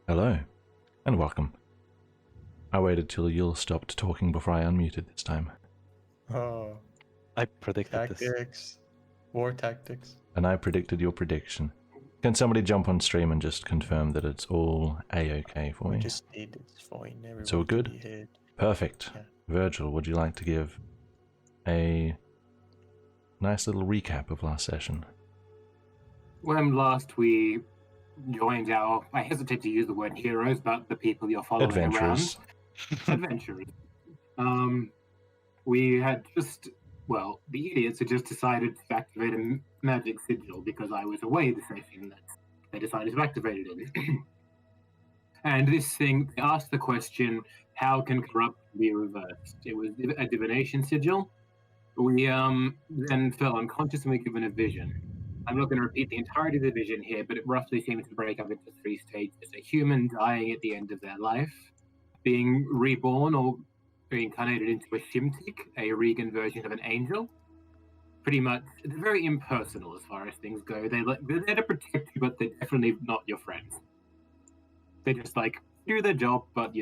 Hello, and welcome. I waited till you stopped talking before I unmuted this time. Oh, I predicted this. tactics. War tactics. And I predicted your prediction. Can somebody jump on stream and just confirm that it's all A-OK for We me? just need it's fine. It's all good? Perfect. Yeah. Virgil, would you like to give a nice little recap of last session? When last we joined our, I hesitate to use the word heroes, but the people you're following Adventurers. around. Adventurers. We had just, well, the idiots had just decided to activate a magic sigil because I was away the session that they decided to activate it in. And this thing asked the question, how can corruption be reversed? It was a divination sigil. We then fell unconscious and were given a vision. I'm not going to repeat the entirety of the vision here, but it roughly seems to break up into 3 stages. A human dying at the end of their life, being reborn or reincarnated into a Shimtik, a Regan version of an angel. Pretty much, they're very impersonal as far as things go. They're there to protect you, but they're definitely not your friends. They just do their job, but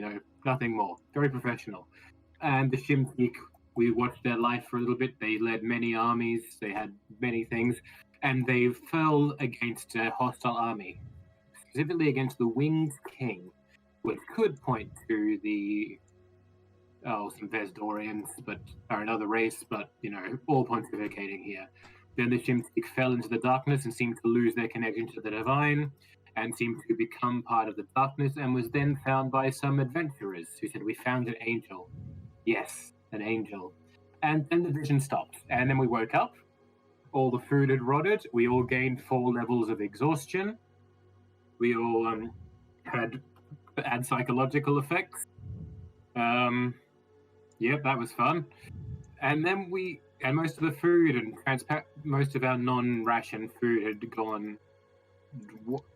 nothing more. Very professional. And the Shimtik, we watched their life for a little bit. They led many armies. They had many things. And they fell against a hostile army, specifically against the Winged King, which could point to the some Vesdorians, but are another race, but all pontificating here. Then the Shimtik fell into the darkness and seemed to lose their connection to the divine, and seemed to become part of the darkness, and was then found by some adventurers who said, "We found an angel." Yes, an angel. And then the vision stopped, and then we woke up. All the food had rotted. We all gained 4 levels of exhaustion. We all had add psychological effects. Yep, that was fun. And then most of the food and most of our non-ration food had gone,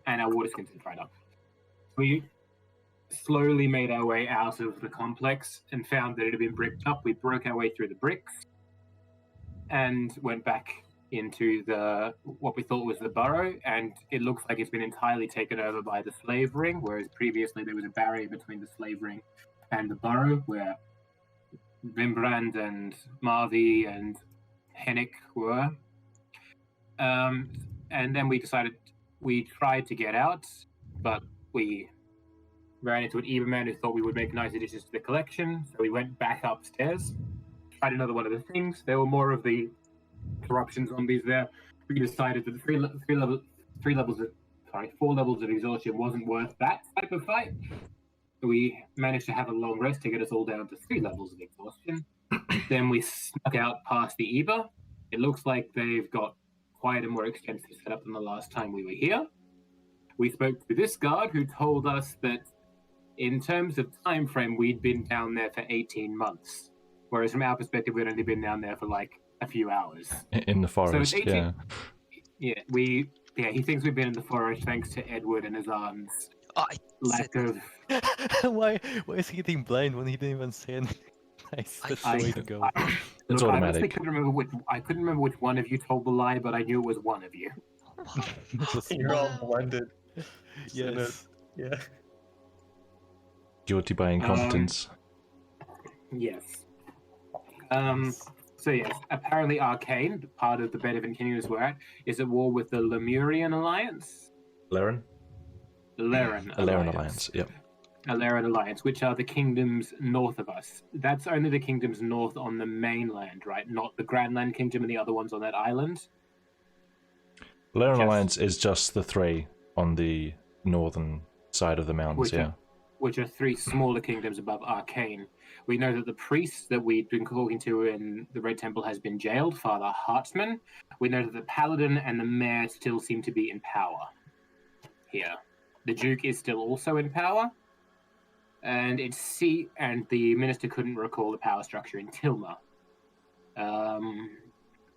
and our water skins had dried up. We slowly made our way out of the complex and found that it had been bricked up. We broke our way through the bricks and went back into what we thought was the burrow, and it looks like it's been entirely taken over by the slave ring, whereas previously there was a barrier between the slave ring and the burrow where Wimbrand and Marvi and Hennick were. And then we tried to get out, but we ran into an Eberman who thought we would make nice additions to the collection, so we went back upstairs, tried another one of the things. There were more of the corruption zombies there. We decided that the 4 levels of exhaustion wasn't worth that type of fight. We managed to have a long rest to get us all down to 3 levels of exhaustion. Then we snuck out past the Eber. It looks like they've got quite a more extensive setup than the last time we were here. We spoke to this guard who told us that in terms of time frame, we'd been down there for 18 months. Whereas from our perspective, we'd only been down there for like a few hours. In the forest, so 18, yeah. He thinks we've been in the forest thanks to Edward and his aunt's lack of... Why is he getting blind when he didn't even say anything? Nice, that's the way to go. It's I automatic. honestly couldn't remember which one of you told the lie, but I knew it was one of you. You're all blended. Yes. Yeah. Guilty by incompetence. Yes. So yes, apparently Arcane, part of the Benevent Kingdoms we're at, is at war with the Lemurian Alliance. Laren Alliance. Alliance, yep. Laren Alliance, which are the kingdoms north of us. That's only the kingdoms north on the mainland, right? Not the Grandland Kingdom and the other ones on that island. Laren Alliance is just the 3 on the northern side of the mountains, which are 3 smaller kingdoms above Arcane. We know that the priest that we've been talking to in the Red Temple has been jailed, Father Hartman. We know that the paladin and the mayor still seem to be in power here. The Duke is still also in power, and the minister couldn't recall the power structure in Tilma.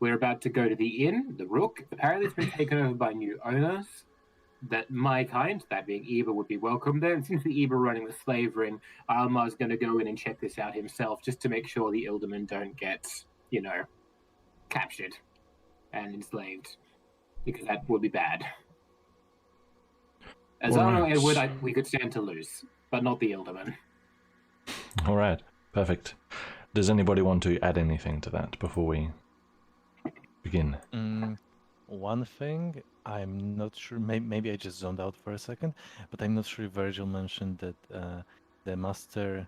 We're about to go to the inn, the Rook. Apparently it's been taken over by new owners. That my kind, that being Eber, would be welcome there. And since the Eber running the slave ring, Almar's going to go in and check this out himself, just to make sure the Ildermen don't get, captured and enslaved, because that would be bad. As I know, Edward, we could stand to lose, but not the Ildermen. All right, perfect. Does anybody want to add anything to that before we begin? One thing, I'm not sure, maybe I just zoned out for a second, but I'm not sure if Virgil mentioned that the master...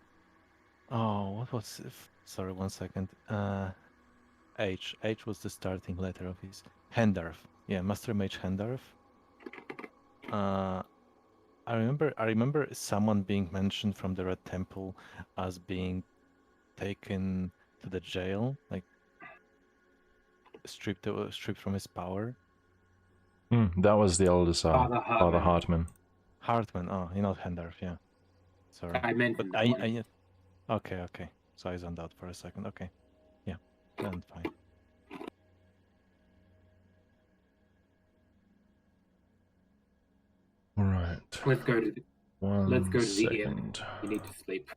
Oh, what was... Sorry, 1 second. H was the starting letter of his... Hendarf. Yeah, Master Mage Hendarf. I remember someone being mentioned from the Red Temple as being taken to the jail, like stripped from his power. That was the elder Father Hartman. Hartman, oh, you're not Hendarf, yeah. Sorry. I meant but okay. So I zoned out for a second. Okay. Yeah, then fine. All right. Let's go to the inn. You need to sleep.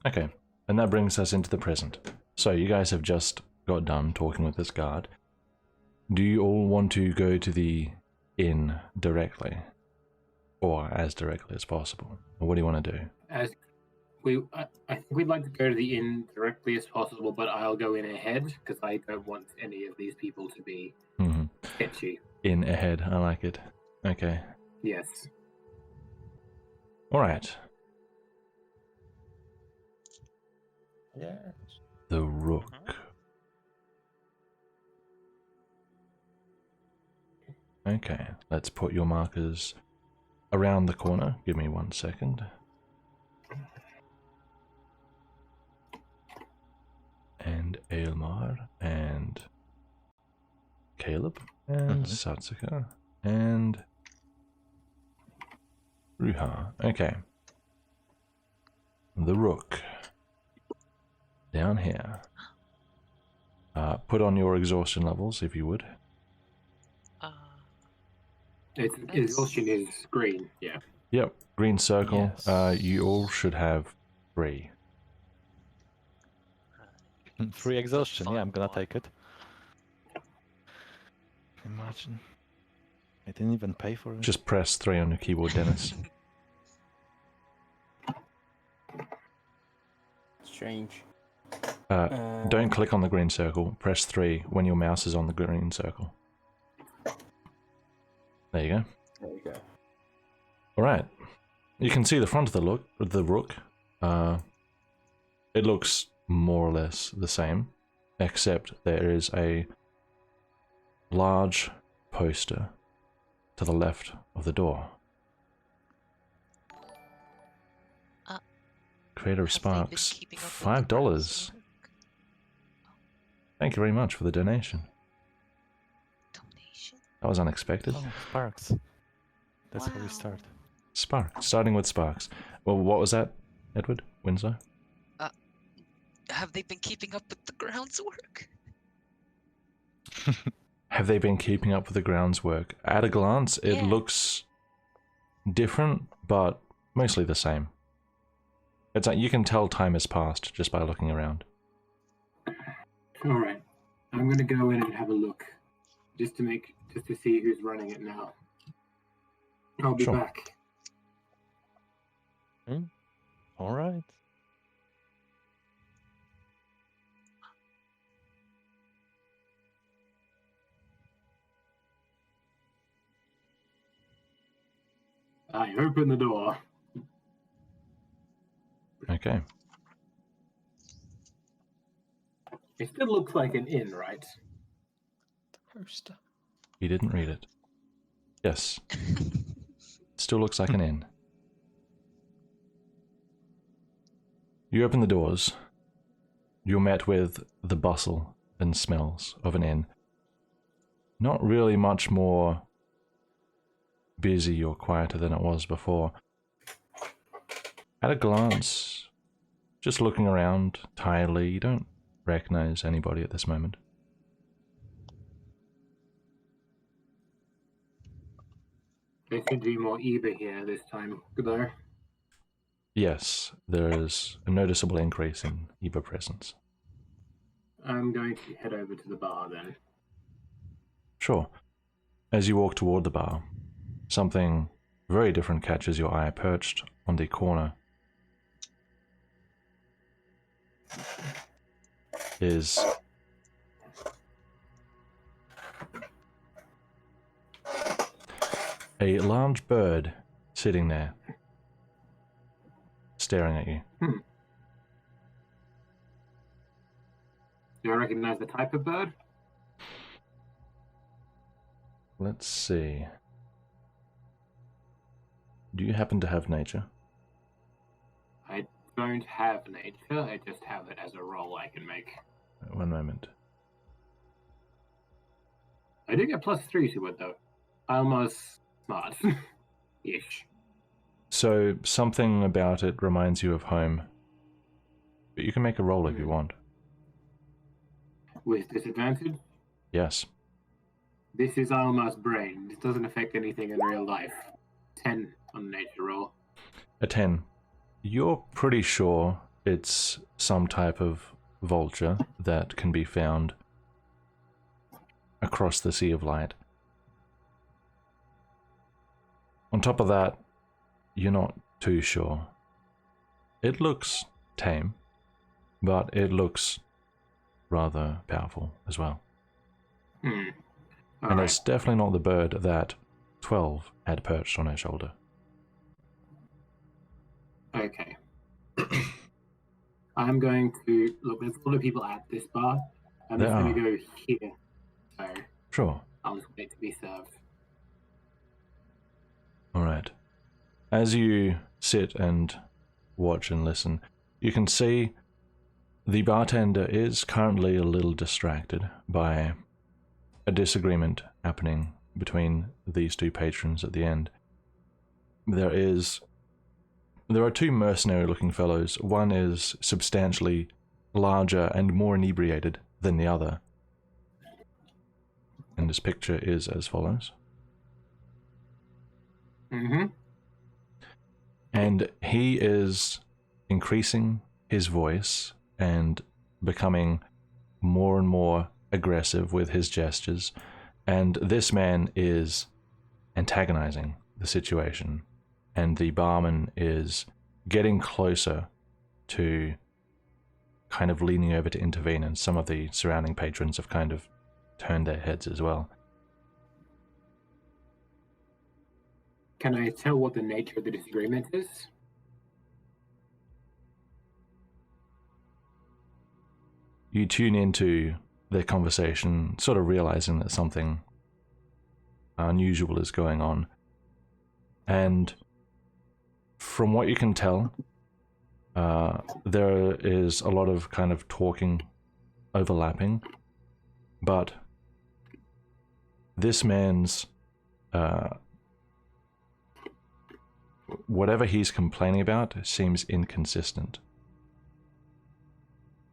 Okay, and that brings us into the present. So you guys have just got done talking with this guard. Do you all want to go to the inn directly? Or as directly as possible? Or what do you want to do? I think we'd like to go to the inn directly as possible, but I'll go in ahead, because I don't want any of these people to be sketchy. In ahead, I like it. Okay. Yes. Alright. Yeah. The Rook. Okay, let's put your markers around the corner. Give me 1 second. And Aelmar, and Caleb, and Satsuka, and Ruha. Okay. The Rook. Down here. Put on your exhaustion levels, if you would. Exhaustion is green, yeah. Yep, green circle. Yes. You all should have 3. Free exhaustion, yeah, I'm gonna Fun take it. Imagine. I didn't even pay for it. Just press 3 on your keyboard, Dennis. Strange. Don't click on the green circle. Press 3 when your mouse is on the green circle. There you go. There you go. Alright. You can see the front of the Rook. It looks more or less the same, except there is a large poster to the left of the door. Creator of Sparks, $5. Thank you very much for the donation. Donation? That was unexpected. Oh, Sparks. That's how we Wow. start. Sparks, starting with Sparks. Well, what was that, Edward? Winslow? Have they been keeping up with the grounds work? Have they been keeping up with the grounds work? At a glance, it Yeah. looks different, but mostly the same. It's like you can tell time has passed just by looking around. Alright. I'm gonna go in and have a look. Just to see who's running it now. I'll be Sure. back. All right. I open the door. Okay. It still looks like an inn, right? Poster. You didn't read it. Yes. Still looks like an inn. You open the doors. You're met with the bustle and smells of an inn. Not really much more busy or quieter than it was before. At a glance, just looking around tiredly, you don't recognize anybody at this moment. There seems to be more Eva here this time, though. Yes, there is a noticeable increase in Eva presence. I'm going to head over to the bar then. Sure. As you walk toward the bar, something very different catches your eye perched on the corner. Is a large bird sitting there, staring at you. Do I recognize the type of bird? Let's see. Do you happen to have nature? I don't have nature, I just have it as a roll I can make. One moment. I do get +3 to it, though. Almost smart. Ish. So, something about it reminds you of home. But you can make a roll if you want. With disadvantage? Yes. This is Alma's brain. This doesn't affect anything in real life. 10 on the nature roll. A 10. You're pretty sure it's some type of vulture that can be found across the Sea of Light. On top of that, you're not too sure. It looks tame, but it looks rather powerful as well. And Alright. it's definitely not the bird that 12 had perched on her shoulder. Okay. I'm going to look. There's a lot of people at this bar. I'm There just going are. to go here. So Sure. I'll just wait to be served. Alright. As you sit and watch and listen, you can see the bartender is currently a little distracted by a disagreement happening between these two patrons at the end. there are two mercenary-looking fellows. One is substantially larger and more inebriated than the other. And this picture is as follows. Mm-hmm. And he is increasing his voice and becoming more and more aggressive with his gestures. And this man is antagonizing the situation. And the barman is getting closer to kind of leaning over to intervene, and some of the surrounding patrons have kind of turned their heads as well. Can I tell what the nature of the disagreement is? You tune into their conversation, sort of realizing that something unusual is going on. And from what you can tell, there is a lot of kind of talking overlapping, but this man's whatever he's complaining about seems inconsistent.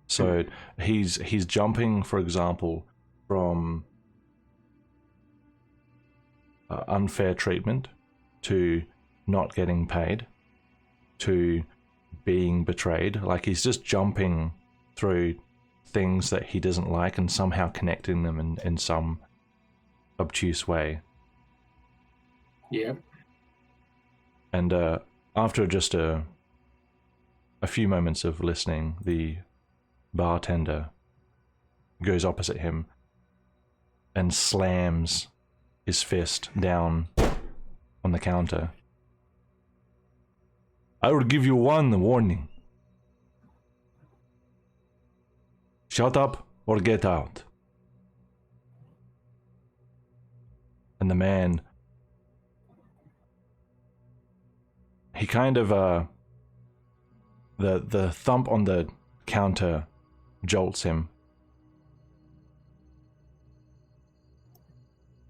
So he's jumping, for example, from unfair treatment to not getting paid to being betrayed. Like, he's just jumping through things that he doesn't like and somehow connecting them in some obtuse way. Yeah. And after just a few moments of listening, the bartender goes opposite him and slams his fist down on the counter. I will give you one warning. Shut up or get out. And the man, he kind of the thump on the counter jolts him.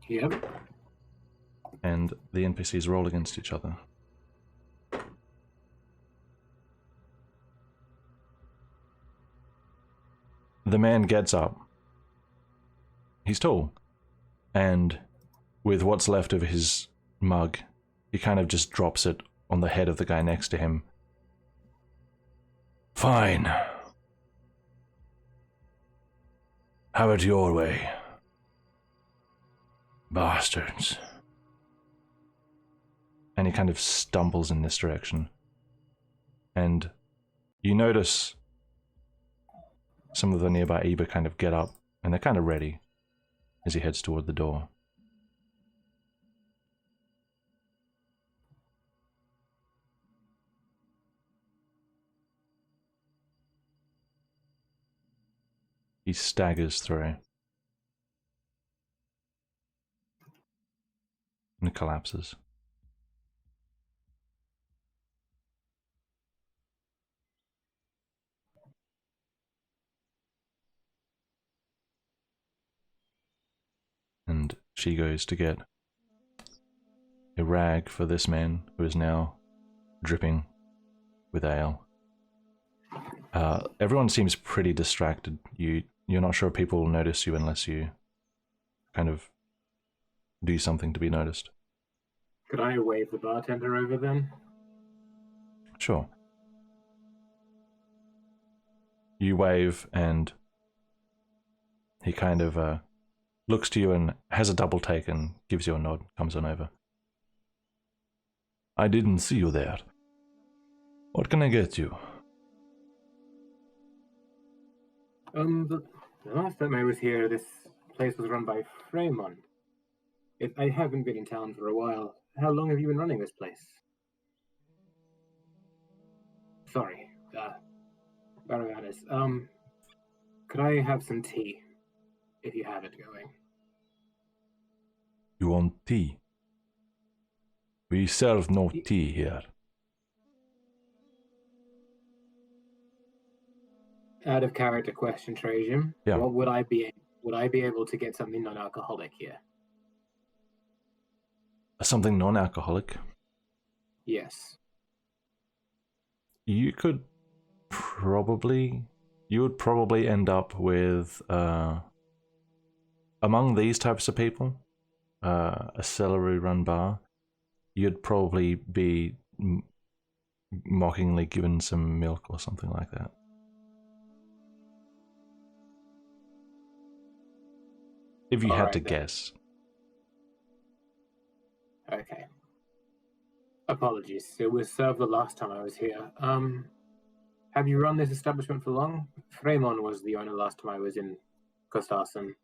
Yep. And the NPCs roll against each other. The man gets up. He's tall. And with what's left of his mug, he kind of just drops it on the head of the guy next to him. Fine. Have it your way. Bastards. And he kind of stumbles in this direction. And you notice some of the nearby Eba kind of get up, and they're kind of ready as he heads toward the door. He staggers through and collapses. And she goes to get a rag for this man who is now dripping with ale. Everyone seems pretty distracted. You're not sure people will notice you unless you kind of do something to be noticed. Could I wave the bartender over then? Sure. You wave and he kind of looks to you and has a double take and gives you a nod, comes on over. I didn't see you there. What can I get you? The last time I was here, this place was run by Fremon. I haven't been in town for a while. How long have you been running this place? Sorry, Baragadis. Could I have some tea, if you have it going? You want tea? We serve no tea here. Out of character question, Trajan. Yeah. What would I be able to get something non-alcoholic here? Something non-alcoholic? Yes. You would probably end up with among these types of people, a celery run bar, you'd probably be mockingly given some milk or something like that. If you All had right, to then. guess. Okay. Apologies. It was served the last time I was here. Have you run this establishment for long? Fremon was the owner last time I was in Kostasen.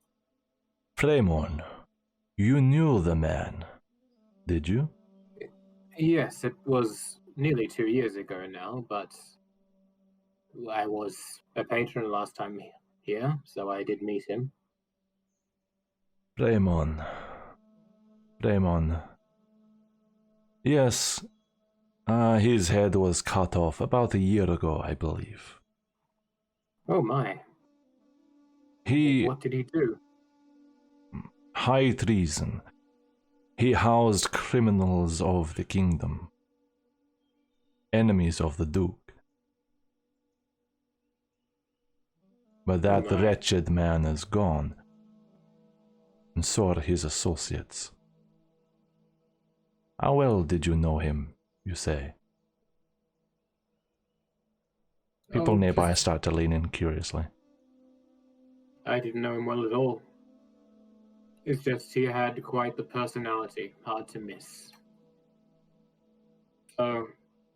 Flamon, you knew the man, did you? Yes, it was nearly 2 years ago now, but I was a patron last time here, so I did meet him. Flamon. Yes, his head was cut off about a year ago, I believe. Oh my. He... What did he do? high treason. He housed criminals of the kingdom. Enemies of the Duke. But that My. wretched man is gone. And so are his associates. How well did you know him, you say? People nearby start to lean in curiously. I didn't know him well at all. It's just he had quite the personality, hard to miss. So,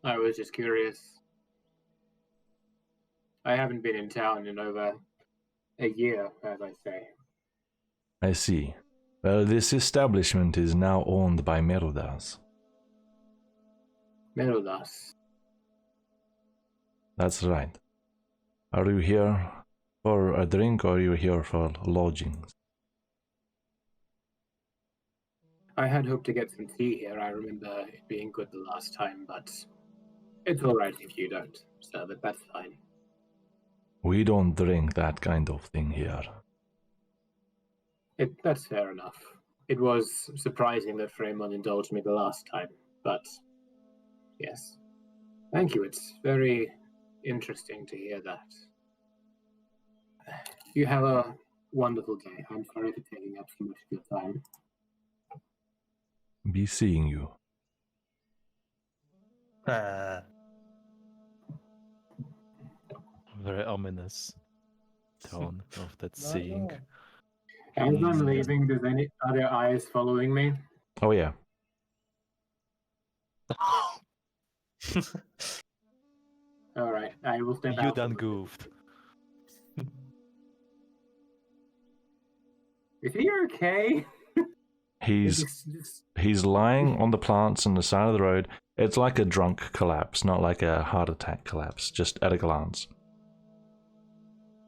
I was just curious. I haven't been in town in over a year, as I say. I see. Well, this establishment is now owned by Merodas. Merodas. That's right. Are you here for a drink or are you here for lodgings? I had hoped to get some tea here. I remember it being good the last time, but it's alright if you don't, so that's fine. We don't drink that kind of thing here. That's fair enough. It was surprising that Fremon indulged me the last time, but yes. Thank you, it's very interesting to hear that. You have a wonderful day. I'm sorry for taking up so much of your time. Be seeing you. Very ominous tone of that seeing. As I'm leaving, are there eyes following me? Oh yeah. Alright, I will step out. You done goofed. Is he okay? He's lying on the plants on the side of the road. It's like a drunk collapse, not like a heart attack collapse, just at a glance.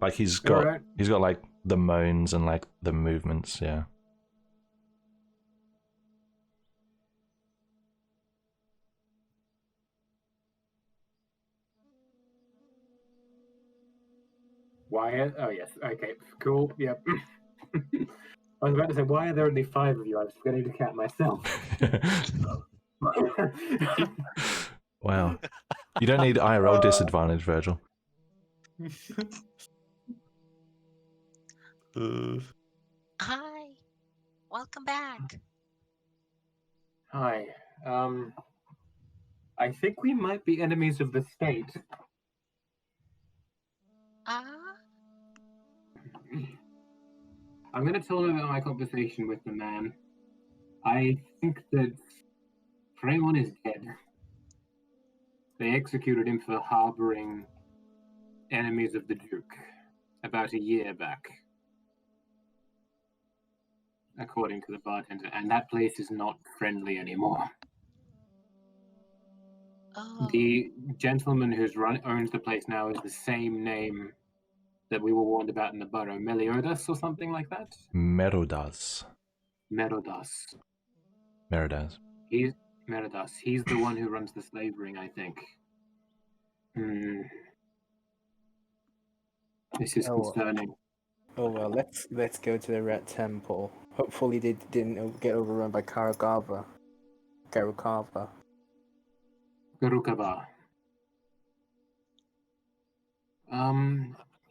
Like he's got like the moans and like the movements, yeah. Why? Oh yes. Okay. Cool. Yep. I was about to say, why are there only 5 of you? I was getting to count myself. Wow. You don't need IRL disadvantage, Virgil. Hi. Welcome back. Hi. I think we might be enemies of the state. I'm going to tell him about my conversation with the man. I think that Fremon is dead. They executed him for harboring enemies of the Duke about a year back, according to the bartender, and that place is not friendly anymore. Oh. The gentleman who's owns the place now is the same name that we were warned about in the borough, Meliodas or something like that? Merodas. Merodas. He's Merodas. He's the one who runs the slave ring, I think. This is concerning. Oh well, let's go to the Red Temple. Hopefully they didn't get overrun by Karukava. Garukaba.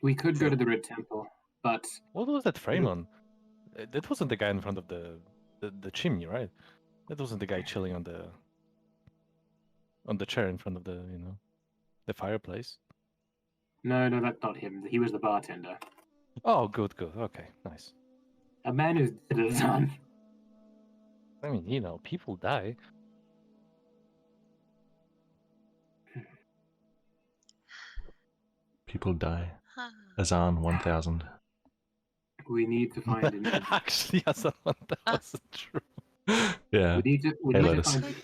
We could go to the Red Temple, but What was that frame on? That wasn't the guy in front of the chimney, right? That wasn't the guy chilling on the chair in front of the fireplace. no, that's not him. He was the bartender. Oh, good. Okay, nice. A man is dead, Azan. I mean, people die. People die. Huh. Azan 1000. We need to find an. Actually, yes, that wasn't true. Yeah. We Hey, need to Lotus. find. Could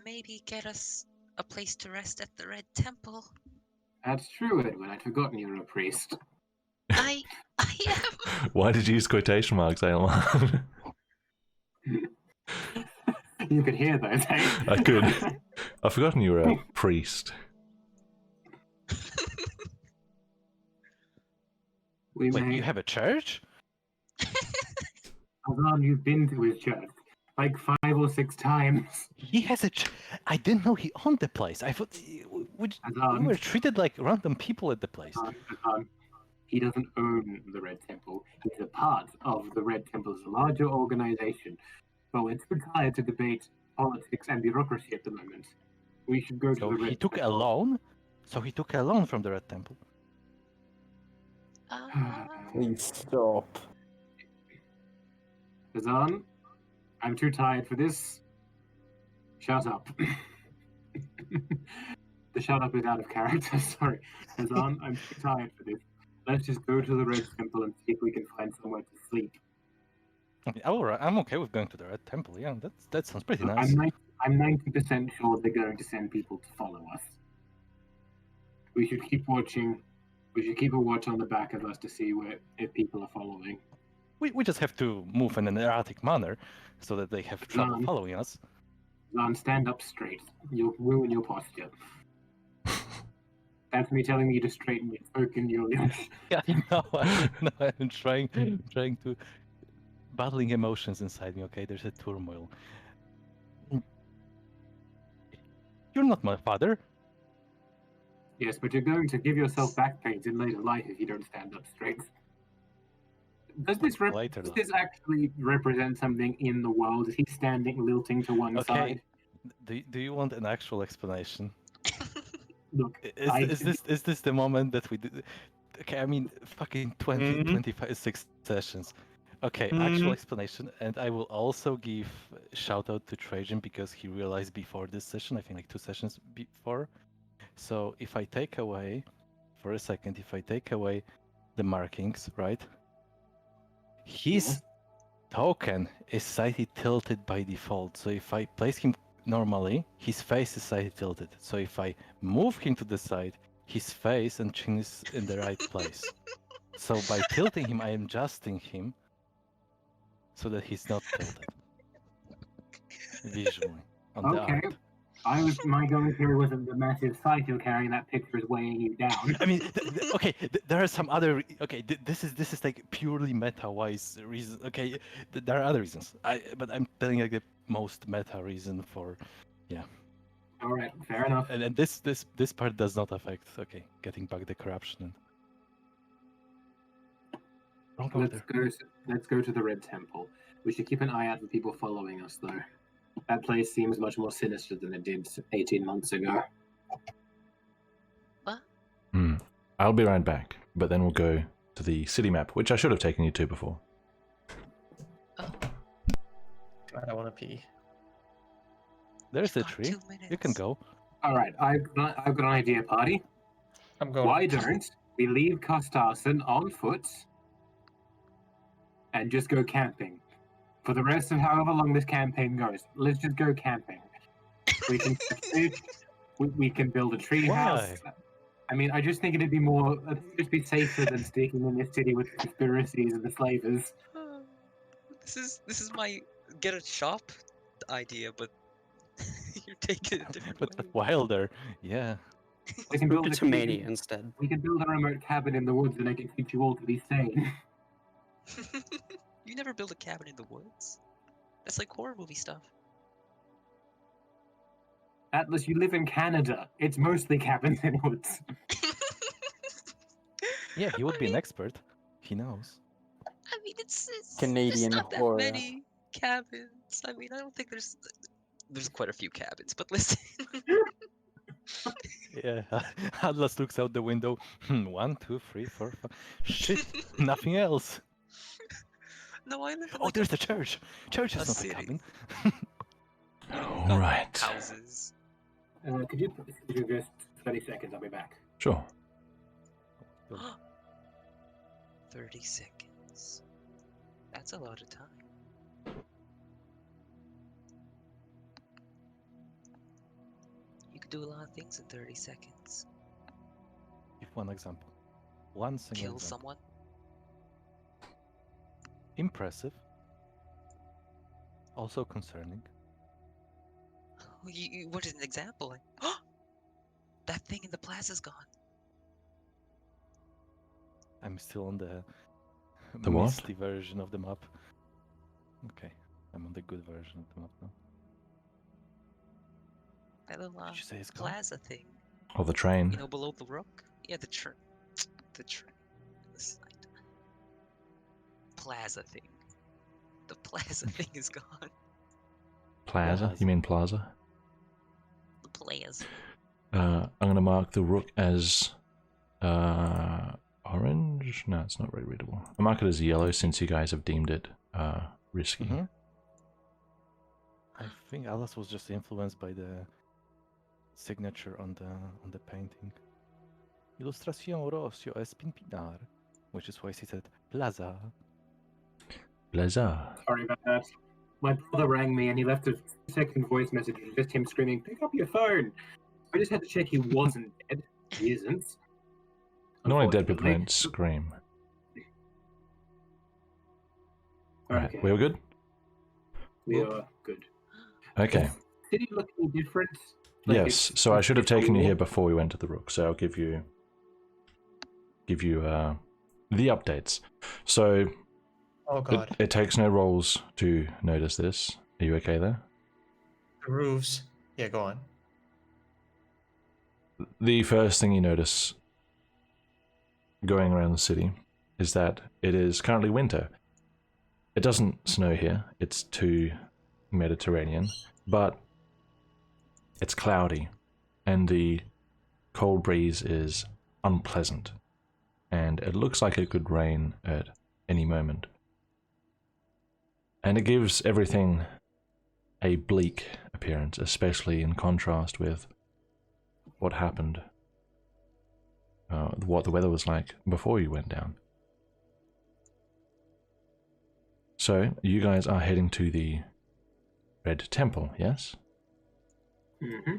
maybe get us a place to rest at the Red Temple. That's true, Edwin. I'd forgotten you were a priest. I am. Why did you use quotation marks, Aylman? You could hear those, eh? I could. I've forgotten you were a priest. We Wait, may. you have a church? Azan, you've been to his church like 5 or 6 times. He has a I didn't know he owned the place. I thought we Azan, were treated like random people at the place. Azan, he doesn't own the Red Temple. He's a part of the Red Temple's larger organization. But we're too tired to debate politics and bureaucracy at the moment. We should go to So the Red he took a Temple. loan? So he took a loan from the Red Temple. Please stop. Azan, I'm too tired for this. Shut up. The shut up is out of character, sorry. Azan, I'm too tired for this. Let's just go to the Red Temple and see if we can find somewhere to sleep. I mean, I'm okay with going to the Red Temple. Yeah, that sounds pretty nice. I'm 90% sure they're going to send people to follow us. We should keep watching. We should keep a watch on the back of us to see if people are following. We just have to move in an erratic manner so that they have trouble following us. Zan, stand up straight. You'll ruin your posture. That's me telling you to straighten your spoken your Yeah, I'm trying to battling emotions inside me. Okay, there's a turmoil. You're not my father. Yes, but you're going to give yourself back pains in later life if you don't stand up straight. Does this actually represent something in the world? Is he standing lilting to one side? Do you want an actual explanation? Look, is this the moment that we did? Okay, I mean, fucking 20, 25, 6 sessions. Okay, actual explanation, and I will also give a shout out to Trajan because he realized before this session, I think like 2 sessions before. So if I take away, for a second, if I take away the markings, right? His token is slightly tilted by default. So if I place him normally, his face is slightly tilted. So if I move him to the side, his face and chin is in the right place. So by tilting him, I am adjusting him so that he's not tilted visually on the art. My commentary wasn't the massive size you're carrying. That picture is weighing you down. I mean, there are some other. Okay, this is like purely meta-wise reason. Okay, there are other reasons. But I'm telling like the most meta reason for, yeah. All right, fair enough. And this part does not affect. Okay, getting back the corruption. Let's go to the Red Temple. We should keep an eye out for people following us, though. That place seems much more sinister than it did 18 months ago. What? I'll be right back, but then we'll go to the city map, which I should have taken you to before. Oh. I don't want to pee. There's the tree. You can go. All right, I've got an idea, party. I'm going. Why don't we leave Kostarson on foot and just go camping? For the rest of however long this campaign goes, let's just go camping. We can we can build a tree house. I mean, I just think it'd be just be safer than sticking in this city with conspiracies and the slavers. This is my get a shop idea, but you're taking it a different way. But wilder, yeah. We can build a tomato instead. We can build a remote cabin in the woods, and I can teach you all to be sane. You never build a cabin in the woods. That's like horror movie stuff. Atlas, you live in Canada. It's mostly cabins and woods. Yeah, he would be an expert. He knows. I mean, it's Canadian there's not that horror. many cabins. I mean, I don't think there's quite a few cabins, but listen. Yeah, Atlas looks out the window. 1, 2, 3, 4, 5. Shit, nothing else. No, I live in Oh, like there's the church. Church a is not a city. cabin. You know, All we've got right. houses. Could you do just 30 seconds? I'll be back. Sure. 30 seconds. That's a lot of time. You could do a lot of things in 30 seconds. Give one example. One single Kill example. someone. Impressive. Also concerning. You wanted an example. Like, that thing in the plaza's gone. I'm still on the, The what? misty version of the map. Okay, I'm on the good version of the map now. That little Did you say it's gone? plaza thing. Or the train. You know, below the rook? Yeah, the train. The train. The side. Plaza thing. The plaza thing is gone. Plaza? You mean plaza? The plaza. I'm gonna mark the rook as orange. No, it's not very readable. I'll mark it as yellow since you guys have deemed it risky. Mhm. I think Alice was just influenced by the signature on the painting. Ilustración Rosio es Pinpinar, which is why he said Plaza. Plaza. Sorry about that. My brother rang me and he left a second voice message, just him screaming, "Pick up your phone!" I just had to check he wasn't dead. He isn't. Normally dead people Unfortunately. don't scream. Alright, Okay, we were good? we are good. Okay. Is the city looking different? Like, Yes, it's so I should have taken you cool. here before we went to the rook, so I'll give you the updates. So Oh god. it takes no rolls to notice this. Are you okay there? The roofs. Yeah, go on. The first thing you notice going around the city is that it is currently winter. It doesn't snow here, it's too Mediterranean, but it's cloudy and the cold breeze is unpleasant and it looks like it could rain at any moment. And it gives everything a bleak appearance, especially in contrast with what happened, what the weather was like before you went down. So, you guys are heading to the Red Temple, yes? Mm-hmm.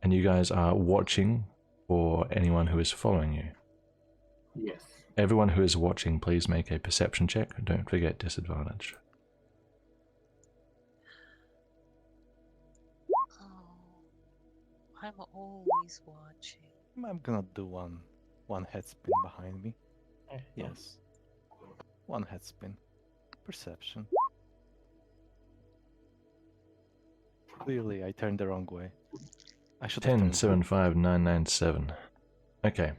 And you guys are watching for anyone who is following you. Yes. Everyone who is watching, please make a perception check. Don't forget disadvantage. Oh, I'm always watching. I'm gonna do one head spin behind me. Yes. One head spin. Perception. Clearly, I turned the wrong way. I should have 10, turned 7, 5, 9, 9, 7. Okay.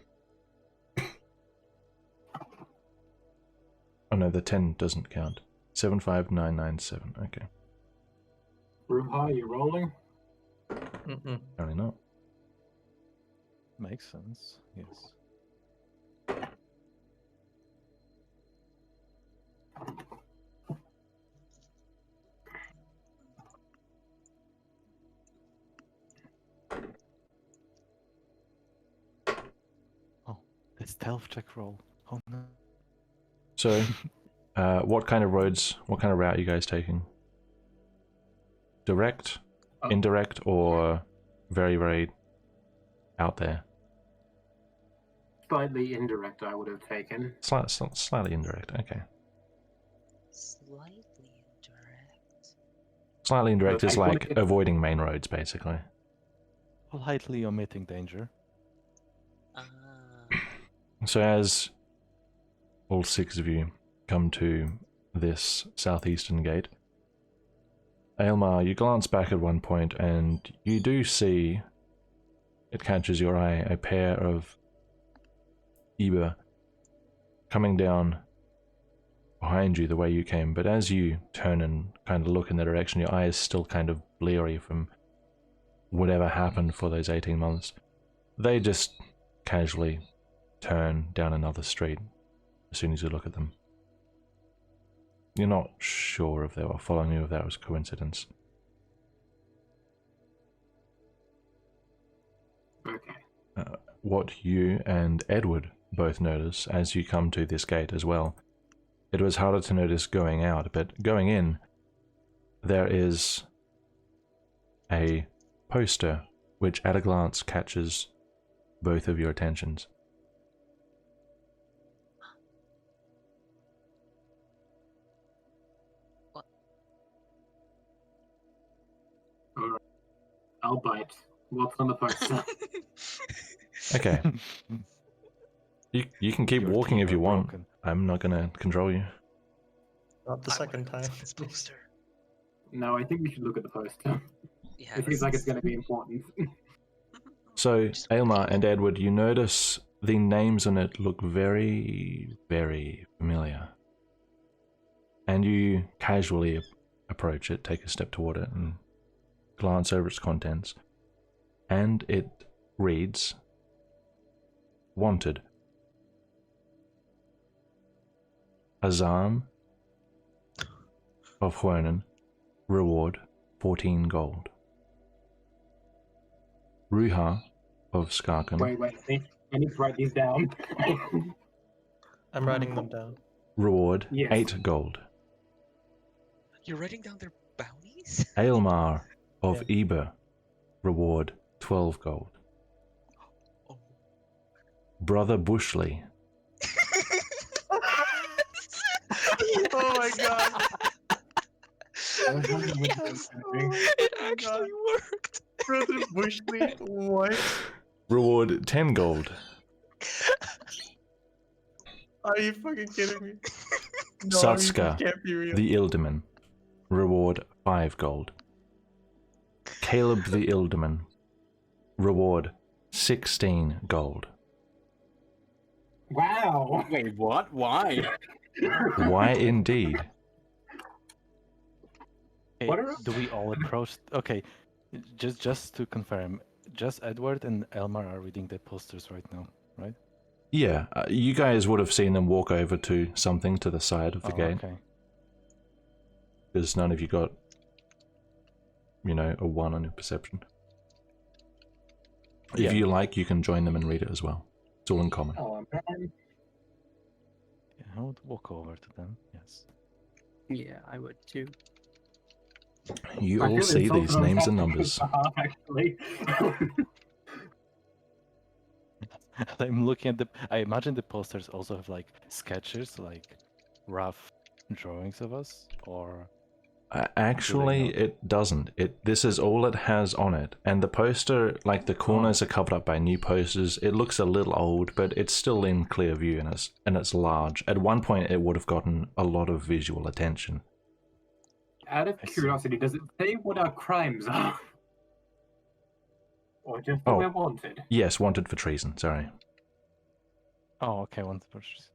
Oh no, the 10 doesn't count. 7, 5, 9, 9, 7. Okay. Ruha, you rolling? Mm-mm. Apparently not. Makes sense. Yes. Oh, the stealth check roll. Oh no. So, what kind of roads, what kind of route are you guys taking? Direct, indirect, or very, very out there? Slightly indirect, I would have taken. Slightly indirect, okay. Slightly indirect. Slightly indirect But is I wanna like get- avoiding main roads, basically. Politely omitting danger. Ah. So as all 6 of you come to this southeastern gate, Aylmar, you glance back at one point and you do see, it catches your eye, a pair of Eber coming down behind you the way you came, but as you turn and kind of look in the direction, your eye is still kind of bleary from whatever happened for those 18 months. They just casually turn down another street as soon as you look at them. You're not sure if they were following you, if that was coincidence. Okay. What you and Edward both notice as you come to this gate as well. It was harder to notice going out, but going in, there is a poster which at a glance catches both of your attentions. Alright. I'll bite. What's on the poster? Okay. You can keep Your walking teeth if you are want. broken. I'm not gonna control you. Not the I wanna second know time. what's on this poster. No, I think we should look at the poster. Yeah, It seems like it's going to be important. So, Just Aylmar and Edward, you notice the names on it look very, very familiar. And you casually approach it, take a step toward it, and glance over its contents. And it reads, Wanted. Azam of Huernan, reward 14 gold. Ruha of Skarken, Wait. I need to write these down. I'm writing them down. reward Yes. 8 gold. You're writing down their bounties? Aylmar of Eber, reward 12 gold. Oh. Brother Bushley, Oh my god! Yes! It actually worked! Brother Bushley, what? reward 10 gold. Are you fucking kidding me? No, Satska, this can't be real. the Ilderman, reward 5 gold. Caleb the Ilderman, reward 16 gold. Wow. Wait, what? Why? Why indeed? Okay, What are- do we all approach? Okay, just to confirm, just Edward and Elmar are reading the posters right now, right? Yeah, you guys would have seen them walk over to something to the side of the gate. Okay. Because none of you got, you know, a 1 on your perception. Yeah. If you like, you can join them and read it as well. It's all in common. Oh, man. Yeah, I would walk over to them. Yes. Yeah, I would too. You I all feel see insulted these on names and Patrick's numbers. behalf, actually. I'm looking at the. I imagine the posters also have like sketches, like rough drawings of us, or Actually, not? it doesn't. This is all it has on it. And the poster, like the corners are covered up by new posters. It looks a little old, but it's still in clear view and it's large. At one point, it would have gotten a lot of visual attention. Out of I see. curiosity, does it say what our crimes are? Or just that Oh. we're wanted? Yes, wanted for treason, sorry. oh, okay, one purchase.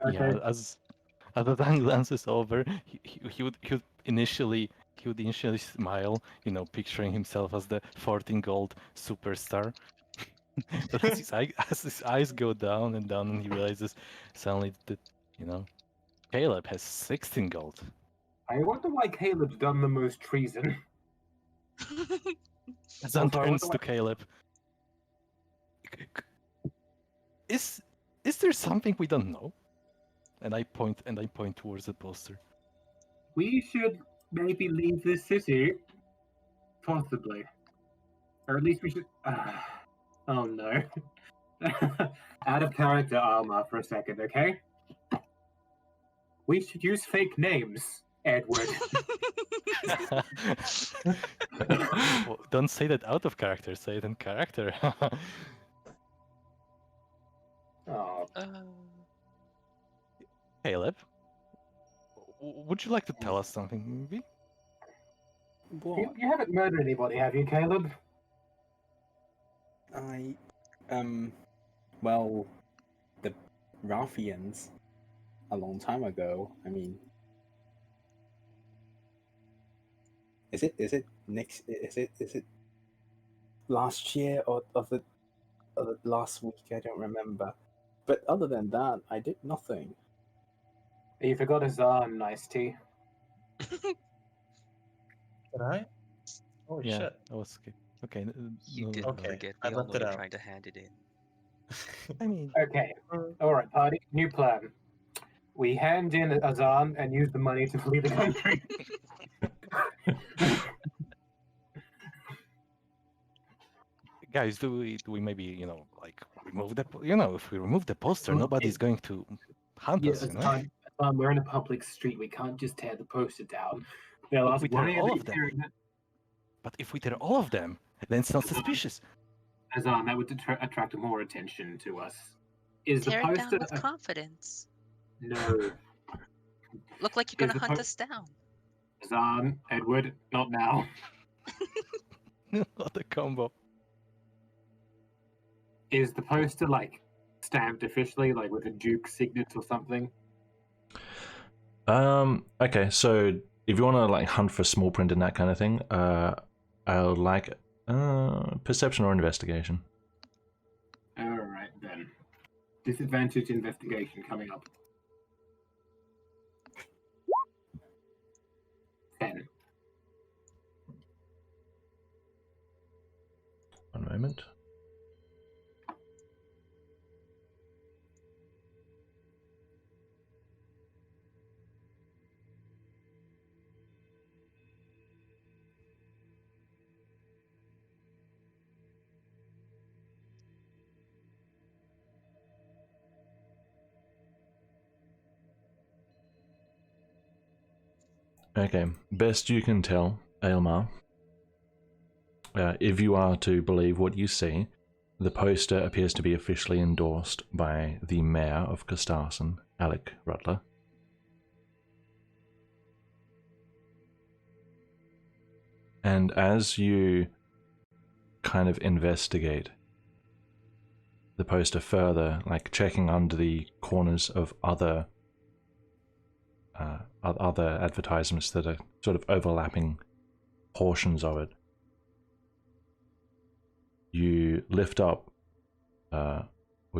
Okay. Yeah, as the Dan glances over, he would initially smile, you know, picturing himself as the 14 gold superstar. But as his eyes go down and down, and he realizes suddenly that, you know, Caleb has 16 gold. I wonder why Caleb's done the most treason. Zan Also, I turns wonder to Caleb. Is there something we don't know? And I point towards the poster. We should maybe leave this city. Possibly. Or at least we should... oh no. Out of character armor for a second, okay? We should use fake names, Edward. Well, don't say that out of character, say it in character. Oh, Caleb, would you like to tell us something, maybe? You haven't murdered anybody, have you, Caleb? Well, the Raffians a long time ago. I mean, is it next? Is it last year or the last week? I don't remember. But other than that, I did nothing. You forgot Azan, nice tea. Did I? Oh Yeah, shit. I was skipped. Okay. You no, didn't Okay, forget. I We all left know it you're out. trying to hand it in. I mean, Okay, alright, party. New plan. We hand in Azan and use the money to flee the country. guys, do we maybe like remove the if we remove the poster, Well, nobody's going to hunt Yeah, us, you know? Azan, we're in a public street. We can't just tear the poster down. They'll But ask, we tear why are all they of them. tearing that? But if we tear all of them, then it's not suspicious. Azan, that would attract more attention to us. Is the Tear it down poster... with confidence. No. Look like you're Is gonna the hunt po- us down. Azan, Edward, not now. What a combo. Is the poster, like, stamped officially, like with a Duke signet or something? Okay, so if you want to like hunt for small print and that kind of thing, I would like perception or investigation. Alright, then. Disadvantage investigation coming up. 10. One moment. Okay, best you can tell, Aylmar, if you are to believe what you see, the poster appears to be officially endorsed by the mayor of Carstarsson, Alec Rutler. And as you kind of investigate the poster further, like checking under the corners of other advertisements that are sort of overlapping portions of it, you lift up, or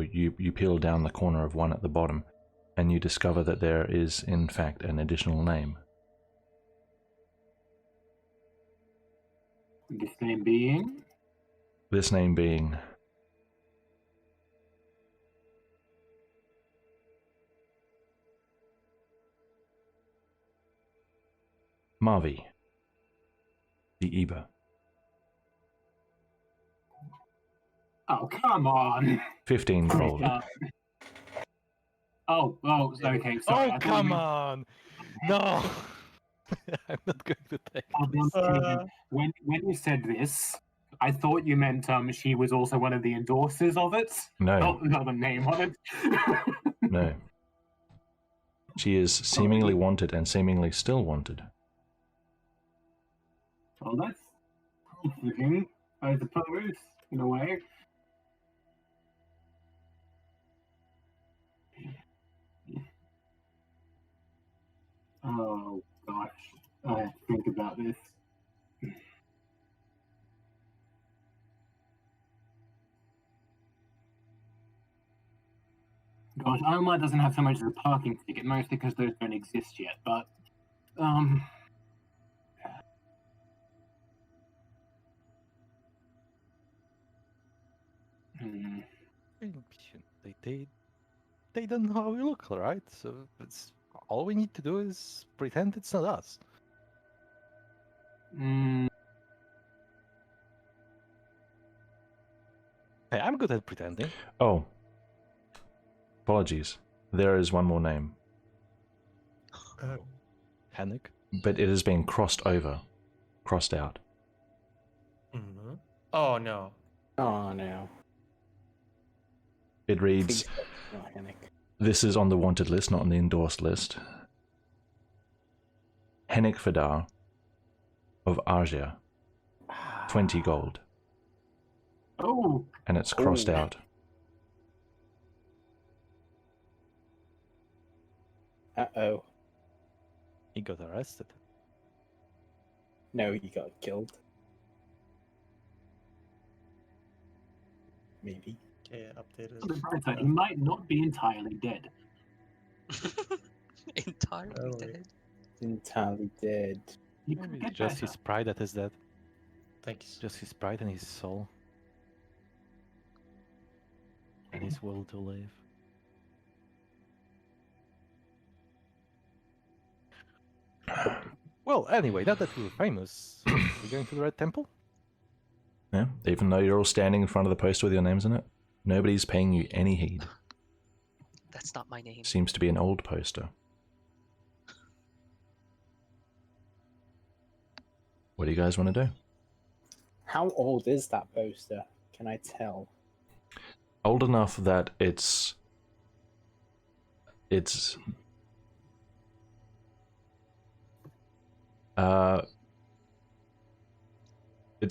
you peel down the corner of one at the bottom, and you discover that there is in fact an additional name. This name being... This name being Marvi, the Eber. Oh, come on! 15 gold. Okay, sorry. Oh, come on! No! I'm not going to take this. When you said this, I thought you meant she was also one of the endorsers of it. No, Not the name on it. no. She is seemingly wanted and seemingly still wanted. Well, that's comforting, I suppose, in a way. Oh, gosh. I have to think about this. Gosh, Omar doesn't have so much as a parking ticket, mostly because those don't exist yet, but, They don't know how we look, right? So it's all we need to do is pretend it's not us. Hey, I'm good at pretending. Oh. Apologies. There is one more name. Henrik. But it has been crossed out. Mm-hmm. Oh no. Oh no. It reads, No, Henrik. this is on the wanted list, not on the endorsed list. Henrik Vidar, of Argia. 20 gold. Oh, And it's crossed Ooh. out. Uh-oh. He got arrested. No, he got killed. Maybe. Okay, updated. on the bright side, he might not be entirely dead. Entirely Oh, wait. dead. Entirely dead. He could Maybe get it's just better. his pride that is dead. Thanks. Just his pride and his soul. And his will to live. Well, anyway, now that we're famous, we're going to the Red Temple? Yeah, even though you're all standing in front of the poster with your names in it, nobody's paying you any heed. That's not my name. Seems to be an old poster. What do you guys want to do? How old is that poster? Can I tell? Old enough that it's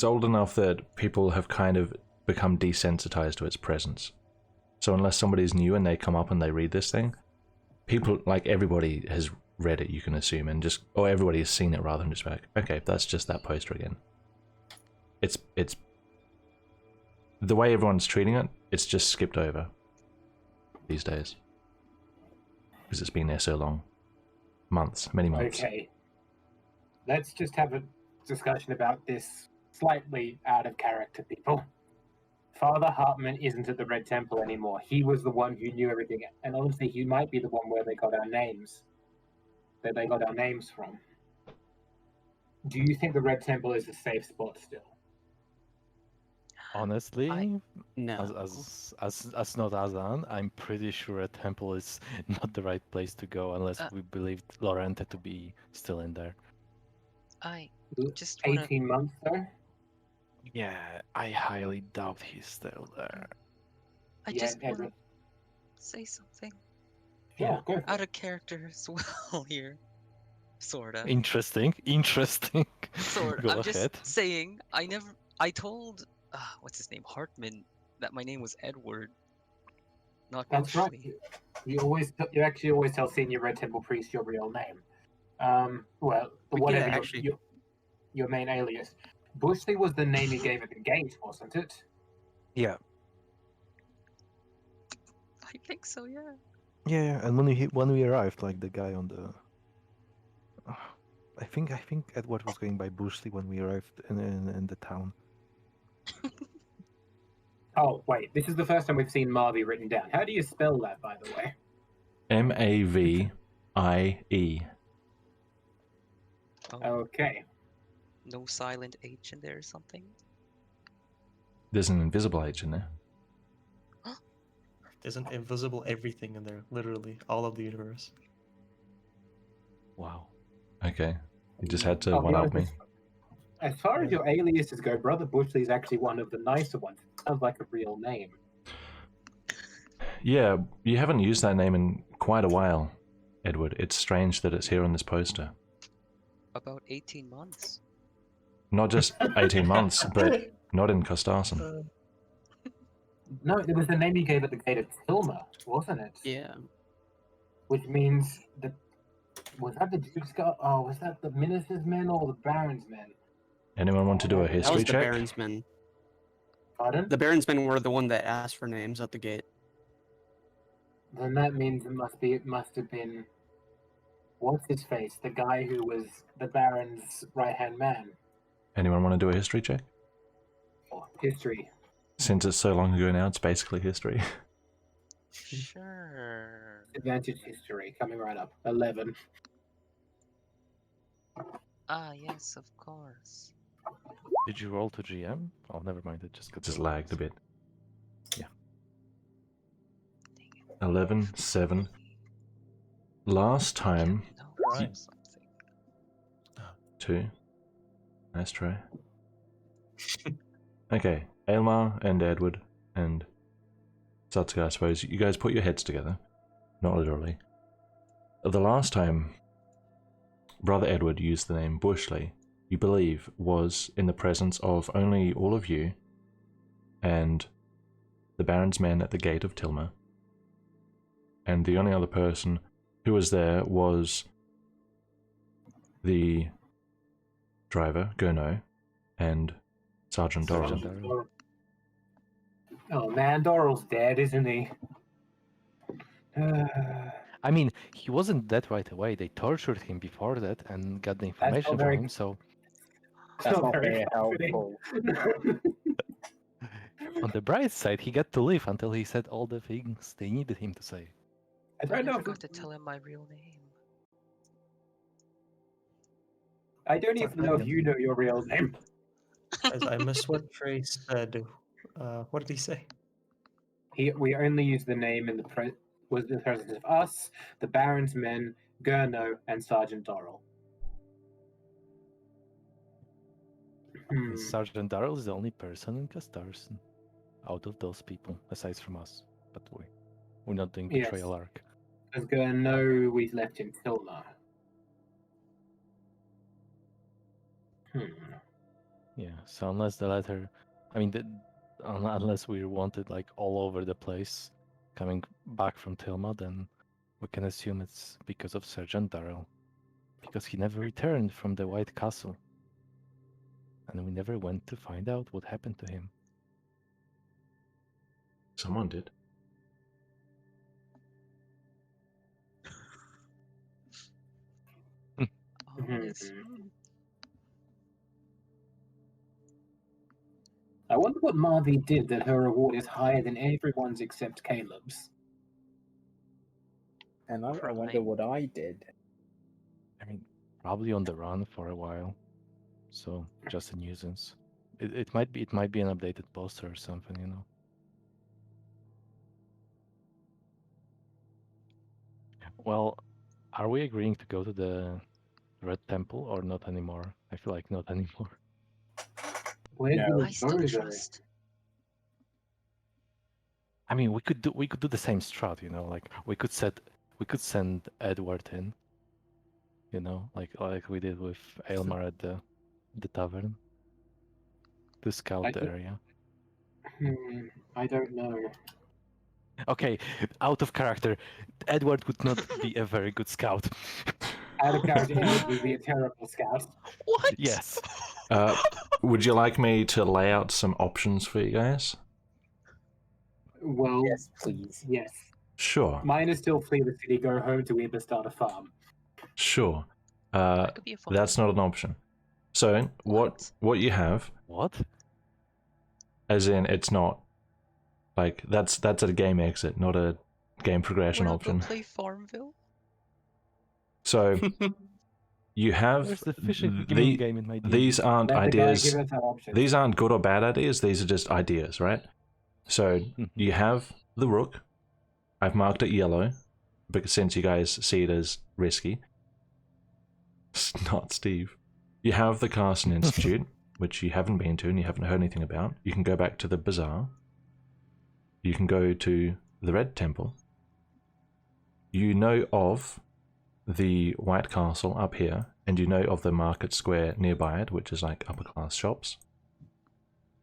old enough that people have kind of become desensitized to its presence. So unless somebody's new and they come up and they read this thing, people, like, everybody has read it, you can assume, and just, or everybody has seen it rather than just like, okay, that's just that poster again. It's the way everyone's treating it, it's just skipped over these days. Because it's been there so long. Months, many months. Okay. Let's just have a discussion about this slightly out of character, people. Father Hartman isn't at the Red Temple anymore. He was the one who knew everything. And honestly, he might be the one where they got our names. That they got our names from. Do you think the Red Temple is a safe spot still? Honestly, No. as not Azan, I'm pretty sure a temple is not the right place to go unless we believe Lorente to be still in there. I just wanna... 18 months, though? Yeah, I highly doubt he's still there. I Yeah, just want to Edward. say something Yeah, go for out it. of character as well here. Sorta. Interesting. Sort. Go I'm ahead. just saying, I told, what's his name, Hartman, that my name was Edward, not That's right. Bushley. You actually always tell Senior Red Temple Priest your real name. Well, We whatever could actually- your main alias. Bushley was the name you gave at the gate, wasn't it? Yeah. I think so, yeah. Yeah, and when we arrived, like the guy on the, I think Edward was going by Bushley when we arrived in the town. Oh, wait. This is the first time we've seen Marvy written down. How do you spell that, by the way? Mavie. Oh, Okay. no silent H in there or something? There's an invisible H in there. There's an invisible everything in there, literally, all of the universe. Wow. Okay. You just had to I'll be one-up me. honest, as far as your aliases go, Brother Bushley is actually one of the nicer ones. Sounds like a real name. Yeah, you haven't used that name in quite a while, Edward. It's strange that it's here on this poster. About 18 months. Not just 18 months, but not in Costarson. No, it was the name you gave at the gate of Tilma, wasn't it? Yeah. Which means that was that the Duke's guard? Oh, was that the Minister's men or the Baron's men? Anyone want to do a That history was the check? Baron's men. Pardon? The Baron's men were the one that asked for names at the gate. Then that means it must have been what's his face? The guy who was the Baron's right-hand man. Anyone want to do a history check? Oh, history. Since it's so long ago now, it's basically history. Sure. Advantage history coming right up. 11. Ah, yes, of course. Did you roll to GM? Oh, never mind. It just got Just lagged a bit. Dang it. 11, 7. Last time, No, Right. something. 2. Nice try. Okay, Aylmar and Edward and Satsuka, I suppose. You guys put your heads together. Not literally. The last time Brother Edward used the name Bushley, you believe was in the presence of only all of you and the Baron's men at the gate of Tilma. And the only other person who was there was the driver, Gurno, and Sergeant Doral. Oh man, Doral's dead, isn't he? I mean, he wasn't dead right away. They tortured him before that and got the information from very- him, so That's not very helpful. on the bright side, he got to live until he said all the things they needed him to say. I don't know. I forgot to tell him my real name. I don't even know if you know your real name. Guys, I missed what Trey said. What did he say? We only use the name in the was the presence of us, the Baron's men, Gurno, and Sergeant Doral. Sergeant Darrell is the only person in Castarson out of those people, aside from us. But we're not doing Yes. betrayal arc. Because Gurno we've left in Tilma. Yeah, so unless the letter, I mean, unless we wanted like all over the place coming back from Tilma, then we can assume it's because of Sergeant Darrell. Because he never returned from the White Castle. And we never went to find out what happened to him. Someone did. I wonder what Marvi did that her reward is higher than everyone's except Caleb's. And I Crime. wonder what I did. I mean, probably on the run for a while. So just a nuisance. It might be an updated poster or something, you know. Well, are we agreeing to go to the Red Temple or not anymore? I feel like not anymore. Where No. do I still we go? trust. I mean, we could do the same strat, you know, like we could send Edward in, you know, like we did with Aylmar at the tavern to scout the area. I don't know. Okay, out of character, Edward would not be a very good scout. Out of character, Edward would be a terrible scout. What? Yes. Would you like me to lay out some options for you guys? Well, Yes, please. yes. Sure, Mine is still flee the city, go home to Weber, start a farm. sure. That could be a fun That's not an option. So what you have, What? as in it's not like that's a game exit, not a game progression We're not gonna option. play Farmville. So you have Where's the fishing game in my game? these aren't Let the guy ideas. give us our options. These aren't good or bad ideas. These are just ideas, right? So you have the rook. I've marked it yellow, because since you guys see it as risky. It's not Steve. You have the Carson Institute, which you haven't been to and you haven't heard anything about. You can go back to the bazaar. You can go to the Red Temple. You know of the White Castle up here, and you know of the market square nearby it, which is like upper class shops.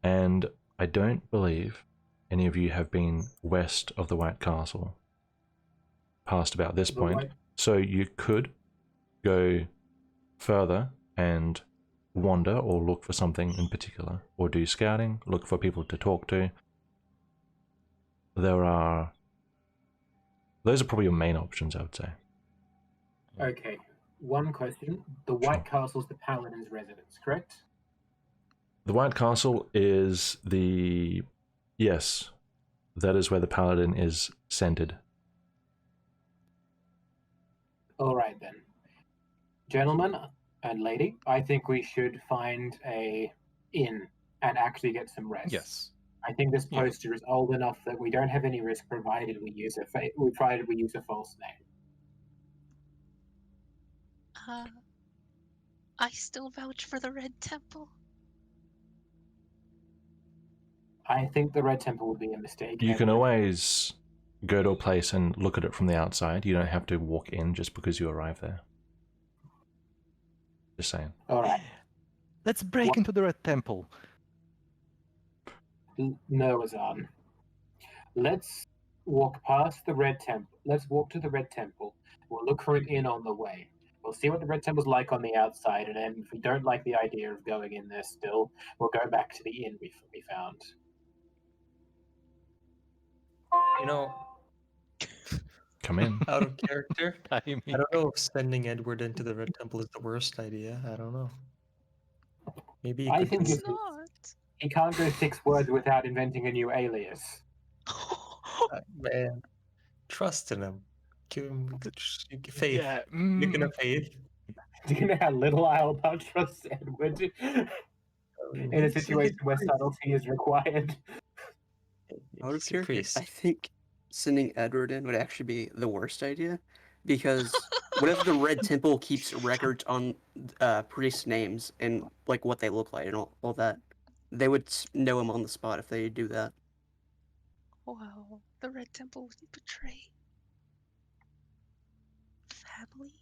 And I don't believe any of you have been west of the White Castle past about this point. So you could go further and wander or look for something in particular, or do scouting, look for people to talk to. Those are probably your main options, I would say. Okay, one question. The White Castle's the Paladin's residence, correct? The White Castle is yes, that is where the Paladin is centered. Alright then. Gentlemen and lady, I think we should find a inn and actually get some rest. Yes. I think this Yeah. poster is old enough that we don't have any risk provided we use we use a false name. I still vouch for the Red Temple. I think the Red Temple would be a mistake. You can Edward. always go to a place and look at it from the outside. You don't have to walk in just because you arrive there. Just saying. Alright. Let's break What? into the Red Temple. No, Azan. Let's walk past the Red Temple. Let's walk to the Red Temple. We'll look for an inn on the way. We'll see what the Red Temple's like on the outside, and then if we don't like the idea of going in there still, we'll go back to the inn we found. You know, Come in. out of character, I I mean, don't know if sending Edward into the Red Temple is the worst idea. I don't know. Maybe he I could think It's prove not. he can't go 6 words without inventing a new alias. man, trust in him. Give him faith. yeah. You're gonna faith. Do you know how little I'll trust Edward in a situation where subtlety is required? Out of He's a character, priest. I think sending Edward in would actually be the worst idea, because what if the Red Temple keeps records on priest names and like what they look like and all that? They would know him on the spot if they do that. Wow, the Red Temple would betray family.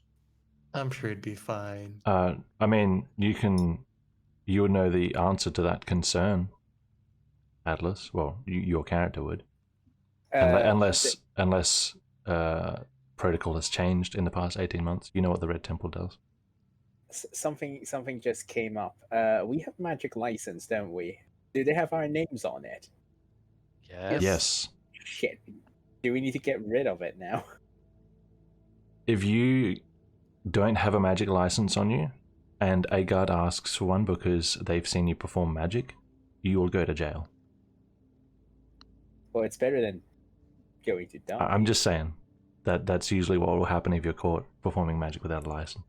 I'm sure it'd be fine. I mean, you would know the answer to that concern, Atlas. Well, your character would, unless protocol has changed in the past 18 months. You know what the Red Temple does. Something just came up. We have magic license, don't we? Do they have our names on it? Yes. Yes. Shit. Do we need to get rid of it now? If you don't have a magic license on you, and a guard asks for one because they've seen you perform magic, you will go to jail. Well, it's better than going to die. I'm just saying that's usually what will happen if you're caught performing magic without a license.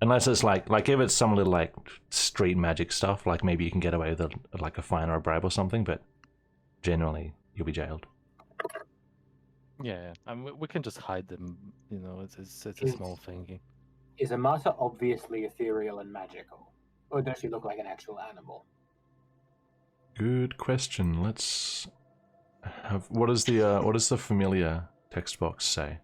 Unless it's like if it's some little like street magic stuff, like maybe you can get away with like a fine or a bribe or something, but generally you'll be jailed. Yeah. I mean, we can just hide them. You know, it's a small thingy. Is a martyr obviously ethereal and magical? Or does she look like an actual animal? Good question. Let's have what does the familiar text box say?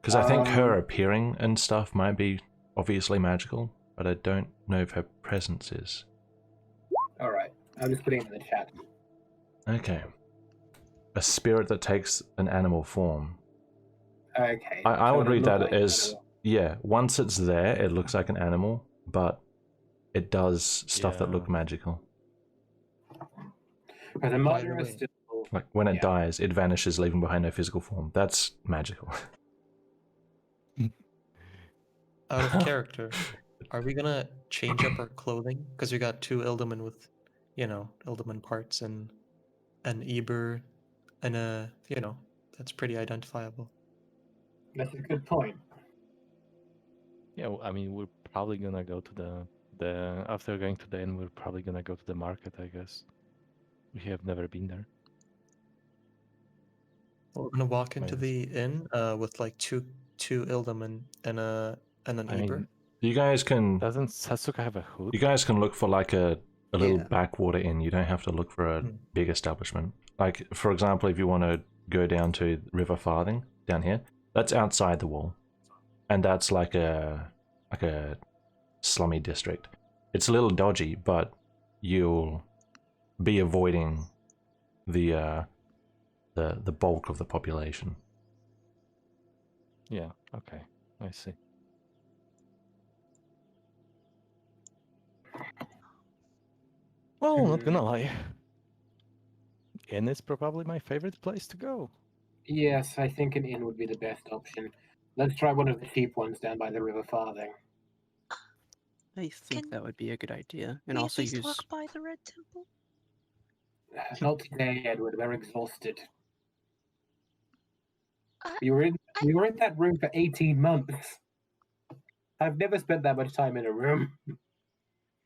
Because I think her appearing and stuff might be obviously magical, but I don't know if her presence is. Alright, I'm just putting it in the chat. Okay. A spirit that takes an animal form. Okay. I so would it read look that like an as, animal. yeah, once it's there, it looks like an animal, but it does stuff that look Yeah. magical. Because a By martyr the is way, still. Like when it Yeah. dies, it vanishes, leaving behind no physical form. That's magical. out of character, are we gonna change up our clothing? Because we got 2 Ildaman with, Ildaman parts and an Eber and that's pretty identifiable. That's a good point. Yeah. I mean, we're probably gonna go to the after going to the inn, we're probably gonna go to the market. I guess we have never been there. We're gonna walk into Maybe. the inn with like two Ildaman and an I Eber. mean, You guys can doesn't Sasuke have a hood? look for like a little Yeah. backwater inn. You don't have to look for a Hmm. big establishment. Like for example, if you want to go down to River Farthing down here, that's outside the wall, and that's like a slummy district. It's a little dodgy, but you'll be avoiding the bulk of the population. Yeah. Okay. I see. Well, not gonna lie. Inn is probably my favorite place to go. Yes, I think an inn would be the best option. Let's try one of the cheap ones down by the River Farthing. I think Can that would be a good idea. And we also at least use walk by the Red Temple? Not today, Edward. We're exhausted. I- We were in that room for 18 months. I've never spent that much time in a room.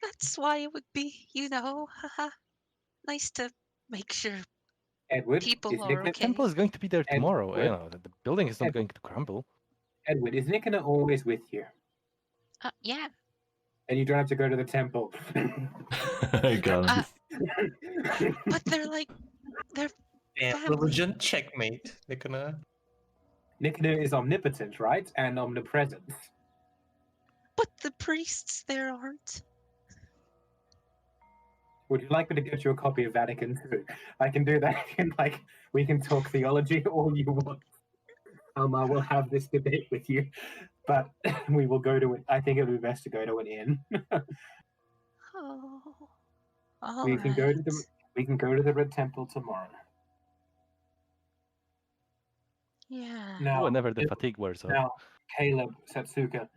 That's why it would be, haha, nice to make sure Edward, people is are Nick The okay. temple is going to be there tomorrow. You Edward? know, the building is not Edward. going to crumble. Edward, is Nickina always with you? Yeah. And you don't have to go to the temple. Got him. But they're And family. religion checkmate. They're gonna. Nickina is omnipotent, right? And omnipresent. But the priests there aren't. Would you like me to get you a copy of Vatican II? I can do that. And we can talk theology all you want. I will have this debate with you, but we will go to it. I think it would be best to go to an inn. Oh, all We can go to right. we can go to the Red Temple tomorrow. Yeah. Now, Whenever the fatigue wears off. now, Caleb, Satsuka,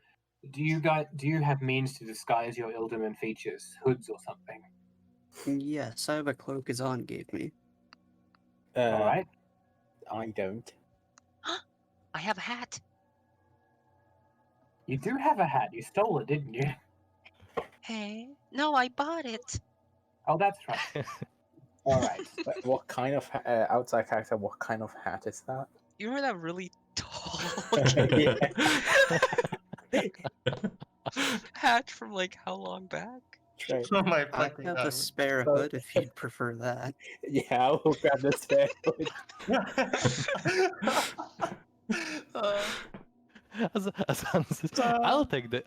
do you have means to disguise your Ildaman features, hoods or something? Yes, I have a cloak Azan gave me. All right. I don't. I have a hat. You do have a hat. You stole it, didn't you? Hey, no, I bought it. Oh, that's right. All right. But what kind of outside character? What kind of hat is that? You remember that really tall hat from like how long back? True. Oh my I fucking have god. a spare So- hood if you'd prefer that. Yeah, I will grab the spare hood. As Hans says, I'll take the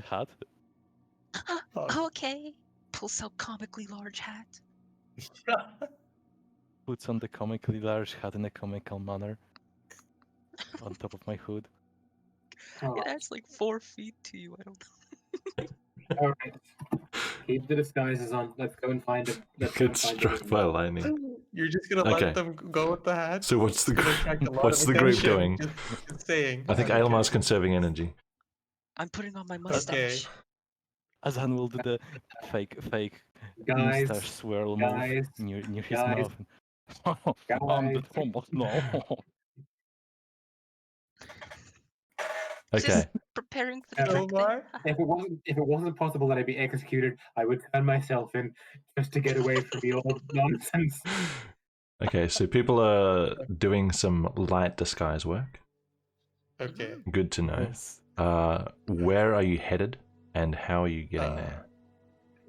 hat. Okay. Pulls out comically large hat. Puts on the comically large hat in a comical manner. On top of my hood. All It right. adds like 4 feet to you. I don't know. All right. Keep the disguises on. Let's go and find him. Get struck by lightning. You're just gonna Okay. let them go with the hat? So what's the It's gonna gr- attract a lot what's of the group attention, doing? Just saying. I think Okay. Aylmar's conserving energy. I'm putting on my mustache. Azan will do the fake Guys, mustache swirl guys, move near his guys, mouth. I'm the guys. Thomas now. Okay. Just preparing for the Hello, trick thing. Omar? If it wasn't possible that I'd be executed, I would turn myself in just to get away from the old nonsense. Okay, so people are doing some light disguise work. Okay. Good to know. Yes. Where are you headed, and how are you getting there?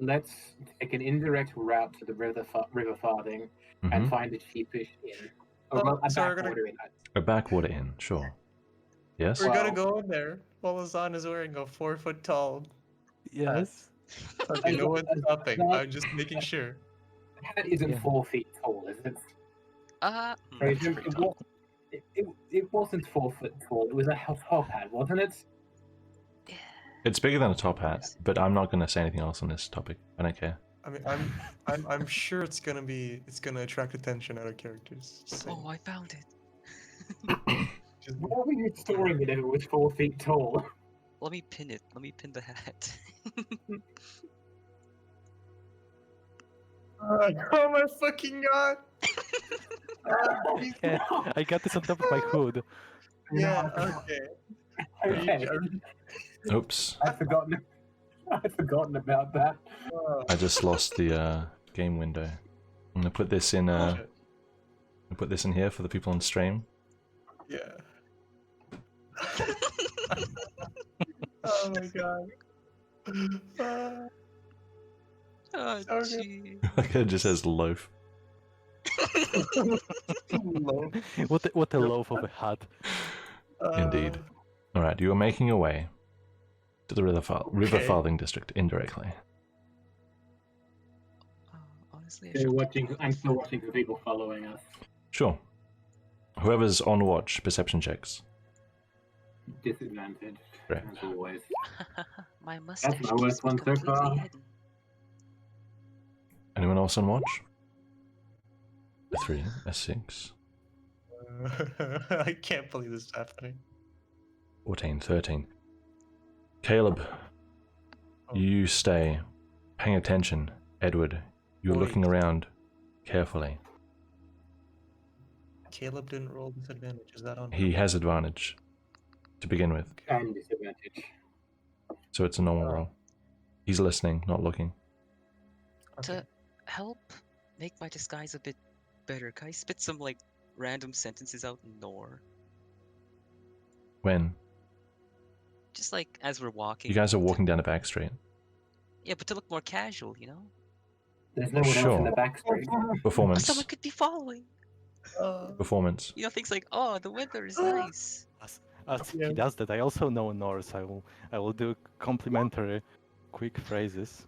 Let's take an indirect route to the river farthing and Mhm. find a cheapish inn. Oh, Or well, a so we're gonna- backwater inn. A backwater inn, sure. Yes. We're gonna Well- go in there while Azan is wearing a 4-foot tall. Yes. Okay, no one's stopping. Azan- I'm just making sure. The hat isn't Yeah. 4 feet tall, is it? That's pretty It, tall. it wasn't 4 foot tall. It was a top hat, wasn't it? Yeah. It's bigger than a top hat, but I'm not going to say anything else on this topic. I don't care. I mean, I'm sure it's gonna attract attention out of characters. Just saying. Oh, I found it. Just- Why were you storing it if it was 4 feet tall? Let me pin it. Let me pin the hat. Oh my fucking god! Yeah, I got this on top of my hood. Yeah. Okay. Okay, Oops. I'd forgotten about that. I just lost the game window. I'm going to put this in here for the people on stream. Yeah. Oh my god. Oh, Okay. gee. Like it just says loaf. What a loaf of a hat. Indeed. Alright, you are making your way to the river Okay. farthing district indirectly. Honestly, I Still should watching. I'm still watching for people following us. Sure. Whoever's on watch, perception checks. Disadvantage, Correct. as always. my mustache my worst keeps me one so completely far. hidden. Anyone else on watch? A 3, a 6, I can't believe this is happening. 14, 13. Caleb, Oh. you stay paying attention. Edward, you're Wait. looking around carefully. Caleb didn't roll disadvantage. Is that on? He has advantage to begin with, And disadvantage. so it's a normal Oh. roll. He's listening, not looking. Okay. To help make my disguise a bit better, can I spit some like random sentences out in Nor? When? Just like as we're walking. You guys are to- walking down a back street. Yeah, but to look more casual, you know? There's no one else in Sure. the back street. Or Performance. someone could be following. Performance. You know, things like, oh, the weather is nice. As Yeah. he does that, I also know Norse. I will do complimentary, quick phrases.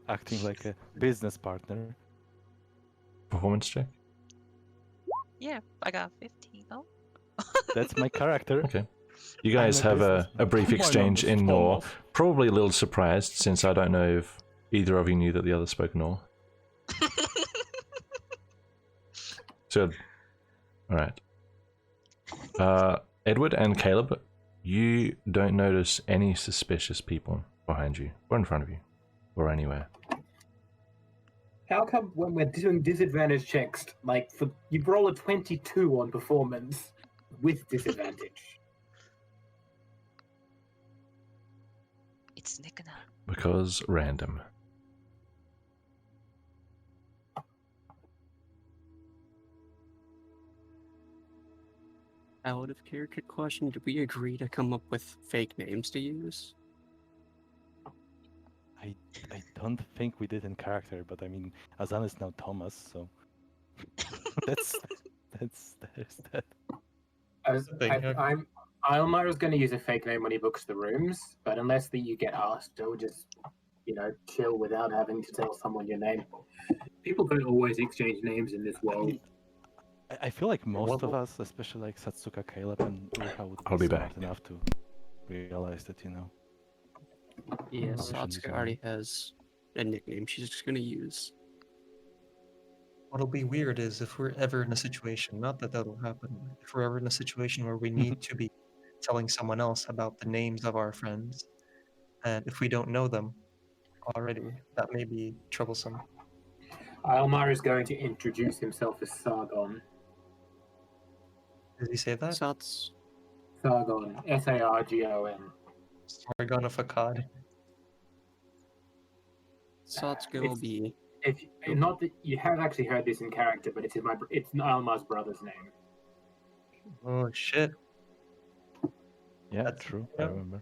acting like a business partner. Performance check. Yeah, I got 15. Oh. That's my character. Okay. You guys I'm a have a businessman. brief My exchange name is in Nor. Thomas. Probably a little surprised, since I don't know if either of you knew that the other spoke Nor. So, alright. Edward and Caleb, you don't notice any suspicious people behind you, or in front of you, or anywhere. How come when we're doing disadvantage checks, like you'd roll a 22 on performance with disadvantage? It's Nickana. Because random. Out of character question, did we agree to come up with fake names to use? I don't think we did in character, but I mean, Azan is now Thomas, so that's there's that. Ilmar is going to use a fake name when he books the rooms, but unless you get asked, he'll just, chill without having to tell someone your name. People don't always exchange names in this world. I feel like most of us, especially like Satsuka, Caleb, and Ruha, would I'll be smart back. enough to realize that, Yeah, we shouldn't use Satsuka our already has a nickname she's just gonna use. What'll be weird is if we're ever in a situation, not that that'll happen, if we're ever in a situation where we need to be telling someone else about the names of our friends, and if we don't know them already, that may be troublesome. Ilmar is going to introduce himself as Sargon. Did he say that? Sats. Sargon, Sargon. Sargon of Akkad. Satsuka will be. Not that you have actually heard this in character, but it's Ilmar's brother's name. Oh shit. Yeah, That's- true. yeah. I remember.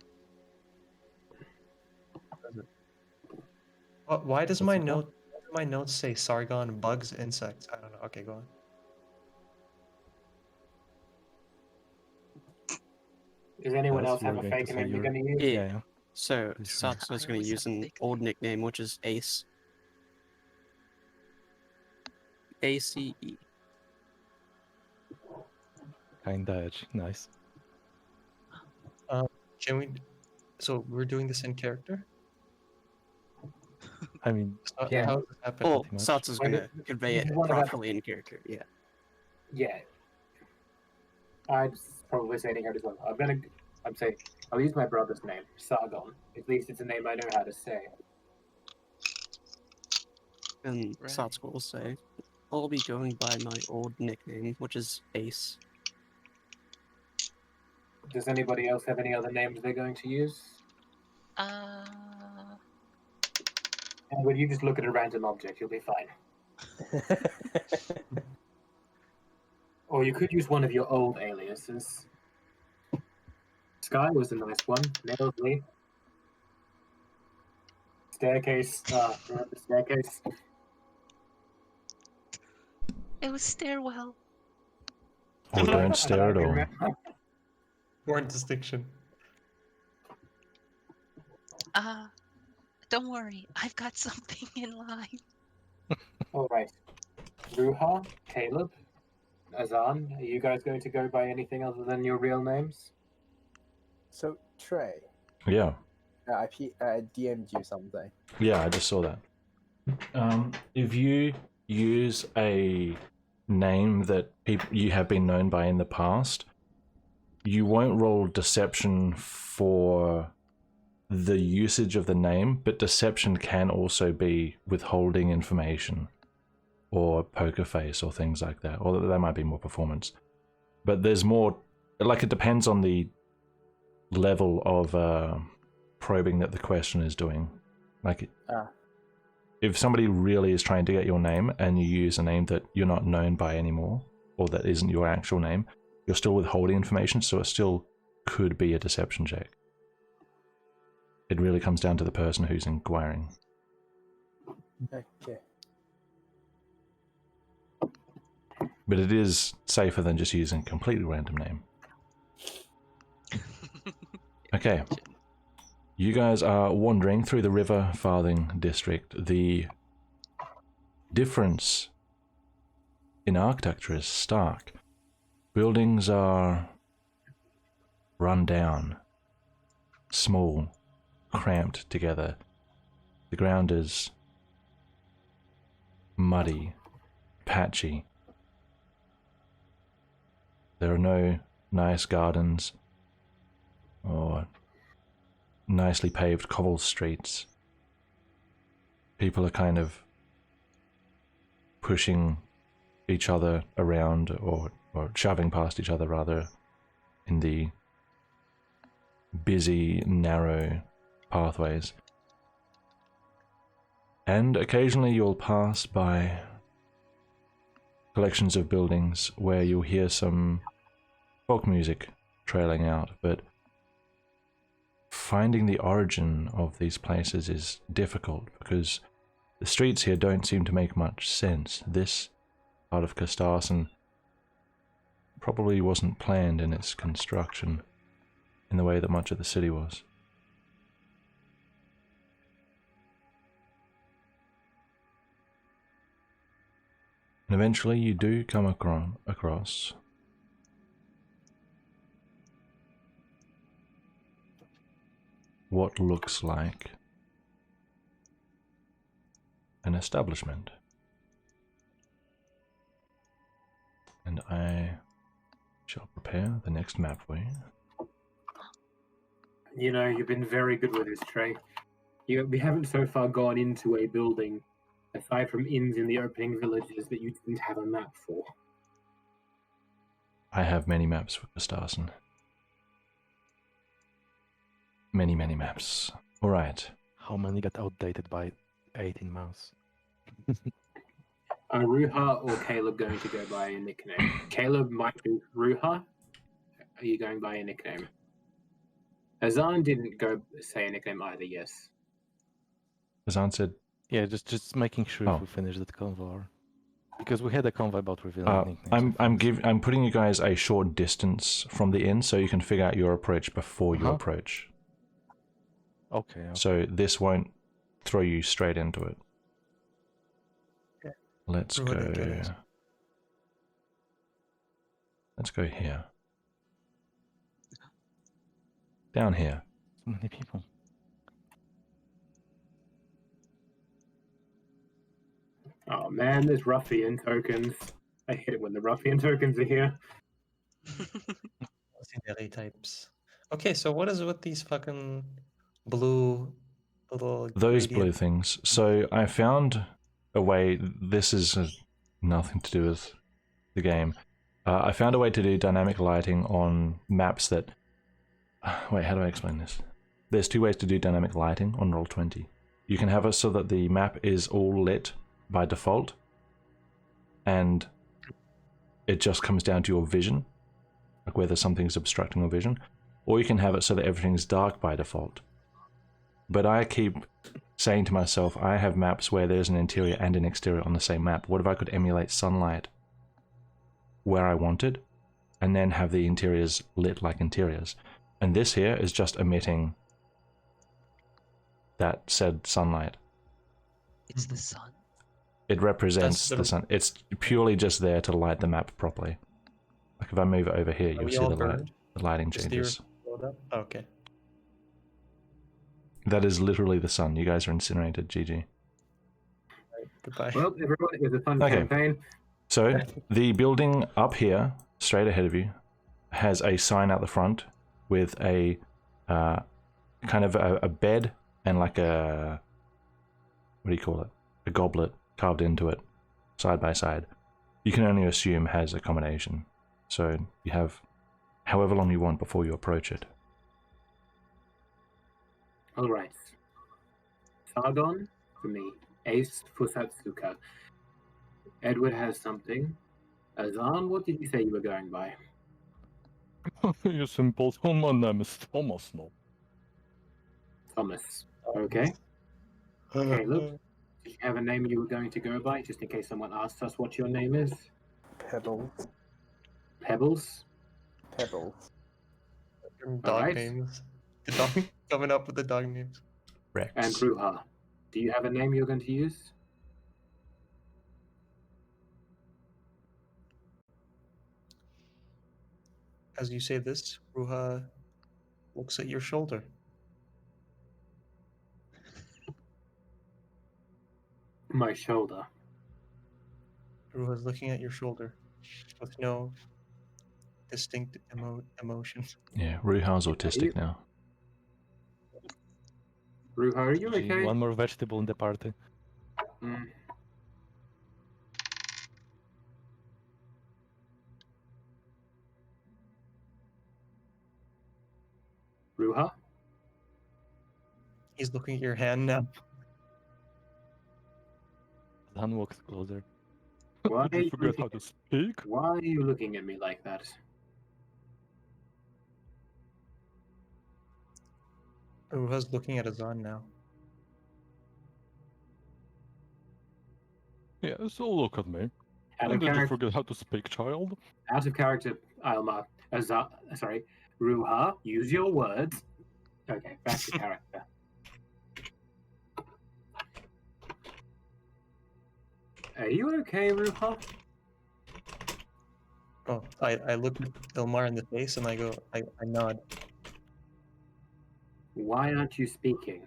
Why does What's my it called? notes say Sargon bugs insects? I don't know. Okay, go on. Does anyone Alice, else you have were a going to fake say name you're your- going to use? Yeah. Yeah. So Please go. Satsuka's I gonna always use have a an fake old nickname, which is Ace. ACE. Kinda edgy. Nice. Can we? So we're doing this in character? I mean, So Yeah. How does this happen? Well, pretty much. Satsuka's When gonna convey it you wanna have- properly in character. Yeah. Yeah. I'm probably saying it as well. I'm saying, I'll use my brother's name, Sargon. At least it's a name I know how to say. And Right. Satsuka will say, I'll be going by my old nickname, which is Ace. Does anybody else have any other names they're going to use? Uh, And when you just look at a random object, you'll be fine. Or you could use one of your old aliases. Sky was a nice one. Nailed me. Staircase. Remember staircase? it was stairwell. Or don't stare at all. Important distinction. Don't worry, I've got something in line. All right. Ruha, Caleb, Azan, are you guys going to go by anything other than your real names? So Trey, Yeah. I DM'd you something. Yeah, I just saw that. If you use a name that you have been known by in the past, you won't roll deception for the usage of the name, but deception can also be withholding information or poker face or things like that, or there might be more performance. But there's more, like, it depends on the level of probing that the question is doing. Like, if somebody really is trying to get your name and you use a name that you're not known by anymore, or that isn't your actual name, you're still withholding information, so it still could be a deception check. It really comes down to the person who's inquiring. Okay. But it is safer than just using a completely random name. Okay. You guys are wandering through the River Farthing district. The difference in architecture is stark. Buildings are run down, small, cramped together. The ground is muddy, patchy. There are no nice gardens or nicely paved cobble streets. People are kind of pushing each other around or shoving past each other rather in the busy, narrow pathways. And occasionally you'll pass by collections of buildings where you'll hear some folk music trailing out, but finding the origin of these places is difficult because the streets here don't seem to make much sense. This part of Carstarsson probably wasn't planned in its construction in the way that much of the city was. And eventually you do come across what looks like an establishment. And I shall prepare the next map for you. You know, you've been very good with this, Trey. We haven't so far gone into a building, aside from inns in the opening villages, that you didn't have a map for. I have many maps for Carstarsson. Many, many maps. Alright. How many got outdated by 18 months? Are Ruha or Caleb going to go by a nickname? Caleb might be Ruha. Are you going by a nickname? Azan didn't go say a nickname either, yes. Azan said, Yeah, just making sure Oh. if we finish that convo. Because we had a convo about revealing nicknames. I'm putting you guys a short distance from the inn so you can figure out your approach before you approach. Okay. So this won't throw you straight into it. Okay. Let's Throw it into go. it. Let's go here. Down here. So many people. Oh man, there's ruffian tokens. I hate it when the ruffian tokens are here. Auxiliary types. Okay, so what is with these fucking blue little Those blue gradient- things. So I found a way. This is nothing to do with the game. I found a way to do dynamic lighting on maps that. Wait, how do I explain this? There's two ways to do dynamic lighting on Roll20. You can have it so that the map is all lit by default, and it just comes down to your vision, like whether something's obstructing your vision, or you can have it so that everything's dark by default. But I keep saying to myself, I have maps where there's an interior and an exterior on the same map. What if I could emulate sunlight where I wanted, and then have the interiors lit like interiors? And this here is just emitting that said sunlight. It's the sun. It represents That's the sun. It's purely just there to light the map properly. Like if I move it over here, Are you'll we see all the burned? lighting Is the changes. earth blown up? Okay. That is literally the sun. You guys are incinerated, GG. Right. Goodbye. Well, everyone, it was a fun Okay. campaign. So the building up here, straight ahead of you, has a sign out the front with a kind of a bed and like a, what do you call it? A goblet carved into it, side by side. You can only assume has accommodation. So you have however long you want before you approach it. All right. Sargon for me. Ace for Satsuka. Edward has something. Azan, what did you say you were going by? You simple. Oh, my name is Thomas. No. Thomas. Okay. Caleb, did you have a name you were going to go by, just in case someone asked us what your name is? Pebbles. Pebbles? Pebbles. Dog Alright. names. The dog coming up with the dog names. Rex. And Ruha, do you have a name you're going to use? As you say this, Ruha looks at your shoulder. My shoulder. Ruha's looking at your shoulder with no distinct emotion. Yeah, Ruhal's autistic now. Ruha, are you Gee, okay? one more vegetable in the party. Mm. Ruha? He's looking at your hand now. Zan walks closer. Why Did are you you forget looking how to speak? Why are you looking at me like that? Ruha's looking at Azan now. Yeah, so look at me. Out And of did you character, forget how to speak, child? Ilma. Sorry, Ruha, use your words. Okay, back to character. Are you okay, Ruha? Oh, I look at Ilmar in the face and I go, I nod. Why aren't you speaking?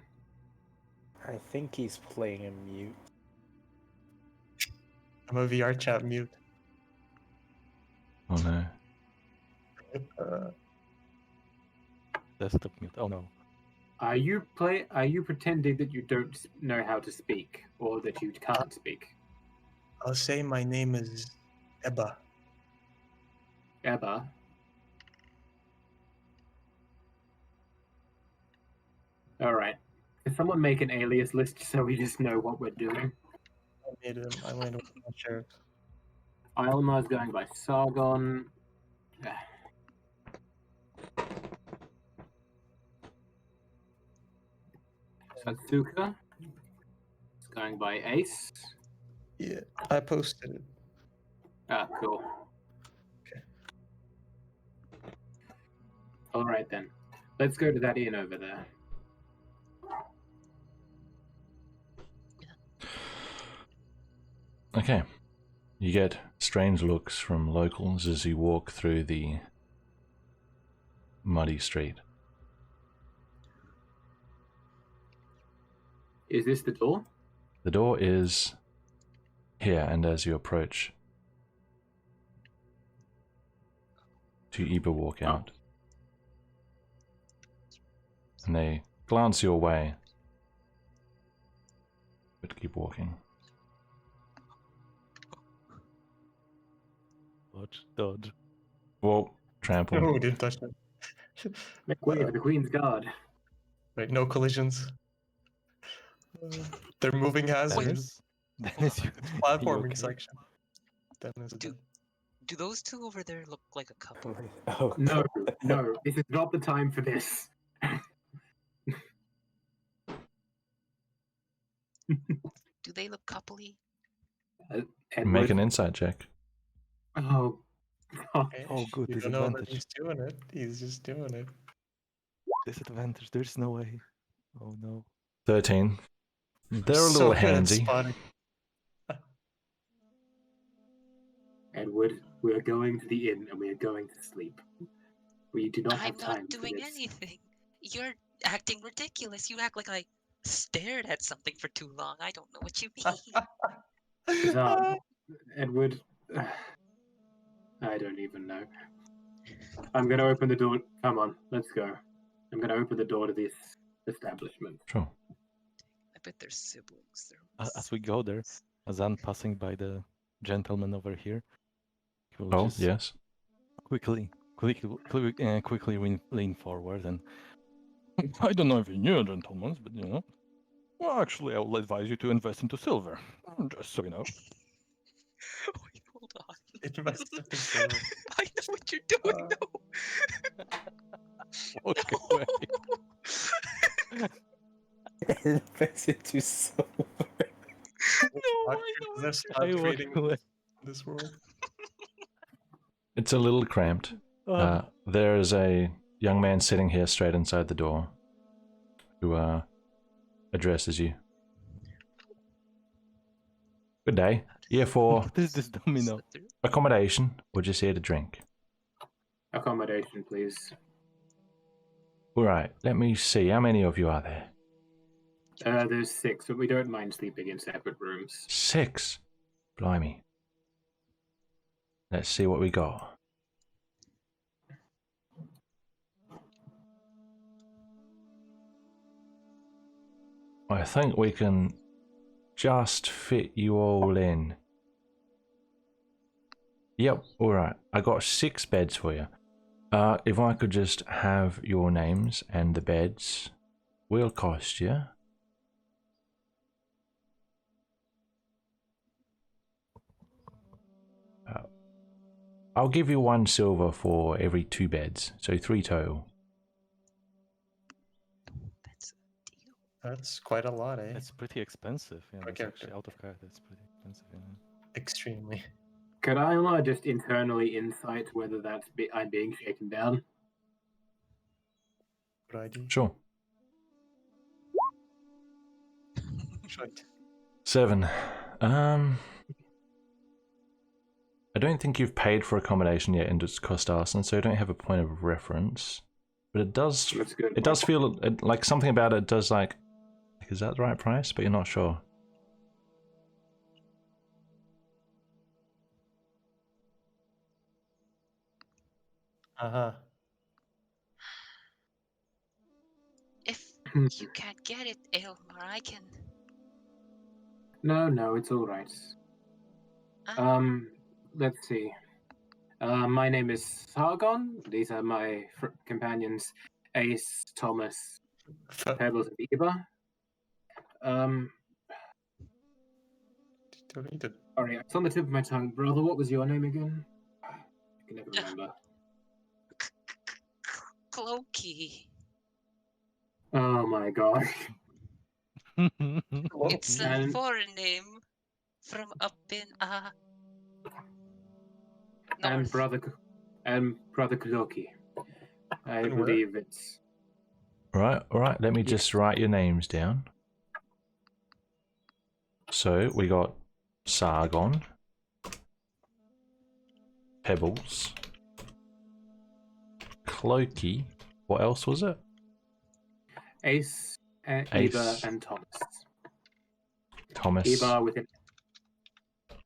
I think he's playing a mute. I'm a VR chat mute. Oh no. Desktop mute. Oh no. Are you pretending that you don't know how to speak, or that you can't speak? I'll say my name is Eba. Eba? Alright. Can someone make an alias list so we just know what we're doing? I went with my shirt. Ilma's going by Sargon. Satsuka is going by Ace. Yeah, I posted it. Ah, cool. Okay. Alright then. Let's go to that inn over there. Okay. You get strange looks from locals as you walk through the muddy street. Is this the door? The door is here, and as you approach, two Iba walk out. And they glance your way, but keep walking. Dodge. Whoa, trample. Oh, didn't touch that. Make way for the Queen's Guard. Right, no collisions. They're moving hazards. Dennis, you Platforming okay? section. Dennis is Do- dead. Do those two over there look like a couple? Oh, No, no, this is not the time for this. Do they look coupley? Make an insight check. Oh, God. Okay, Oh, good, You don't know that disadvantage. he's doing it. He's just doing it. Disadvantage. There's no way. Oh no. 13. They're a So little good at handsy. spotting. Edward, we are going to the inn and we are going to sleep. We do not I'm have time not for doing this. anything. You're acting ridiculous. You act like I stared at something for too long. I don't know what you mean. Zan, Edward, I don't even know. I'm going to open the door. Come on, let's go. I'm going to open the door to this establishment. Sure. I bet they're siblings. They're As we go there, Azan passing by the gentleman over here, he will Oh, just yes. quickly lean forward and I don't know if you knew, gentlemen, but you know. Well, actually, I will advise you to invest into silver, just so you know. Wait, hold on. Invest in silver. I know what you're doing. No. Walk No. away. invest into silver. No, I There's know. stop I walk creating away. this world. It's a little cramped. There's a young man sitting here straight inside the door who addresses you. Good day. Here for What is this domino? accommodation, or just here to drink? Accommodation, please. Alright, let me see. How many of you are there? There's 6, but we don't mind sleeping in separate rooms. 6? Blimey. Let's see what we got. I think we can just fit you all in. Yep, alright. I got 6 beds for you. If I could just have your names and the beds will cost you. I'll give you 1 silver for every 2 beds, so 3 total. That's a deal. That's quite a lot, eh? That's pretty expensive. Yeah, Per that's actually character. out of character. That's pretty expensive. Yeah. Extremely. Could I just internally insight whether I'm being shaken down? Good idea. Sure. Shite. 7. I don't think you've paid for accommodation yet in Cost Arson, so I don't have a point of reference. But it does. That's good. It does feel like something about it does like. Is that the right price? But you're not sure. Uh-huh. If you can't get it, Elmar, I can. No, it's all right. Let's see. My name is Sargon. These are my companions, Ace, Thomas, Pebbles, and Eva. Don't need to. Sorry, it's on the tip of my tongue. Brother, what was your name again? I can never remember. Clokey. Oh my god. It's a And- foreign name from up in and north. brother Kloki. I And where? believe it's Alright, let me just write your names down. So, we got Sargon, Pebbles, Clokey, what else was it? Ace, Eva, Ace. and Thomas. Thomas, Eva with an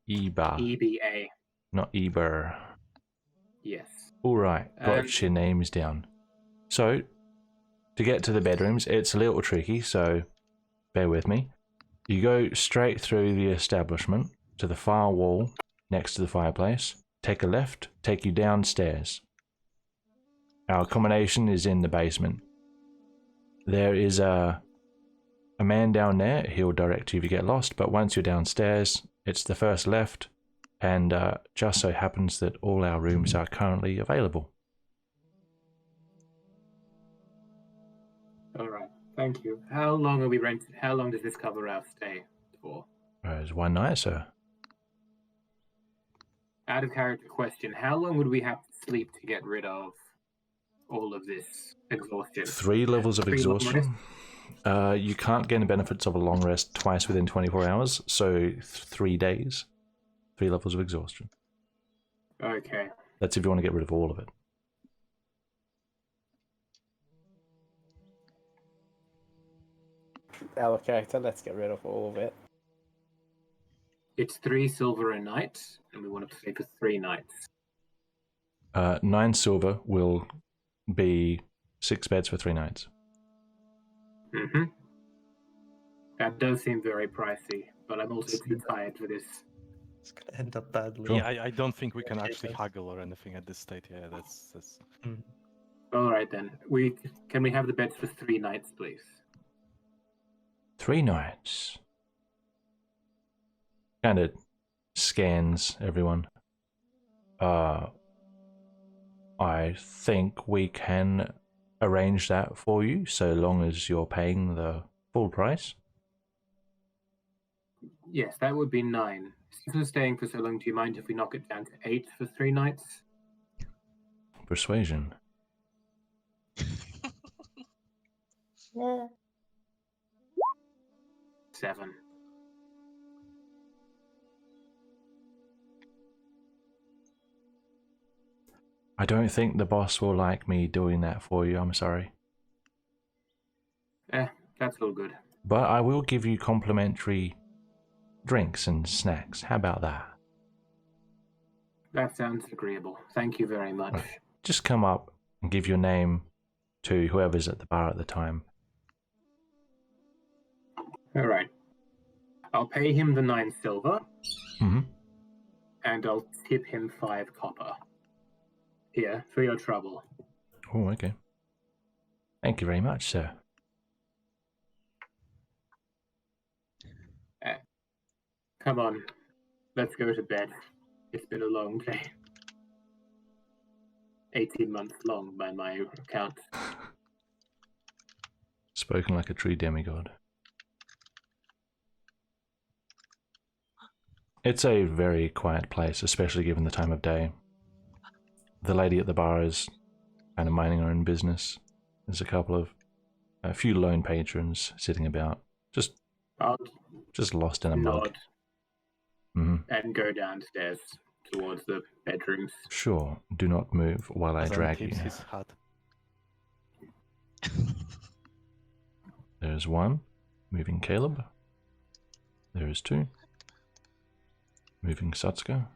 Eba, EBA. not Eber. Yes. Alright, got And- your names down. So, to get to the bedrooms, it's a little tricky, so bear with me. You go straight through the establishment to the far wall next to the fireplace, take a left, take you downstairs. Our accommodation is in the basement. There is a man down there, he'll direct you if you get lost, but once you're downstairs, it's the first left, and just so happens that all our rooms are currently available. All right. Thank you. How long are we renting? How long does this cover our stay for? There's 1 night, sir. Out of character question: how long would we have to sleep to get rid of all of this exhaustion? 3 levels of 3 long exhaustion. You can't gain the benefits of a long rest twice within 24 hours, so 3 days. 3 levels of exhaustion. Okay. That's if you want to get rid of all of it. Our character, let's get rid of all of it. It's 3 silver a night, and we want to stay for 3 nights. 9 silver will be 6 beds for 3 nights. Mm-hmm. That does seem very pricey, but I'm also too tired for this. It's gonna end up badly. Sure. Yeah, I don't think we can Okay, actually thanks. haggle or anything at this state. Yeah, that's. All right then. Can we have the beds for 3 nights, please? 3 nights. Kind of scans everyone. I think we can arrange that for you, so long as you're paying the full price. Yes, that would be 9. Since we're staying for so long, do you mind if we knock it down to 8 for 3 nights? Persuasion. 7. I don't think the boss will like me doing that for you, I'm sorry. That's all good. But I will give you complimentary drinks and snacks. How about that? That sounds agreeable. Thank you very much. Right. Just come up and give your name to whoever's at the bar at the time. All right. I'll pay him the 9 silver, Mm-hmm. and I'll tip him 5 copper. Here, for your trouble. Oh, okay. Thank you very much, sir. Come on, let's go to bed. It's been a long day. 18 months long by my account. Spoken like a true demigod. It's a very quiet place, especially given the time of day. The lady at the bar is kind of minding her own business. There's a few lone patrons sitting about, just lost in a mug. Nod Mm-hmm. and go downstairs towards the bedrooms. Sure, do not move while I Azan drag you. keeps his hat. There's 1, moving Caleb. There is 2, moving Satsuko.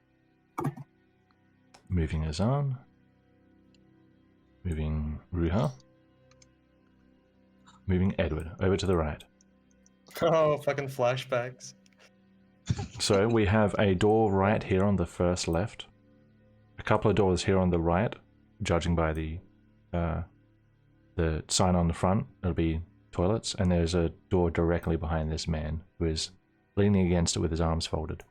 Moving Azan. Moving Ruha. Moving Edward, over to the right. Oh, fucking flashbacks. So we have a door right here on the first left. A couple of doors here on the right, judging by the sign on the front. It'll be toilets, and there's a door directly behind this man who is leaning against it with his arms folded.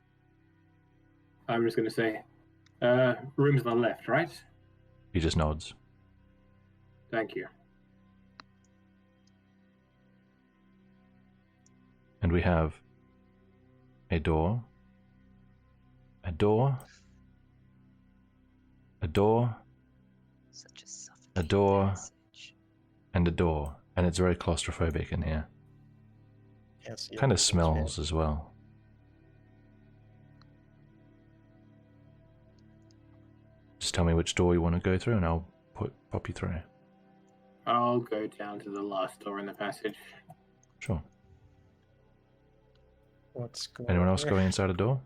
I'm just going to say, rooms on the left, right? He just nods. Thank you. And we have a door, a door, a door, Such a suffocating a door, message. and a door. And it's very claustrophobic in here. Yes, Kind of smells as well. Just tell me which door you want to go through and I'll pop you through. I'll go down to the last door in the passage. Sure. What's going Anyone else on? going inside a door?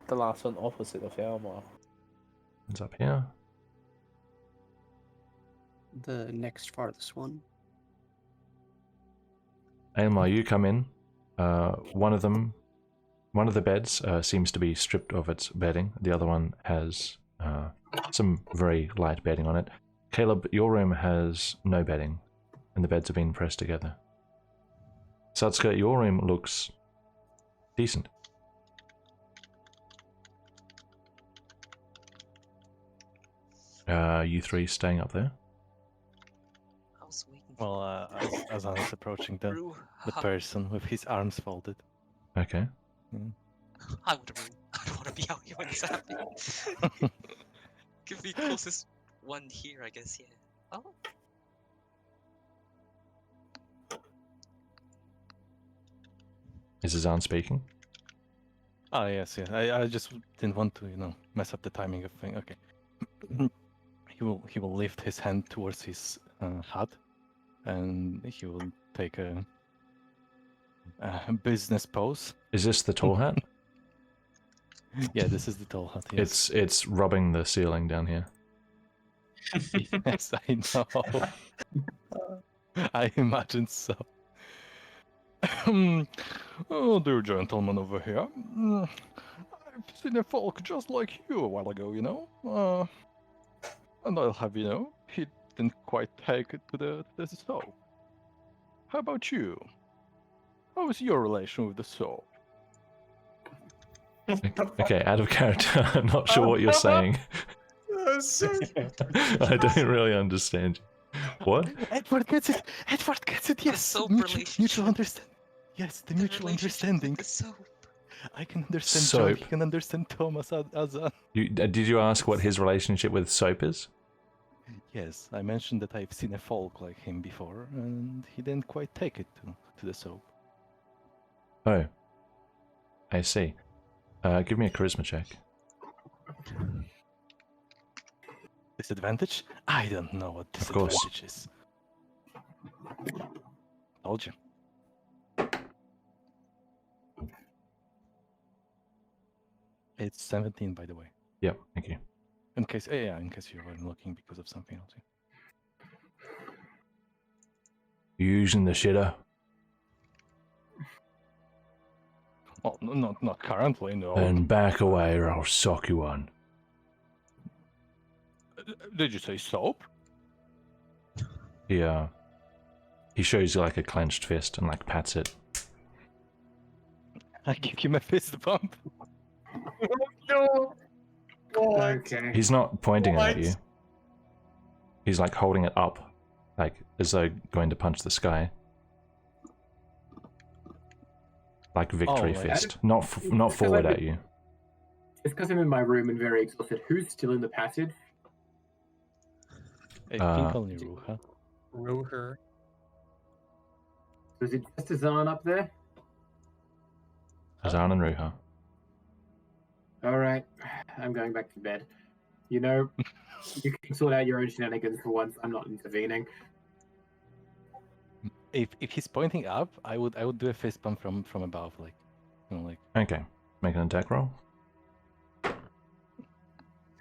The last one opposite of Elmar. It's up here. The next farthest one. Aylmar, you come in. One of the beds seems to be stripped of its bedding. The other one has some very light bedding on it. Caleb, your room has no bedding, and the beds have been pressed together. Satsuka, your room looks decent. You three staying up there? I was waiting for Well, as I was approaching the Ruha. person with his arms folded. Okay. I want to rule. I don't want to be out here when it's happening. Give me closest one here, I guess, yeah. Oh. Is Azan speaking? Ah, yes, yes. I just didn't want to, mess up the timing of thing. Okay. He will lift his hand towards his hat, and he will take a business pose. Is this the tall hat? Yeah, this is the tall hat. Yes. It's rubbing the ceiling down here. Yes, I know. I imagine so. Oh, dear gentleman over here. I've seen a folk just like you a while ago, and I'll have he didn't quite take it to the soap. How about you? How is your relation with the soap? Okay, out of character. I'm not sure what you're saying. I don't really understand you. What? Edward gets it. Edward gets it. Yes. soap Mutual relationship. understand. Yes, the mutual relationship understanding. with the soap. I can understand John. Soap. He can understand Thomas as a. Did you ask what his relationship with soap is? Yes, I mentioned that I've seen a folk like him before, and he didn't quite take it to the soap. Oh. I see. Give me a charisma check. Disadvantage? I don't know what Of course. disadvantage is. Told you. It's 17, by the way. Yep, thank you. In case, yeah, in case you weren't looking because of something else. You using the shitter? Well, not currently, no. And back away or I'll sock you one. Did you say soap? He shows you like a clenched fist and like pats it. I give him a fist bump. No. What? Okay. He's not pointing it at What? you. He's like holding it up, like as though going to punch the sky. Like victory like- fist, not forward at you. It's because I'm in my room and very exhausted. Who's still in the passage? I think only Ruha. Ruher. Was it just Azan up there? Azan and Ruha. All right, I'm going back to bed. You know, you can sort out your own shenanigans for once. I'm not intervening. If he's pointing up, I would do a fist bump from above, like, you know, like. Okay, make an attack roll.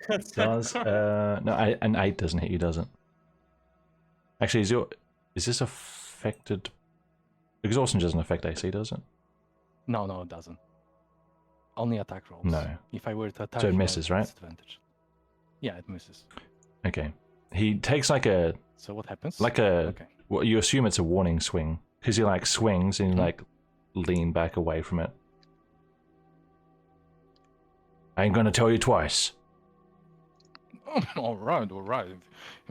Does no, an 8 doesn't hit you, does it? Actually, is this affected? Exhaustion doesn't affect AC, does it? No, it doesn't. Only attack rolls. No. If I were to attack, So it you, misses, right? Disadvantage. Yeah, it misses. Okay. He takes like a So what happens? Okay. Well, you assume it's a warning swing because he like swings and you Mhm. like lean back away from it. I ain't gonna tell you twice. Oh, all right.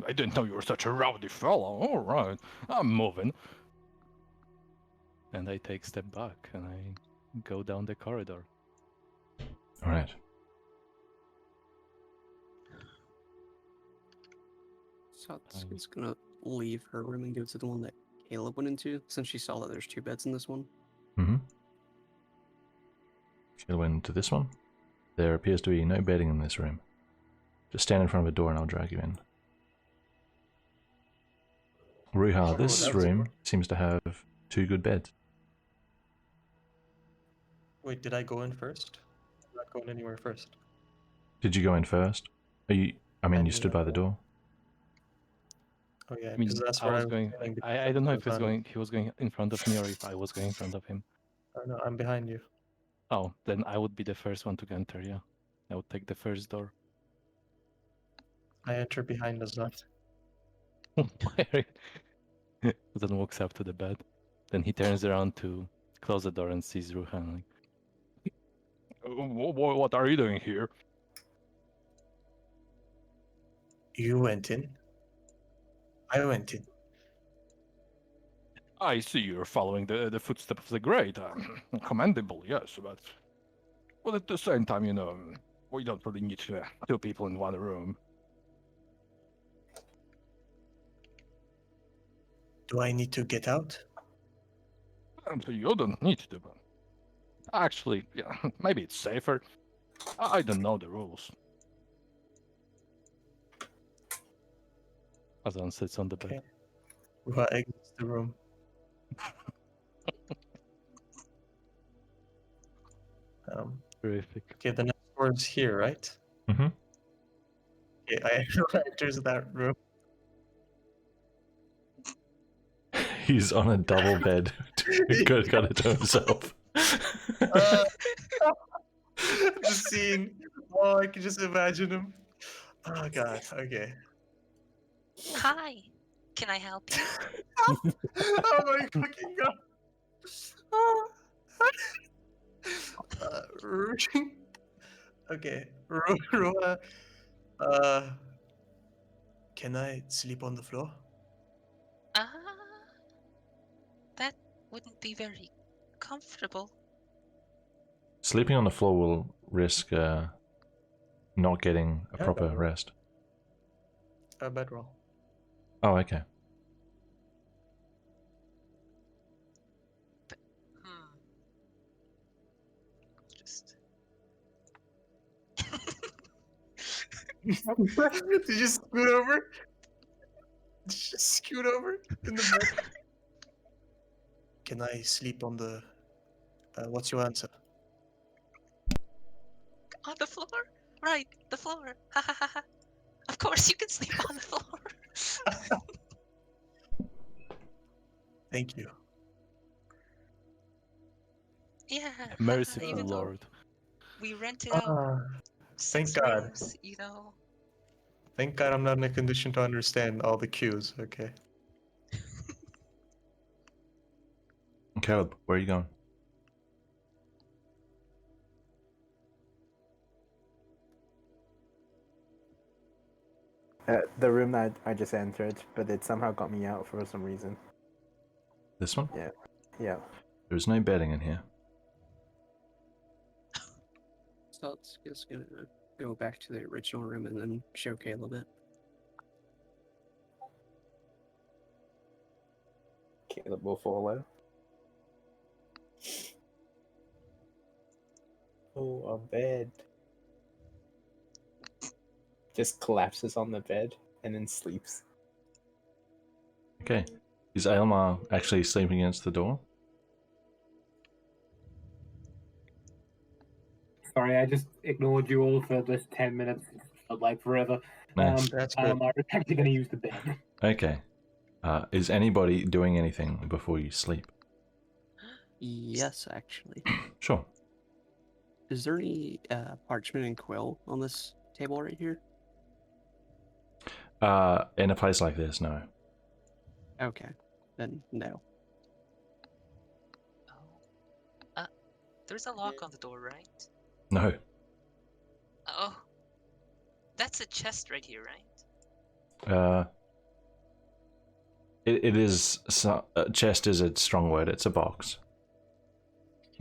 I didn't know you were such a rowdy fellow. All right, I'm moving. And I take a step back and I go down the corridor. All right. So it's gonna leave her room and go to the one that Caleb went into, since she saw that there's 2 beds in this one. Mm-hmm. She'll went into this one. There appears to be no bedding in this room. Just stand in front of a door and I'll drag you in. Ruha, this that's room good. seems to have 2 good beds. Wait, did I go in first? I'm not going anywhere first. Did you go in first? You I stood by the door. Oh yeah, I mean, because that's I where was I'm going. standing I don't know if behind- he was going in front of me or if I was going in front of him. Oh, no, I'm behind you. Oh, then I would be the first one to enter. Yeah, I would take the first door. I enter behind us, not. Then walks up to the bed. Then he turns around to close the door and sees Ruhan. Like, what are you doing here? You went in. I went in. I see you're following the footsteps of the great. Commendable, yes, but at the same time, you know, we don't really need 2 people in one room. Do I need to get out? And you don't need to. But actually, yeah, maybe it's safer. I don't know the rules. Azan sits on the bed. Okay. Ruha exits the room. Terrific. Okay, the next word's here, right? Mm-hmm. Okay, I enters that room. He's on a double bed. Got it to himself. The scene. Oh, I can just imagine him. Oh god. Okay. Hi, can I help you? Oh my fucking god. Okay, Roa. Can I sleep on the floor? That wouldn't be very comfortable. Sleeping on the floor will risk not getting a Yeah, proper but- rest. A bedroll. Oh, okay. Just. Did you just scoot over? Did you just scoot over in the bed? Can I sleep on the... what's your answer? On the floor? Right, the floor. Ha ha ha ha. Of course you can sleep on the floor. Thank you. Yeah. Merciful even though Lord. we rented out Ah, 6 thank God. rooms, you know. thank God I'm not in a condition to understand all the cues, okay? Caleb, where are you going? The room that I just entered, but it somehow got me out for some reason. This one? Yeah. There's no bedding in here. So let's just gonna go back to the original room and then show Caleb it. Caleb will follow. Oh, a bed. Just collapses on the bed and then sleeps. Okay. Is Aylmar actually sleeping against the door? Sorry, I just ignored you all for this 10 minutes. It felt like forever. Nice. That's good. I'm actually going to use the bed. Okay. Is anybody doing anything before you sleep? Yes, actually. Sure. Is there any parchment and quill on this table right here? In a place like this, no. Okay, then no. Oh. There's a lock on the door, right? No. Oh. That's a chest right here, right? It is... chest is a strong word. It's a box.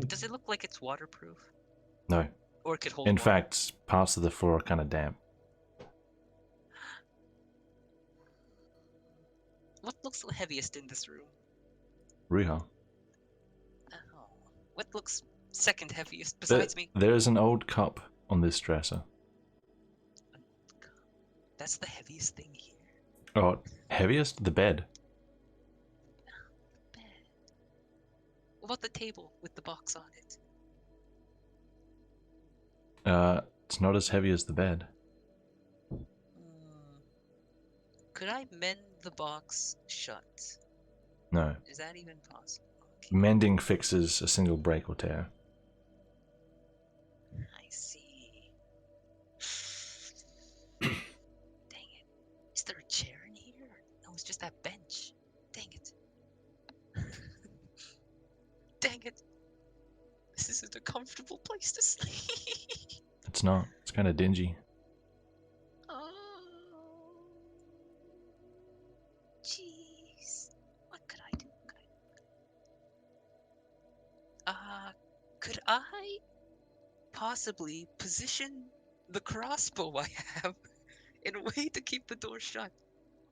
Does it look like it's waterproof? No. Or it could hold In water? fact, parts of the floor are kind of damp. What looks the heaviest in this room? Riiga. Oh. What looks second heaviest besides me? There is an old cup on this dresser. That's the heaviest thing here. Oh, heaviest? The bed. Bed. What about the table with the box on it? It's not as heavy as the bed. Could I mend the box shut? No. Is that even possible? Okay. Mending fixes a single break or tear. I see. Dang it. Is there a chair in here? No, it's just that bench. Dang it. Dang it. This isn't a comfortable place to sleep. It's not. It's kind of dingy. Oh. Jeez. What could I do? Could I possibly position the crossbow I have in a way to keep the door shut?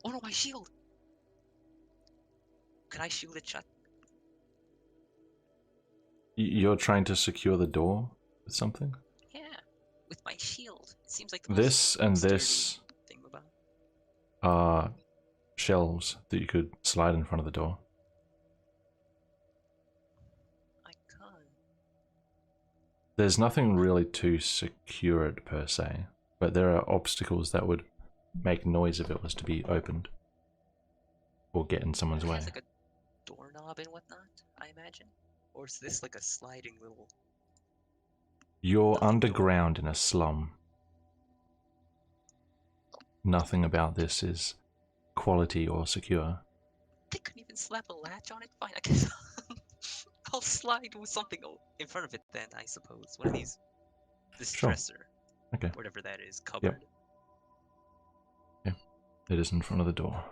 Oh no, my shield! Could I shield it shut? You're trying to secure the door with something? Yeah, with my shield. It seems like the This most and sturdy this thing about. are shelves that you could slide in front of the door. I can't. There's nothing really to secure it per se, but there are obstacles that would make noise if it was to be opened or get in someone's It way. has like a doorknob and whatnot, I imagine. Or is this like a sliding little? You're Nothing underground in a slum. Nothing about this is quality or secure. They couldn't even slap a latch on it. Fine, I guess I'll slide with something in front of it then. I suppose one of these, this Sure. dresser, Okay. whatever that is, cupboard. It is in front of the door.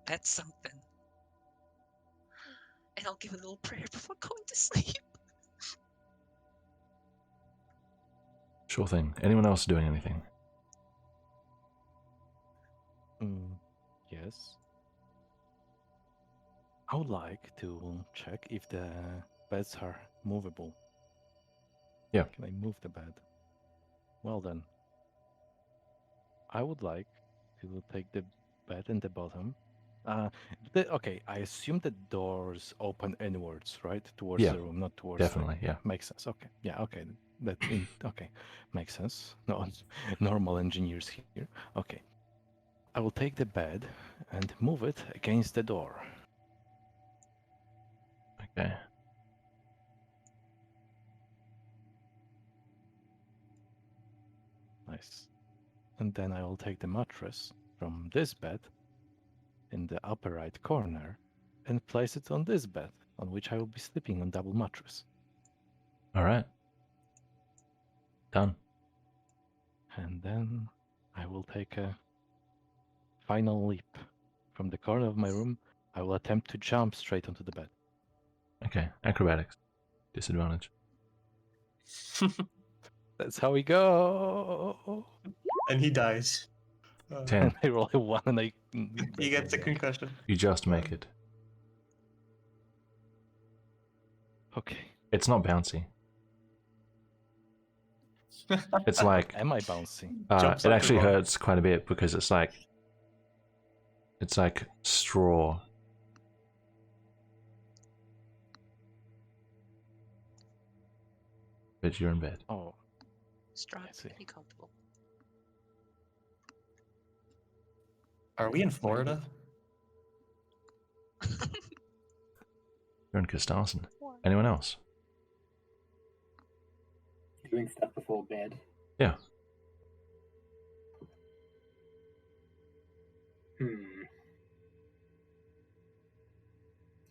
That's something. And I'll give a little prayer before going to sleep. Sure thing. Anyone else doing anything? Yes. I would like to check if the beds are movable. Yeah. Can I move the bed? Well then. I would like to take the bed in the bottom. Okay, I assume the doors open inwards, right? Towards Yeah, the room, not towards definitely, yeah. Makes sense. Okay. Yeah, okay. Okay. Makes sense. No normal engineers here. Okay. I will take the bed and move it against the door. Okay. Nice. And then I will take the mattress from this bed in the upper right corner and place it on this bed, on which I will be sleeping on double mattress. All right. Done. And then I will take a final leap. From the corner of my room, I will attempt to jump straight onto the bed. Okay. Acrobatics. Disadvantage. That's how we go. And he dies. 10. And I roll a 1 and I... He gets a concussion. You just make it. Okay. It's not bouncy. It's like Am I bouncing? Jumps it like a actually rock. hurts quite a bit because it's like straw. But you're in bed. Oh, Strong, I see. pretty comfortable. Are we in Florida? You're in Carstensson. What? Anyone else? Doing stuff before bed. Yeah.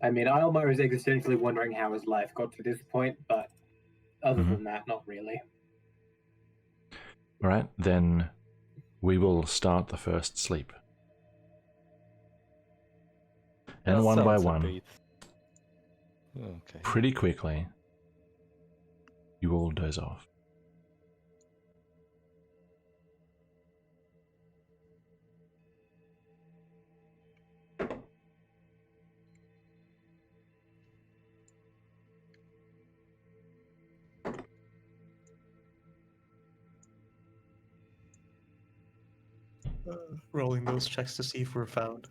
I mean, Almar is existentially wondering how his life got to this point, but other Mhm. than that, not really. All right. Then we will start the first sleep. And That one by sounds a one, bit- Okay. pretty quickly, you all doze off. Rolling those checks to see if we're found.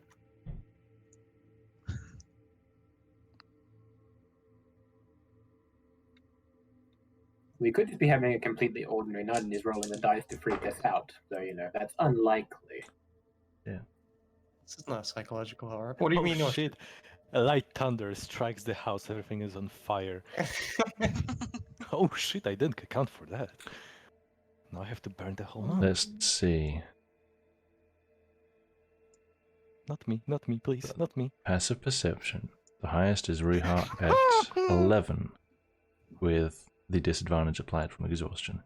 We could just be having a completely ordinary night and he's rolling the dice to freak us out. So, that's unlikely. This is not psychological horror. What do you Oh, mean? no shit. A light thunder strikes the house. Everything is on fire. Oh shit, I didn't account for that. Now I have to burn the whole mountain. Let's see. Not me, please, not me. Passive perception. The highest is Riiga at 11, with the disadvantage applied from exhaustion.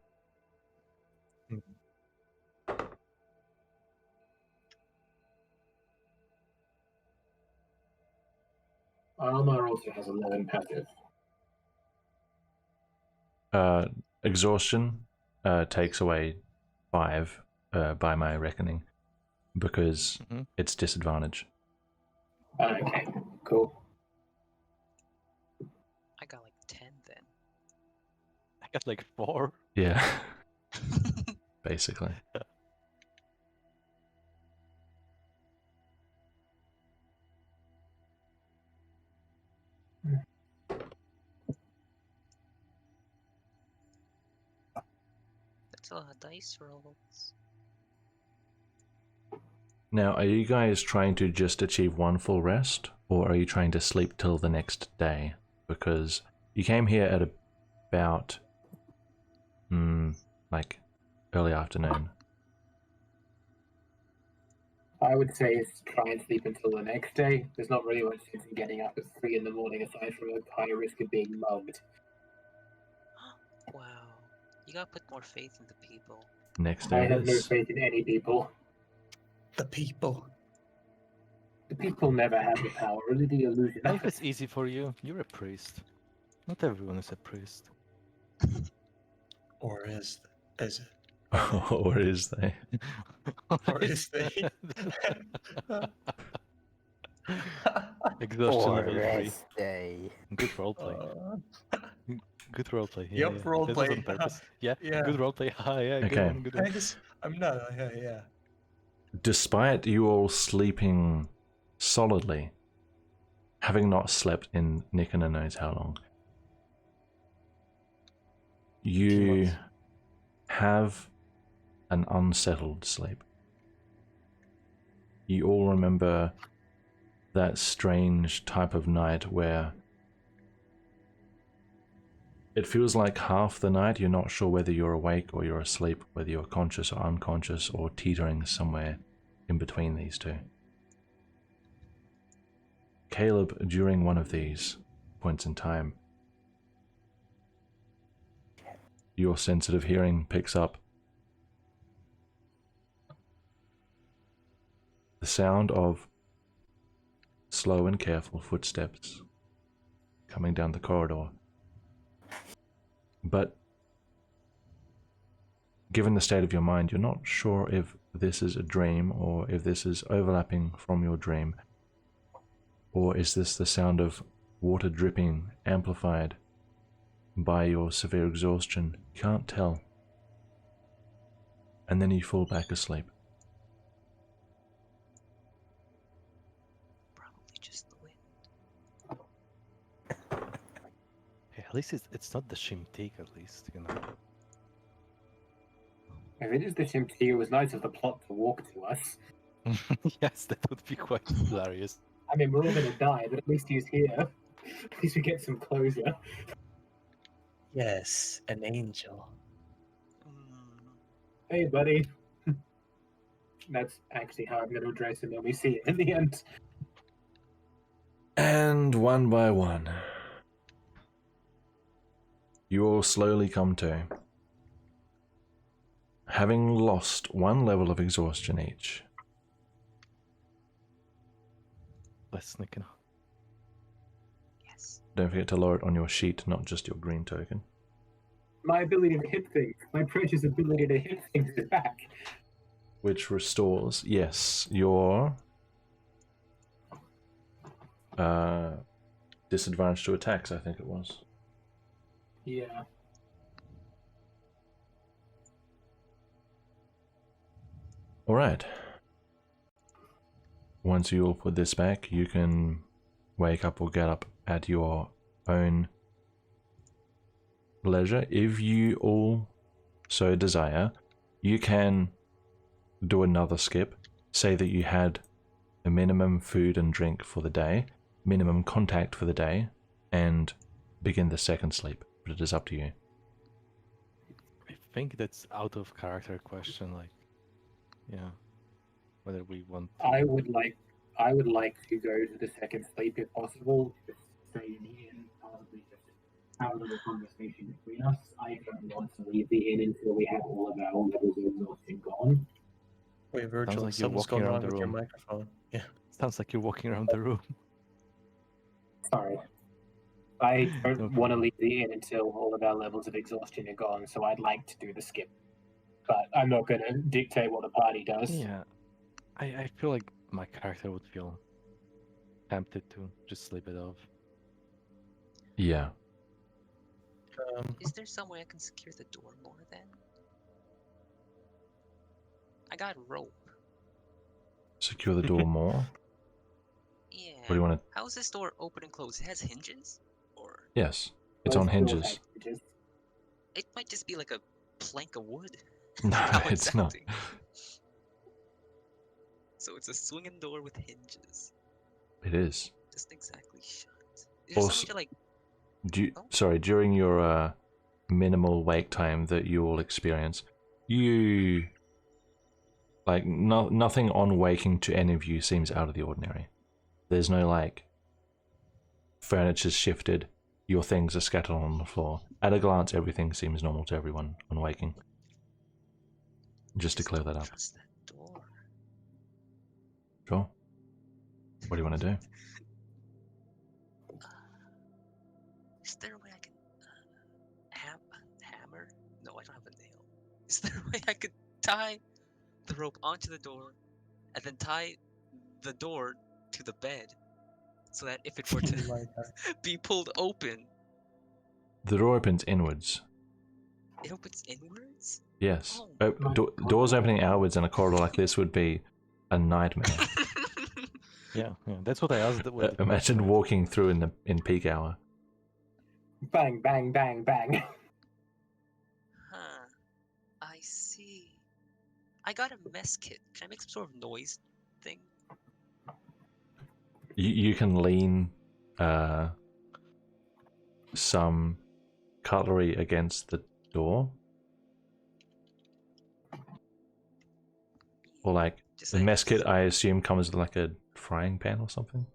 Almar also has 11 passive. Exhaustion takes away 5 by my reckoning because Mhm. it's disadvantage. Okay, cool. I got like 10 then. I got like 4. Yeah, basically. That's a lot of dice rolls. Now, are you guys trying to just achieve one full rest, or are you trying to sleep till the next day? Because you came here at about, like, early afternoon. I would say try and sleep until the next day. There's not really much sense in getting up at 3 in the morning aside from a higher risk of being mugged. Wow. You gotta put more faith in the people. Next I day have it no is. faith in any people. The people. The people never have the power, only the illusion of Life it. is easy for you. You're a priest. Not everyone is a priest. Or is it? Or is they? Or is they? Exhaustion level 3. rest day. Good roleplay. Good roleplay. Yeah, Yup, yeah. roleplay. This was on purpose. Yeah, Yeah. good roleplay. Yeah, good Okay. one, good one. I'm not. Yeah. Despite you all sleeping solidly, having not slept in Nikona knows how long, 18 you months. have an unsettled sleep. You all remember that strange type of night where it feels like half the night you're not sure whether you're awake or you're asleep, whether you're conscious or unconscious or teetering somewhere in between these two. Caleb, during one of these points in time, your sensitive hearing picks up the sound of slow and careful footsteps coming down the corridor. But given the state of your mind, you're not sure if this is a dream or if this is overlapping from your dream, or is this the sound of water dripping amplified by your severe exhaustion? You can't tell. And then you fall back asleep. Probably just the wind. Hey, at least it's not the Shimtik, at least, you know. If it is the Shimti, it was nice of the plot to walk to us. Yes, that would be quite hilarious. I mean, we're all gonna die, but at least he's here. At least we get some closure. Yes, an angel. Mm, Hey, buddy. That's actually how I'm gonna address him when we see it in the end. And one by one, you all slowly come to, having lost one level of exhaustion each. Let's sneak in. yes. Don't forget to lower it on your sheet, not just your green token. My ability to hit things, my precious ability to hit things is back. Which restores, yes, your disadvantage to attacks, I think it was. Yeah. Alright. Once you all put this back, you can wake up or get up at your own leisure. If you all so desire, you can do another skip. Say that you had a minimum food and drink for the day, minimum contact for the day, and begin the second sleep. But it is up to you. I think that's out of character question, like, yeah, whether we want. I would like to go to the second sleep if possible. Just stay in here and probably just have a little conversation between us. I don't want to leave the inn until we have all of our levels of exhaustion gone. Wait, Virgil, like you're something's walking going around on the with your room. microphone. Yeah. Sounds like you're walking around the room. Sorry. I don't No want to problem. leave the inn until all of our levels of exhaustion are gone, so I'd like to do the skip. But I'm not going to dictate what the party does. Yeah, I feel like my character would feel tempted to just sleep it off. Yeah. Is there some way I can secure the door more then? I got rope. Secure the door more. Yeah. What do you want to... How is this door open and closed? It has hinges? Or Yes. It's Most on doors hinges. have hinges. it might just be like a plank of wood. No, How it's not. sounding. So it's a swinging door with hinges. It is. Just exactly shut. Is there some way Also- to like Sorry, during your minimal wake time that you all experience, you... Like, nothing on waking to any of you seems out of the ordinary. There's no, like, furniture's shifted, your things are scattered on the floor. At a glance, everything seems normal to everyone on waking. Just to clear that up. Trust that door. Sure. What do you want to do? Is there a way I can hammer? No, I don't have a nail. Is there a way I could tie the rope onto the door and then tie the door to the bed so that if it were to Oh my God. be pulled open, The door opens inwards. it opens inwards? Yes. Oh. My Doors God. opening outwards in a corridor like this would be a nightmare. Yeah, that's what I asked. Imagine walking through in peak hour. Bang, bang, bang, bang. Huh. I see. I got a mess kit. Can I make some sort of noise thing? You can lean some cutlery against the door, or like Just the like mess kit. I assume comes with like a frying pan or something,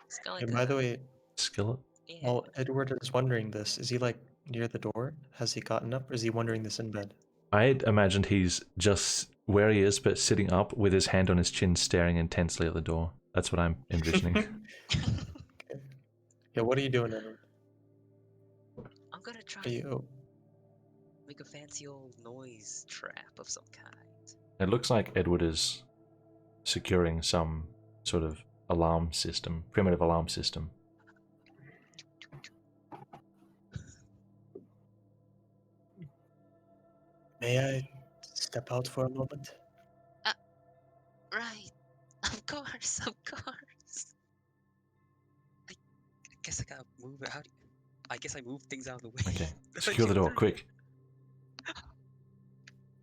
it's kinda And like by the way, skillet. yeah. while Edward is wondering this, is he like near the door? Has he gotten up, or is he wondering this in bed? I imagined he's just where he is, but sitting up with his hand on his chin, staring intensely at the door. That's what I'm envisioning. Okay. Yeah, what are you doing, Edward? I'm gonna try Are and you? make a fancy old noise trap of some kind. It looks like Edward is securing some sort of alarm system, primitive alarm system. May I step out for a moment? Right. Of course, of course. I guess I gotta move it. I guess I move things out of the way. Okay, As I secure the go door, through. quick.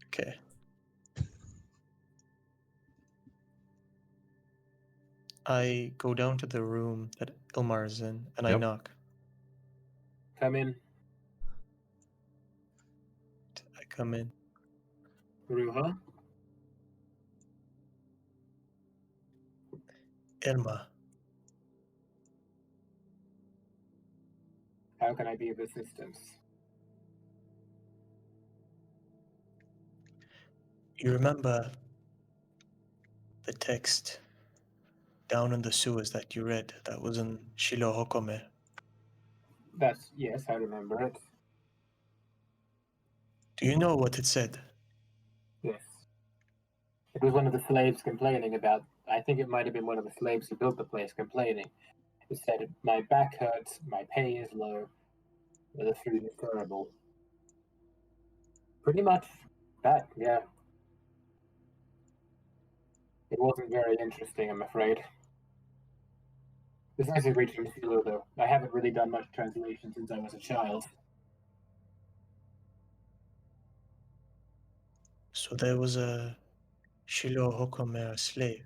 Okay. I go down to the room that Ilmar is in, and I Yep. knock. Come in, I come in. Ruha. Ilma, How can I be of assistance? you remember the text down in the sewers that you read that was in Shilo Hokome? Yes, I remember it. Do you know what it said? Yes. It was one of the slaves complaining about, I think it might have been one of the slaves who built the place complaining. It said, my back hurts, my pay is low, the food is terrible. Pretty much that, yeah. It wasn't very interesting, I'm afraid. It's nice to read from Philo, though. I haven't really done much translation since I was a child. So there was a Shilo Hokome slave.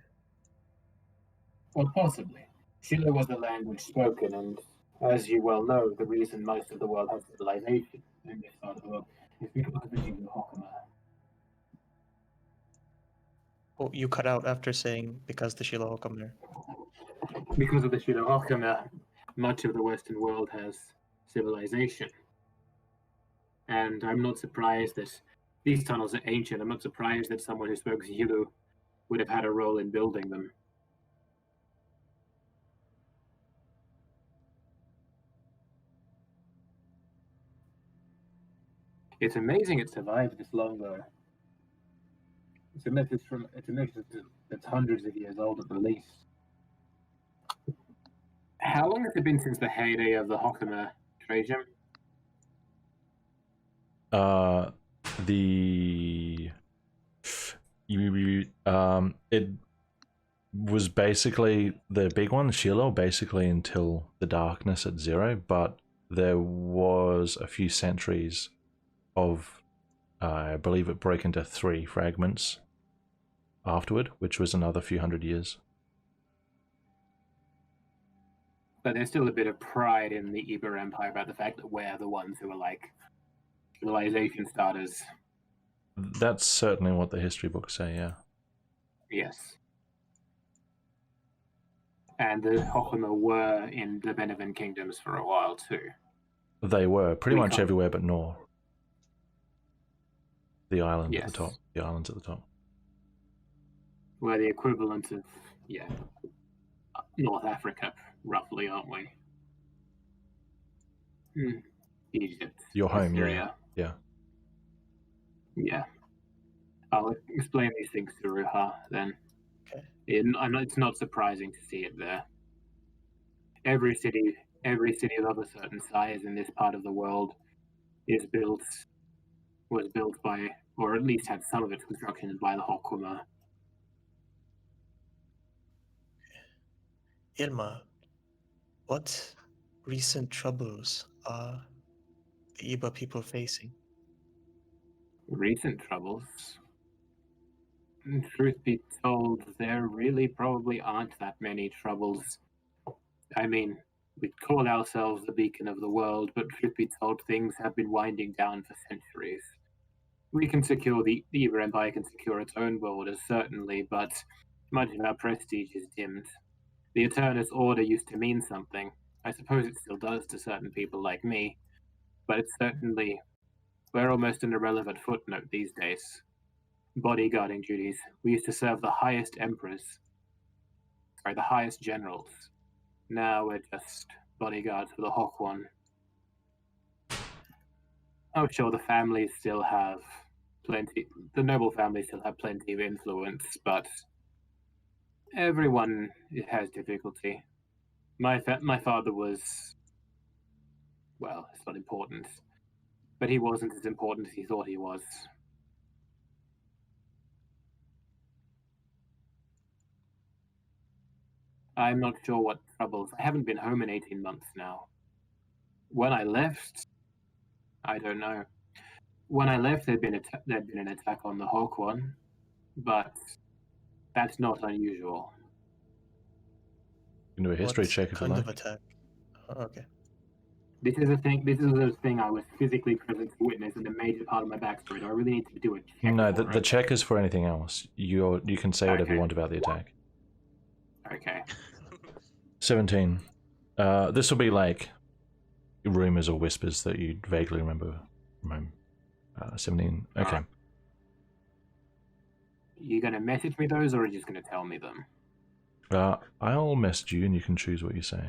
Well, possibly. Shilo was the language spoken, and as you well know, the reason most of the world has civilization in this part of the world is because of the Shilo Hokama. Oh, you cut out after saying because the Shilo Hokame. Because of the Shilo Hokama, much of the Western world has civilization. And I'm not surprised that these tunnels are ancient. I'm not surprised that someone who spoke Zulu would have had a role in building them. It's amazing it survived this long, though. It's a myth that's hundreds of years old at the least. How long has it been since the heyday of the Hokama, Trajan? It was basically the big one, Shiloh, basically until the darkness at 0, but there was a few centuries of, I believe it broke into 3 fragments afterward, which was another few hundred years. But there's still a bit of pride in the Iber Empire about the fact that we're the ones who are like civilization starters. That's certainly what the history books say, yeah. Yes. And the Hokama were in the Benevan kingdoms for a while too. They were pretty We much can't- everywhere but Nor. The island at Yes. the top. The islands at the top. We're the equivalent of, North Africa, roughly, aren't we? Egypt. Your home, Assyria. yeah. Yeah. I'll explain these things to Ruha then. Okay. It's not surprising to see it there. Every city of a certain size in this part of the world was built by, or at least had some of its construction by the Hokuma. Irma, what recent troubles are the Iba people facing? Recent troubles? Truth be told, there really probably aren't that many troubles. I mean, we call ourselves the beacon of the world, but truth be told, things have been winding down for centuries. We can secure the Iba Empire can secure its own borders, certainly, but much of our prestige is dimmed. The Eternus Order used to mean something. I suppose it still does to certain people like me, but it's certainly, we're almost an irrelevant footnote these days. Bodyguarding duties. We used to serve the highest emperors, the highest generals. Now we're just bodyguards for the Hawk One. Oh, sure, the families still have plenty, the noble families still have plenty of influence, but everyone has difficulty. My father was, well, it's not important, but he wasn't as important as he thought he was. I'm not sure what troubles. I haven't been home in 18 months now. When I left, I don't know. When I left, there'd been an attack on the Hawk One, but that's not unusual. You can do a history What check if you kind like. of attack? Oh, okay. This is a thing I was physically present to witness and a major part of my backstory. Do I really need to do a check? No, for the it? check is for anything else. You can say whatever you Okay. want about the attack. Okay. 17. This will be like rumors or whispers that you vaguely remember from home. 17. Okay. Alright. You gonna message me those, or are you just gonna tell me them? I'll message you and you can choose what you say.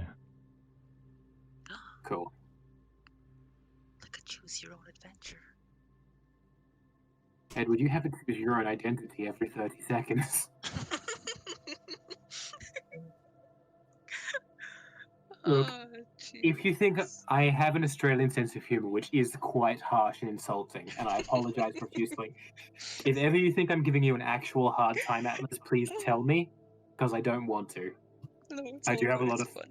Cool. Like a choose your own adventure. Edward, you have to choose your own identity every 30 seconds. Look, if you think I have an Australian sense of humor, which is quite harsh and insulting, and I apologize profusely, if ever you think I'm giving you an actual hard time, Atlas, please tell me, because I don't want to. No, it's I do have a lot of. funny.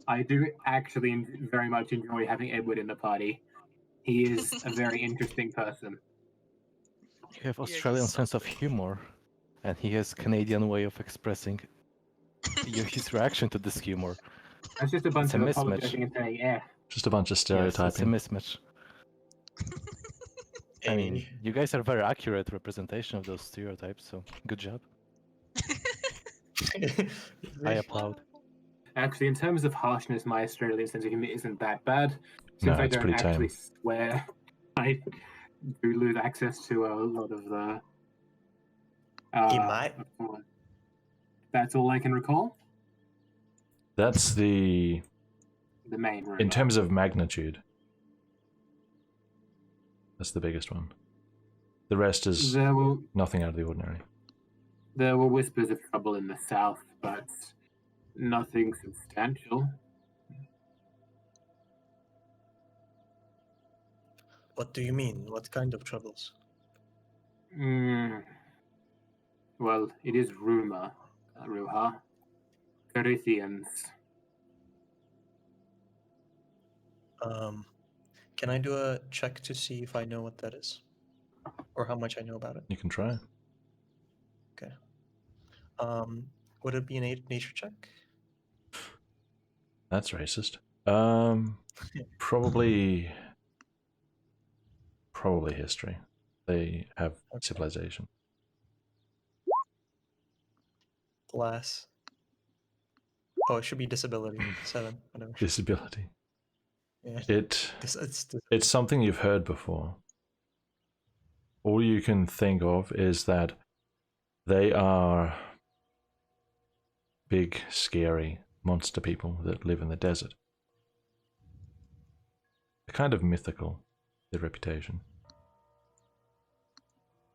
I do actually very much enjoy having Edward in the party. He is a very interesting person. You have Yeah, he's Australian so sense of funny. humor, and he has Canadian way of expressing his reaction to this humor. That's just a bunch It's a of mismatch. apologizing and saying, eh. Just a bunch of Yes, stereotyping. it's a mismatch. I mean, you guys are very accurate representation of those stereotypes, so good job. I applaud. Actually, in terms of harshness, my Australian sense of humor isn't that bad. Since No, I it's don't pretty actually tame. swear, I do lose access to a lot of the. He might. That's all I can recall. That's the main rumor. In terms of magnitude, that's the biggest one. The rest is nothing out of the ordinary. There were whispers of trouble in the south, but nothing substantial. What do you mean? What kind of troubles? Well, it is rumor, Ruha. Carithians. Can I do a check to see if I know what that is? Or how much I know about it? You can try. Okay. Would it be a nature check? That's racist. Probably history. They have civilization. Glass. Oh, it should be disability. 7, whatever. Disability. Yeah. It's something you've heard before. All you can think of is that they are big, scary monster people that live in the desert. They're kind of mythical, their reputation.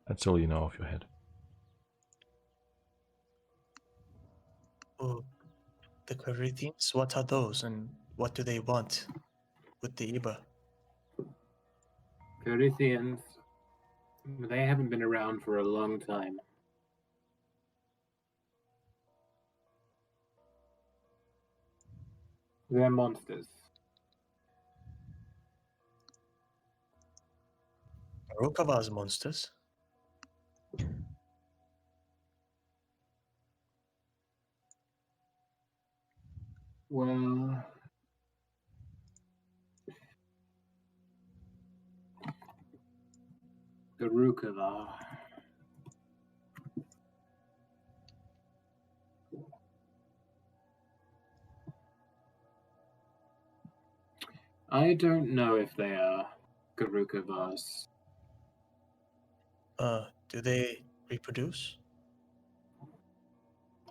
That's all you know off your head. Oh, the Corinthians, what are those and what do they want with the Iba? Corinthians, they haven't been around for a long time. They're monsters. Rukava's monsters? Well, the Rukava. I don't know if they are Garukavas. Do they reproduce?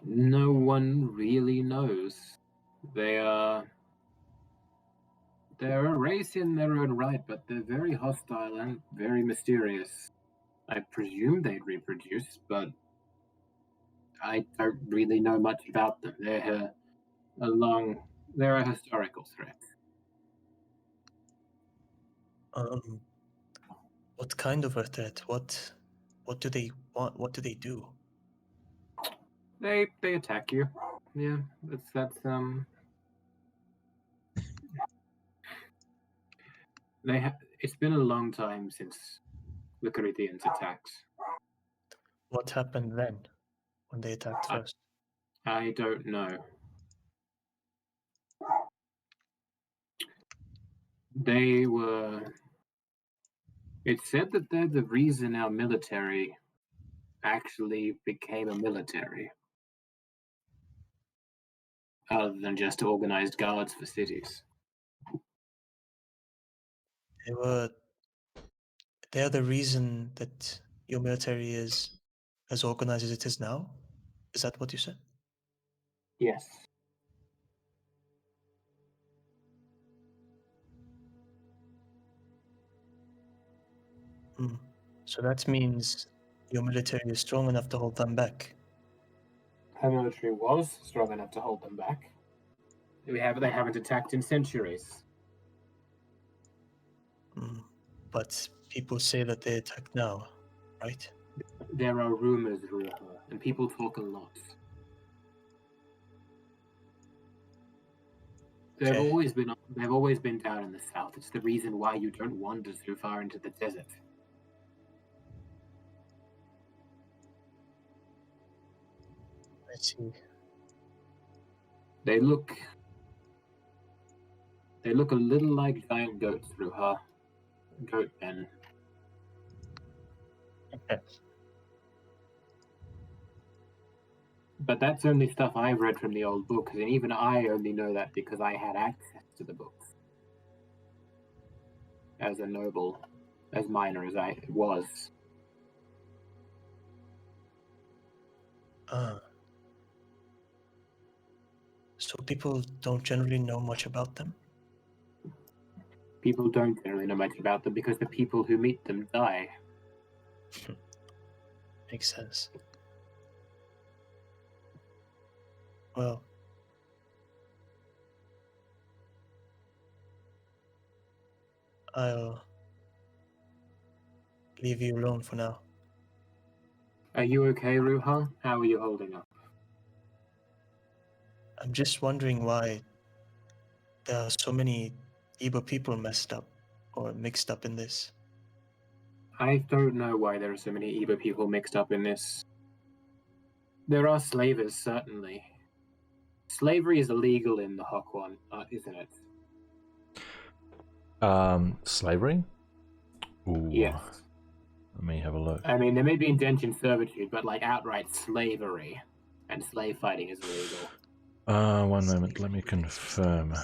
No one really knows. They're a race in their own right, but they're very hostile and very mysterious. I presume they'd reproduce, but I don't really know much about them. They're a historical threat. What kind of a threat? What do they want? What do they do? They attack you. Yeah, that's it's been a long time since the Corinthians attacked. What happened then when they attacked first? I don't know. It's said that they're the reason our military actually became a military, other than just organized guards for cities. They're the reason that your military is as organized as it is now? Is that what you said? Yes. So that means your military is strong enough to hold them back. Our military was strong enough to hold them back. They haven't attacked in centuries. But people say that they attack now, right? There are rumors, Ruha, and people talk a lot. They've always been down in the south. It's the reason why you don't wander so far into the desert. I see. They look a little like giant goats, Ruha. Goat men. Okay. But that's only stuff I've read from the old books, and even I only know that because I had access to the books. As a noble, as minor as I was. So people don't generally know much about them? People don't generally know much about them because the people who meet them die. Makes sense. Well, I'll leave you alone for now. Are you okay, Ruha? How are you holding up? I'm just wondering why there are so many Igbo people mixed up in this. I don't know why there are so many Igbo people mixed up in this. There are slavers, certainly. Slavery is illegal in the Hokwan, isn't it? Slavery? Ooh. Yes. Let me have a look. I mean, there may be indentured servitude, but like outright slavery and slave fighting is illegal. One moment, let me confirm.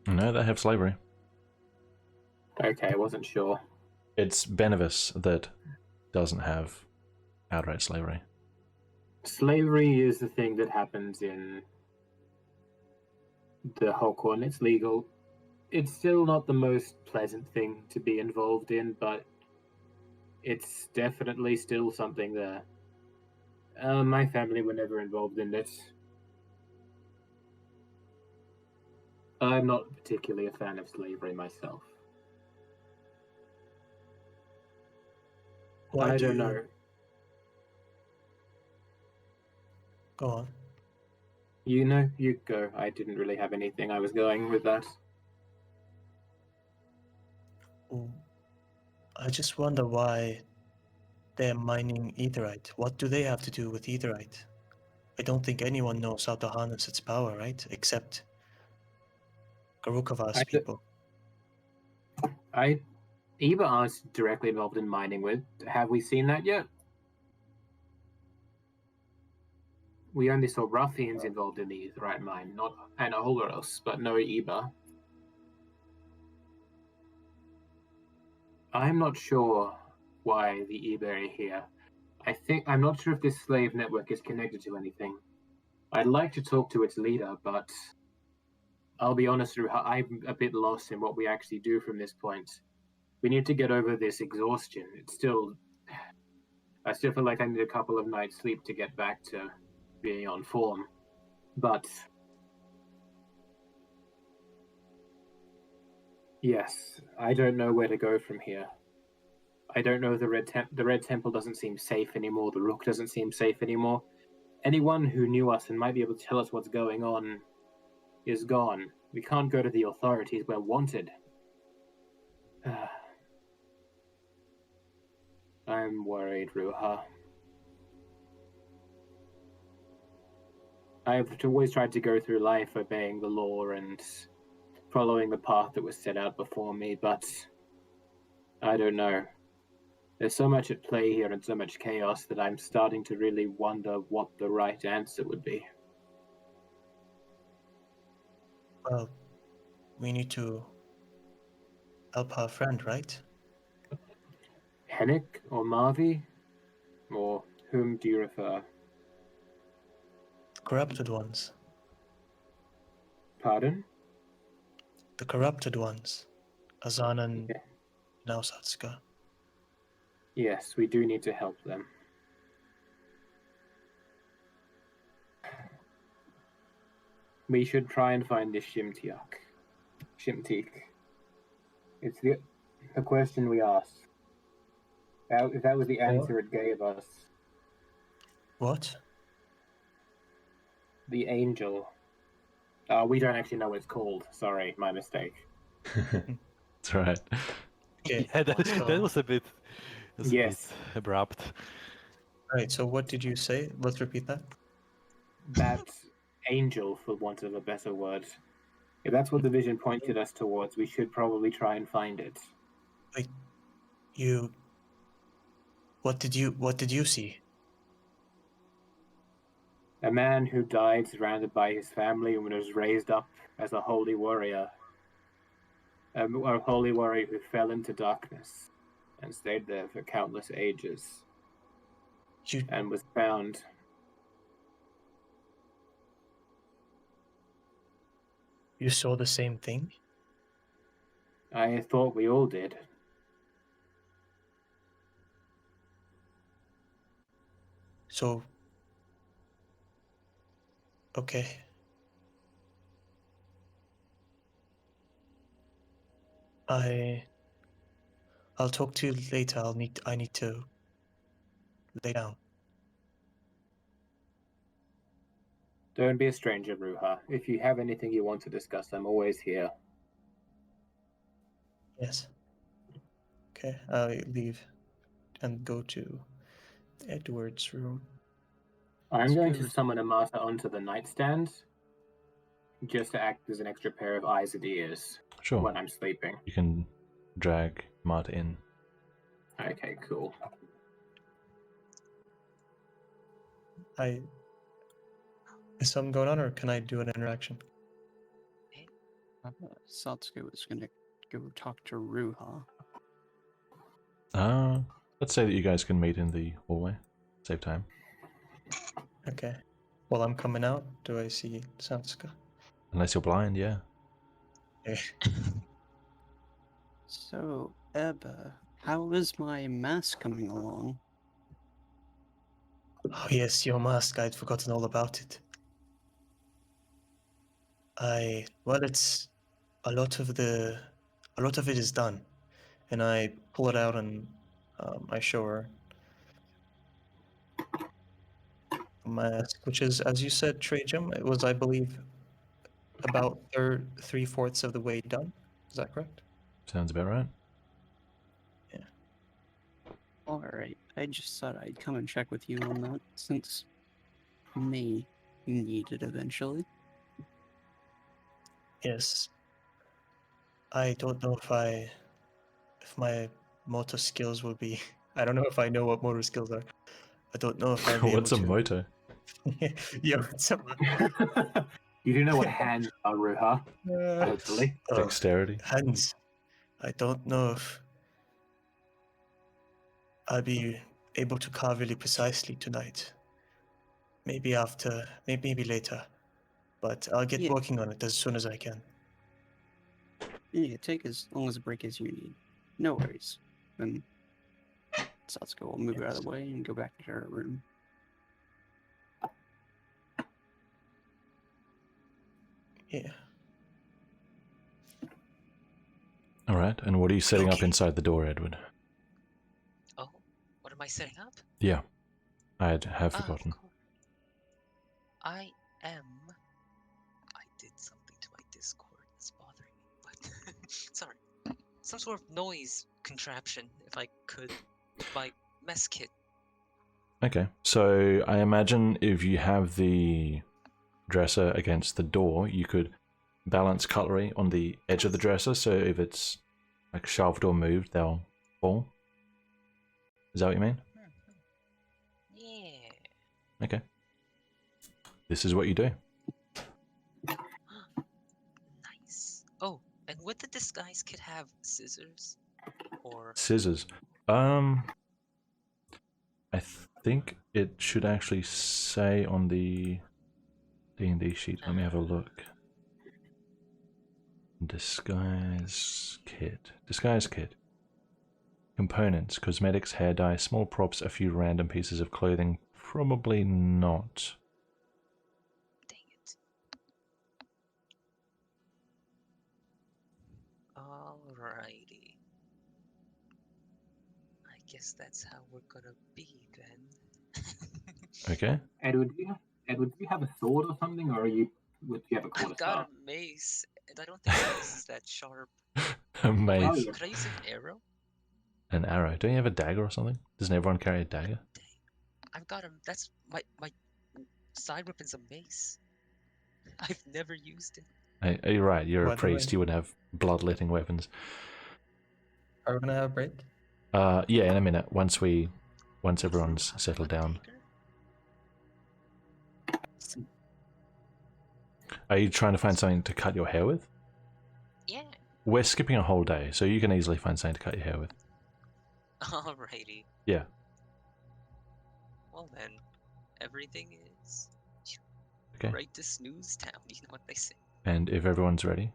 No, they have slavery. Okay, I wasn't sure. It's Benevis that doesn't have outright slavery. Slavery is the thing that happens in the Hawkhorn. It's legal. It's still not the most pleasant thing to be involved in, but it's definitely still something that my family were never involved in it. I'm not particularly a fan of slavery myself. Why I do don't you... know. Go on. You know, you go. I didn't really have anything I was going with that. Mm, I just wonder why they're mining etherite. What do they have to do with etherite? I don't think anyone knows how to harness its power, right? Except Garukava's people. Eva aren't directly involved in mining with. Have we seen that yet? We only saw ruffians involved in the etherite mine, not Anaholos, but no Eba. I'm not sure why the Eba are here. I'm not sure if this slave network is connected to anything. I'd like to talk to its leader, but I'll be honest, Ruha, I'm a bit lost in what we actually do from this point. We need to get over this exhaustion. I still feel like I need a couple of nights sleep to get back to being on form. But yes, I don't know where to go from here. I don't know. The Red Temple doesn't seem safe anymore. The Rook doesn't seem safe anymore. Anyone who knew us and might be able to tell us what's going on is gone. We can't go to the authorities. We're wanted. I'm worried, Ruha. I've always tried to go through life obeying the law and following the path that was set out before me, but I don't know. There's so much at play here and so much chaos that I'm starting to really wonder what the right answer would be. Well, we need to help our friend, right? Hennick or Marvi? Or whom do you refer? Corrupted ones. Pardon? The corrupted ones. Azan and Yeah. Nausatska. Yes, we do need to help them. We should try and find this Shimteak. It's the question we asked. If that was the answer it gave us. What? The angel. We don't actually know what it's called. Sorry, my mistake. That's right. Okay. Yeah, that so- was a bit. Yes. Abrupt. Right, so what did you say? Let's repeat that. That angel, for want of a better word. If that's what the vision pointed us towards, we should probably try and find it. Wait, what did you see? A man who died surrounded by his family and was raised up as a holy warrior. A holy warrior who fell into darkness and stayed there for countless ages and was found. You saw the same thing? I thought we all did. So, okay. I'll talk to you later. I need to lay down. Don't be a stranger, Ruha. If you have anything you want to discuss, I'm always here. Yes. Okay, I leave and go to Edward's room. I'm going to summon Amata onto the nightstand just to act as an extra pair of eyes and ears Sure. when I'm sleeping. You can drag Marta in. Okay, cool. Is something going on, or can I do an interaction? Satsuki was gonna go talk to Ruha. Let's say that you guys can meet in the hallway. Save time. Okay. Well, I'm coming out. Do I see Satsuka? Unless you're blind, yeah. Okay. So, Eb, how is my mask coming along? Oh yes, your mask. I'd forgotten all about it. It's a lot of it is done, and I pull it out and I show her a mask, which is, as you said, Trajan. It was, I believe, about 3/4 of the way done. Is that correct? Sounds about right. Alright, I just thought I'd come and check with you on that, since you may need it eventually. Yes. I don't know if my motor skills will be. I don't know if I know what motor skills are. I don't know if I'll be What's a able to. motor? Yeah, what's a You do know what hands are, Ruha. Hopefully. Dexterity. hands? I don't know if I'll be able to carve really precisely tonight. Maybe after, maybe later. But I'll get Yeah. working on it as soon as I can. Yeah, take as long as a break as you need. No worries. Then Satsuka will move out of the way and go back to her room. Yeah. All right. And what are you setting up Okay. inside the door, Edward? Oh, what am I setting up? Yeah, I have Ah, of forgotten. course. I did something to my Discord that's bothering me, but sorry. Some sort of noise contraption, if I could. My mess kit. Okay, so I imagine if you have the dresser against the door, you could balance cutlery on the edge of the dresser, so if it's like shoved or moved, they'll fall. Is that what you mean? Yeah. Okay. This is what you do. Nice. Oh, and would the disguise kit have scissors? Or Scissors. I think it should actually say on the D&D sheet. Let me have a look. Disguise kit. Disguise kit. Components: cosmetics, hair dye, small props, a few random pieces of clothing. Probably not. dang it. Alrighty. I guess that's how we're gonna be then. Okay. Edward, do you have a sword or something, or do you have a I've quarterstaff? got a mace, and I don't think the mace is that sharp. A Oh, wait, mace. yeah. could I use an arrow? An arrow. Don't you have a dagger or something? Doesn't everyone carry a dagger? Dang. I've got a. That's my side weapon's a mace. I've never used it. You're right, you're By a the priest, way- you would have bloodletting weapons. Are we gonna have a break? Yeah, in a minute, once everyone's Have settled a down. dagger? Are you trying to find something to cut your hair with? Yeah. We're skipping a whole day, so you can easily find something to cut your hair with. Alrighty. Yeah. Well then, everything is Okay. right to snooze town. You know what they say. And if everyone's ready,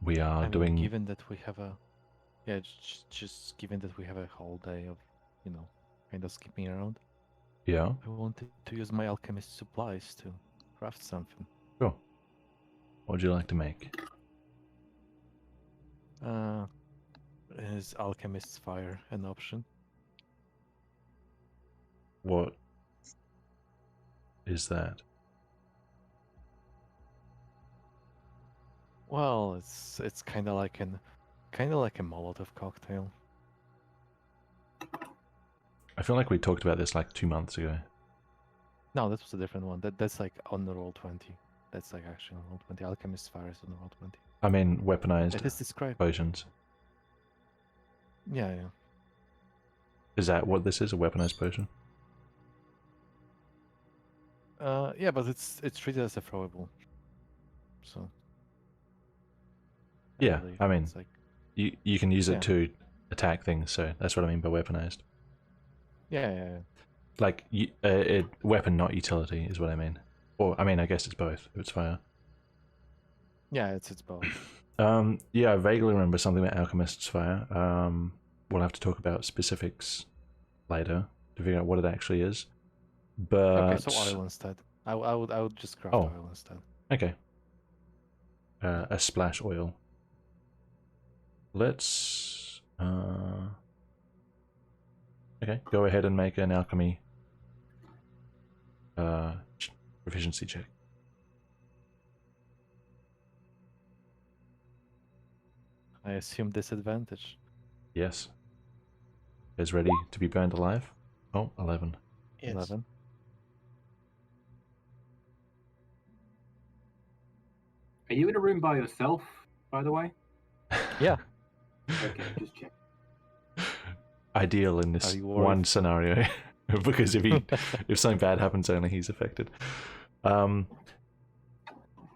we are I mean, doing... given that we have a, yeah, just given that we have a whole day of, kind of skipping around, Yeah, I wanted to use my alchemist supplies to craft something. sure. What would you like to make? Is alchemist's fire an option? What is that? Well, it's kind of like a Molotov cocktail. I feel like we talked about this like 2 months ago. No, that was a different one. That's like on the roll 20. That's like actually on roll 20. Alchemist's fire is on the roll 20. I mean, weaponized It is described. potions. Yeah. Is that what this is, a weaponized potion? Yeah, but it's treated as a throwable. So. Yeah, believe I mean, it's like, you can use it Yeah. to attack things, so that's what I mean by weaponized. yeah. like weapon, not utility, is what I mean. Or I mean, I guess it's both. If it's fire. Yeah, it's both. Yeah, I vaguely remember something about Alchemist's Fire. We'll have to talk about specifics later to figure out what it actually is. But Okay, so oil instead. I would just craft Oh. oil instead. Okay. A splash oil. Let's okay, go ahead and make an alchemy proficiency check. I assume disadvantage. Yes. Is ready to be burned alive. Oh, 11. Yes. 11. Are you in a room by yourself, by the way? Yeah. Okay, just check. Ideal in Are this you one worried? scenario, because if something bad happens, only he's affected.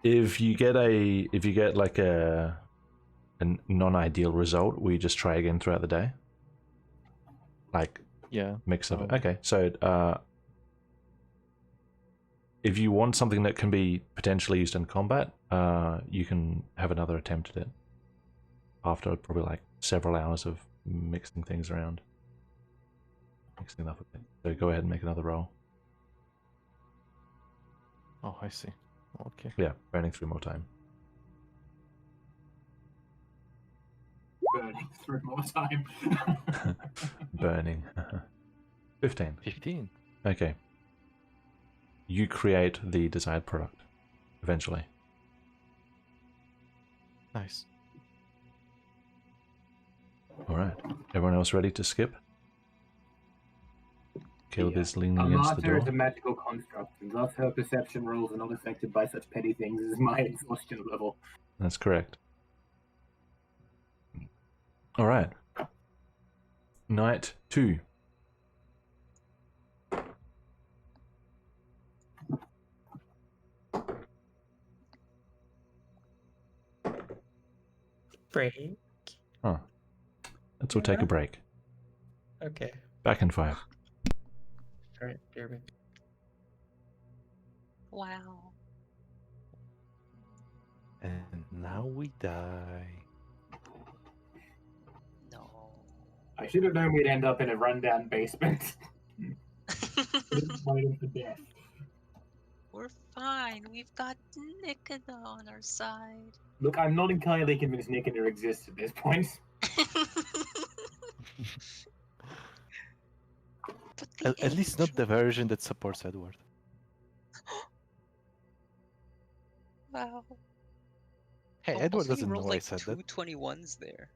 If you get like a non-ideal result, we just try again throughout the day. Like Yeah. mix of it. probably. Okay, so if you want something that can be potentially used in combat, you can have another attempt at it after probably like several hours of mixing things around. Mixing it up a bit. So go ahead and make another roll. Oh, I see. Okay. Yeah, burning 3 more time. Burning 3 more time. Burning. 15. 15. Okay. You create the desired product eventually. Nice. Alright. Everyone else ready to skip? Caleb is leaning A against the martyr is door. a magical construct, and thus her perception rolls are not affected by such petty things as my exhaustion level. That's correct. Alright. Night 2. Break. Huh. Let's all take a break. Okay. Back in 5. All right, Jeremy. Wow. And now we die. No. I should have known we'd end up in a rundown basement. Fight him to death. We're fine. We've got Nikita on our side. Look, I'm not entirely convinced Nicanor exists at this point. But the At least not the angel- version that supports Edward. Wow. Hey, Oh, Edward also, you doesn't know rolled I like said two that. 21s there.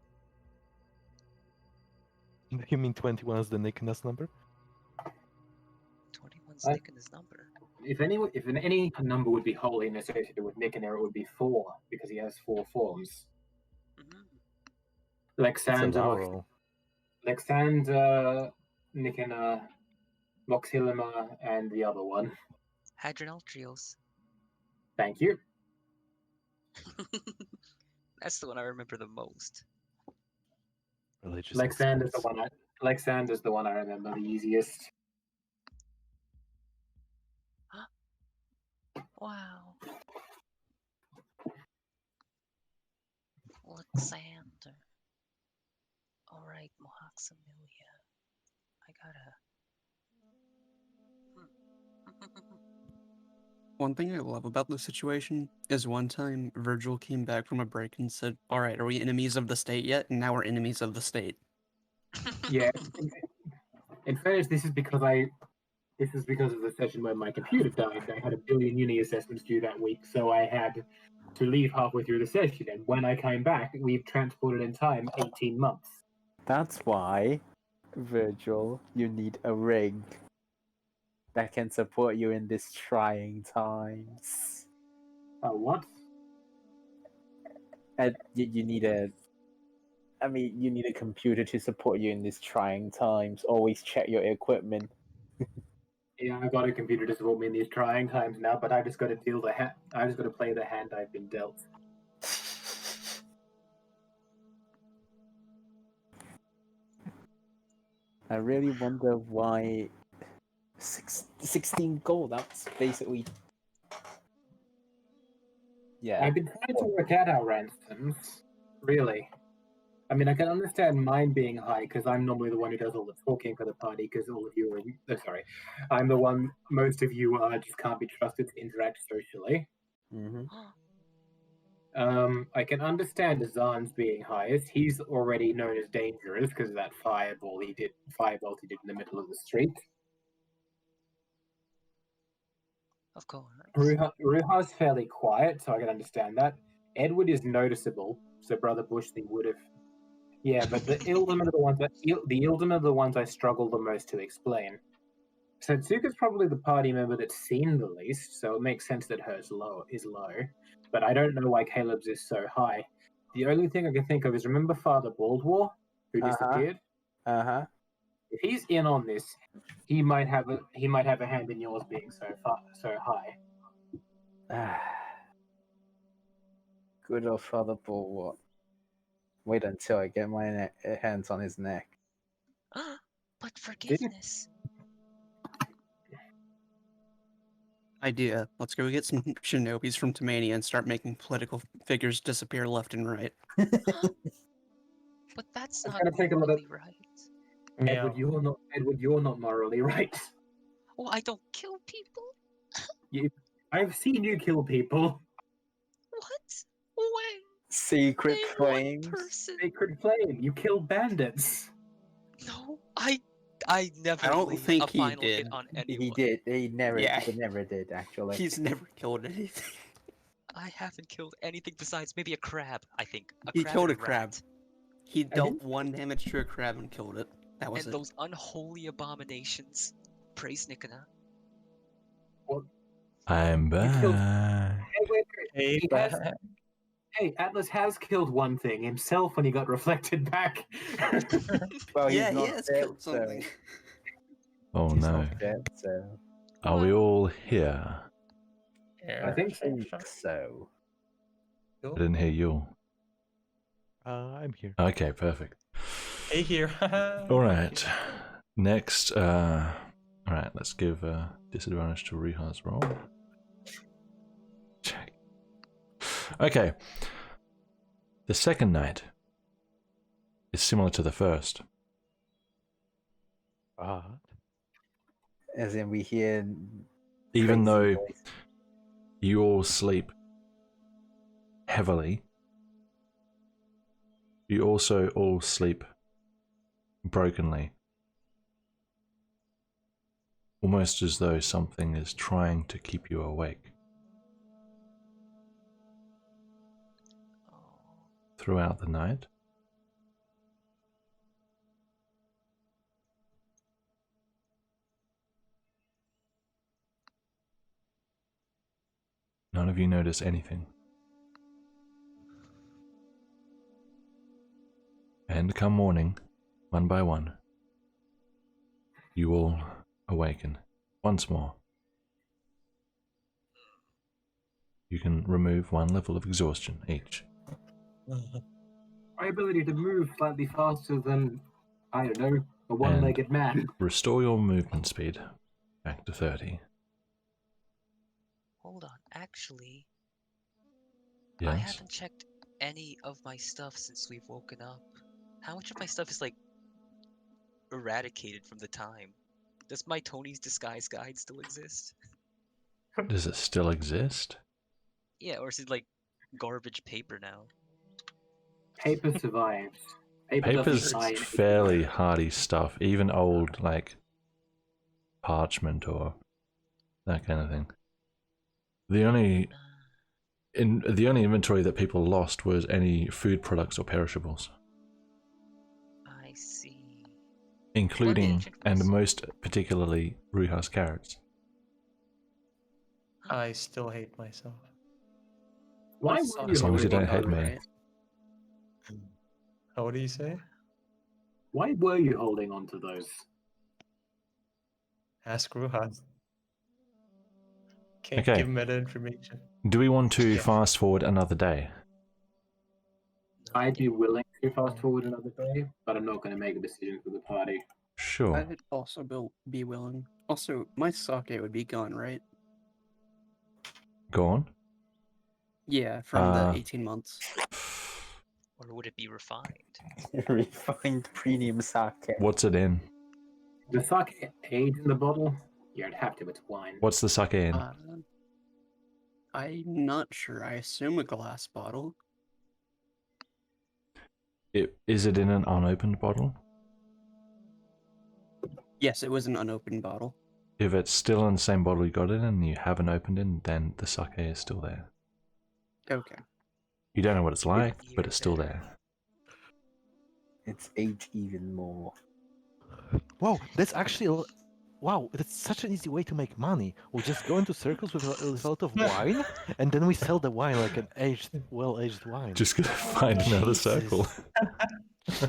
You mean 21 is the Nicholas number? 21's I- Nikita's number. If any number would be wholly associated with Nicanor, it would be 4, because he has 4 forms. Mhm. It's a Lexander, low roll. Nicanor, Moxilima, and the other one. Hadron Trios. Thank you. That's the one I remember the most. Religious Lexander's experts. the one I remember the easiest. Wow. Alexander. Alright, Mohawk's Amelia. I gotta. One thing I love about this situation is one time Virgil came back from a break and said, "All right, are we enemies of the state yet?" And now we're enemies of the state. Yeah. In fairness, this is because of the session where my computer died. I had a billion uni assessments due that week, so I had to leave halfway through the session. And when I came back, we've transported in time 18 months. That's why, Virgil, you need a rig that can support you in these trying times. What? And you need you need a computer to support you in these trying times. Always check your equipment. Yeah, I've got a computer to support me in these trying times now, but I just got to I just got to play the hand I've been dealt. I really wonder why 16 gold. That's basically. Yeah. I've been trying to work out our ransoms, really. I mean, I can understand mine being high because I'm normally the one who does all the talking for the party because all of you are. Sorry. I'm the one, most of you just can't be trusted to interact socially. Mm-hmm. I can understand Azan's being highest. He's already known as dangerous because of that fireball he did in the middle of the street. Of course. Ruha's fairly quiet, so I can understand that. Edward is noticeable, so Brother Bushley would have. Yeah, but the Ildamen are the ones I struggle the most to explain. Satsuka's probably the party member that's seen the least, so it makes sense that hers is low. But I don't know why Caleb's is so high. The only thing I can think of is remember Father Baldwar, who disappeared? If he's in on this, he might have a hand in yours being so high. Good old Father Bulwark. Wait until I get my hands on his neck. But forgiveness. Idea. Let's go get some shinobis from Tamania and start making political figures disappear left and right. But that's It's not gonna take a lot of- morally right. Edward, you're not morally right. Oh, I don't kill people? I've seen you kill people. What? When? Secret Name flames. one person. Sacred Flame, you kill bandits. No, I never I don't laid think a he final did. hit on anyone. He did. He never Yeah. did, actually. He's never killed anything. I haven't killed anything besides maybe a crab, I think. He crab killed and a crab. rat. He dealt 1 damage to a crab and killed it. That was And it. those unholy abominations. Praise Nikona. I'm killed- back. Hey, wait. Hey, Atlas has killed one thing, himself, when he got reflected back. Well, Yeah, he's he not has dead, killed something. So Oh he's no. not dead, so Are we all here? I think I think so. I didn't hear you. I'm here. Okay, perfect. Hey here. Alright. Next, alright, let's give disadvantage to Riha's roll. Check. Okay. The second night is similar to the first. As in, we hear. Even crazy though voice. you all sleep heavily, you also all sleep brokenly. Almost as though something is trying to keep you awake. Throughout the night, none of you notice anything. And come morning, one by one, you all awaken once more. You can remove 1 level of exhaustion each. My ability to move slightly faster than, I don't know, a one-legged man. Restore your movement speed back to 30. Hold on, actually, Yes? I haven't checked any of my stuff since we've woken up. How much of my stuff is, like, eradicated from the time? Does my Tony's Disguise Guide still exist? Does it still exist? Yeah, or is it, like, garbage paper now? Paper survives. Paper doesn't Paper's die. fairly hardy stuff, even old, like, parchment or that kind of thing. The only inventory that people lost was any food products or perishables, I see. including ancient and ones. most particularly Ruha's carrots. I still hate myself. Why As were As long as you don't hate Alright. me. What do you say? Why were you holding on to those? Ask Ruhan. Can't Okay. give meta information. Do we want to Yeah. fast forward another day? I'd be willing to fast forward another day, but I'm not going to make a decision for the party. Sure. I'd also be willing. Also, my sake would be gone, right? Go on. Yeah, from the Uh, 18 months. Or would it be refined? Refined premium sake. What's it in? The sake aged in the bottle? Yeah, it'd have to. It's wine. What's the sake in? I'm not sure. I assume a glass bottle. Is it in an unopened bottle? Yes, it was an unopened bottle. If it's still in the same bottle you got it in and you haven't opened it, then the sake is still there. Okay. You don't know what it's like, but Even it's still better. there. It's aged even more. Wow, that's actually wow. That's such an easy way to make money. We just go into circles with a lot of wine, and then we sell the wine like an well-aged wine. Just gonna find another Jesus. circle.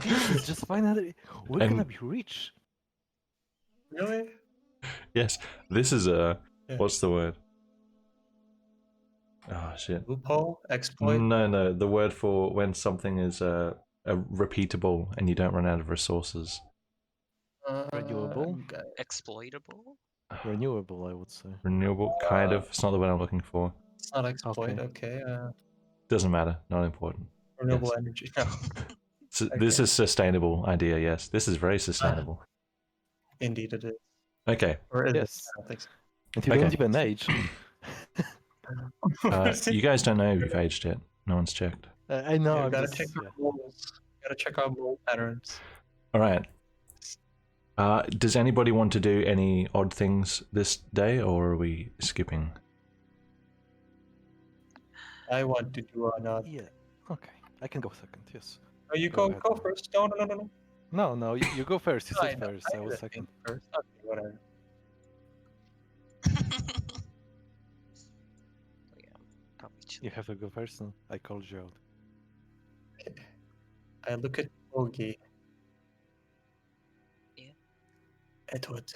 Jesus, just find another. We're And- gonna be rich. Really? Yes, this is a... Yeah. What's the word? Oh, shit. Loophole? Exploit? No, the word for when something is a repeatable and you don't run out of resources. Renewable? Exploitable? Renewable, I would say. Renewable, kind of. It's not the word I'm looking for. It's not exploit, Okay. okay. Doesn't matter. Not important. Renewable Yes. energy. No, So This Okay. is sustainable idea, yes. This is very sustainable. indeed it is. Okay. Or is Yes. it? I don't think so. And you Okay. don't even age. You guys don't know if you've aged yet. No one's checked. I know. Yeah, I'm gotta just, check our moles. Gotta check our mole patterns. All right. Does anybody want to do any odd things this day, or are we skipping? I want to do another. Yeah. Okay. I can go second. Yes. Oh, you Go go ahead. go first. No. No. You go first. You I said know, first. I I was was second. first. Okay, whatever. Yeah, probably chill. You have to go first. No? I called you out. Okay. I look at Ogi. Yeah. Edward.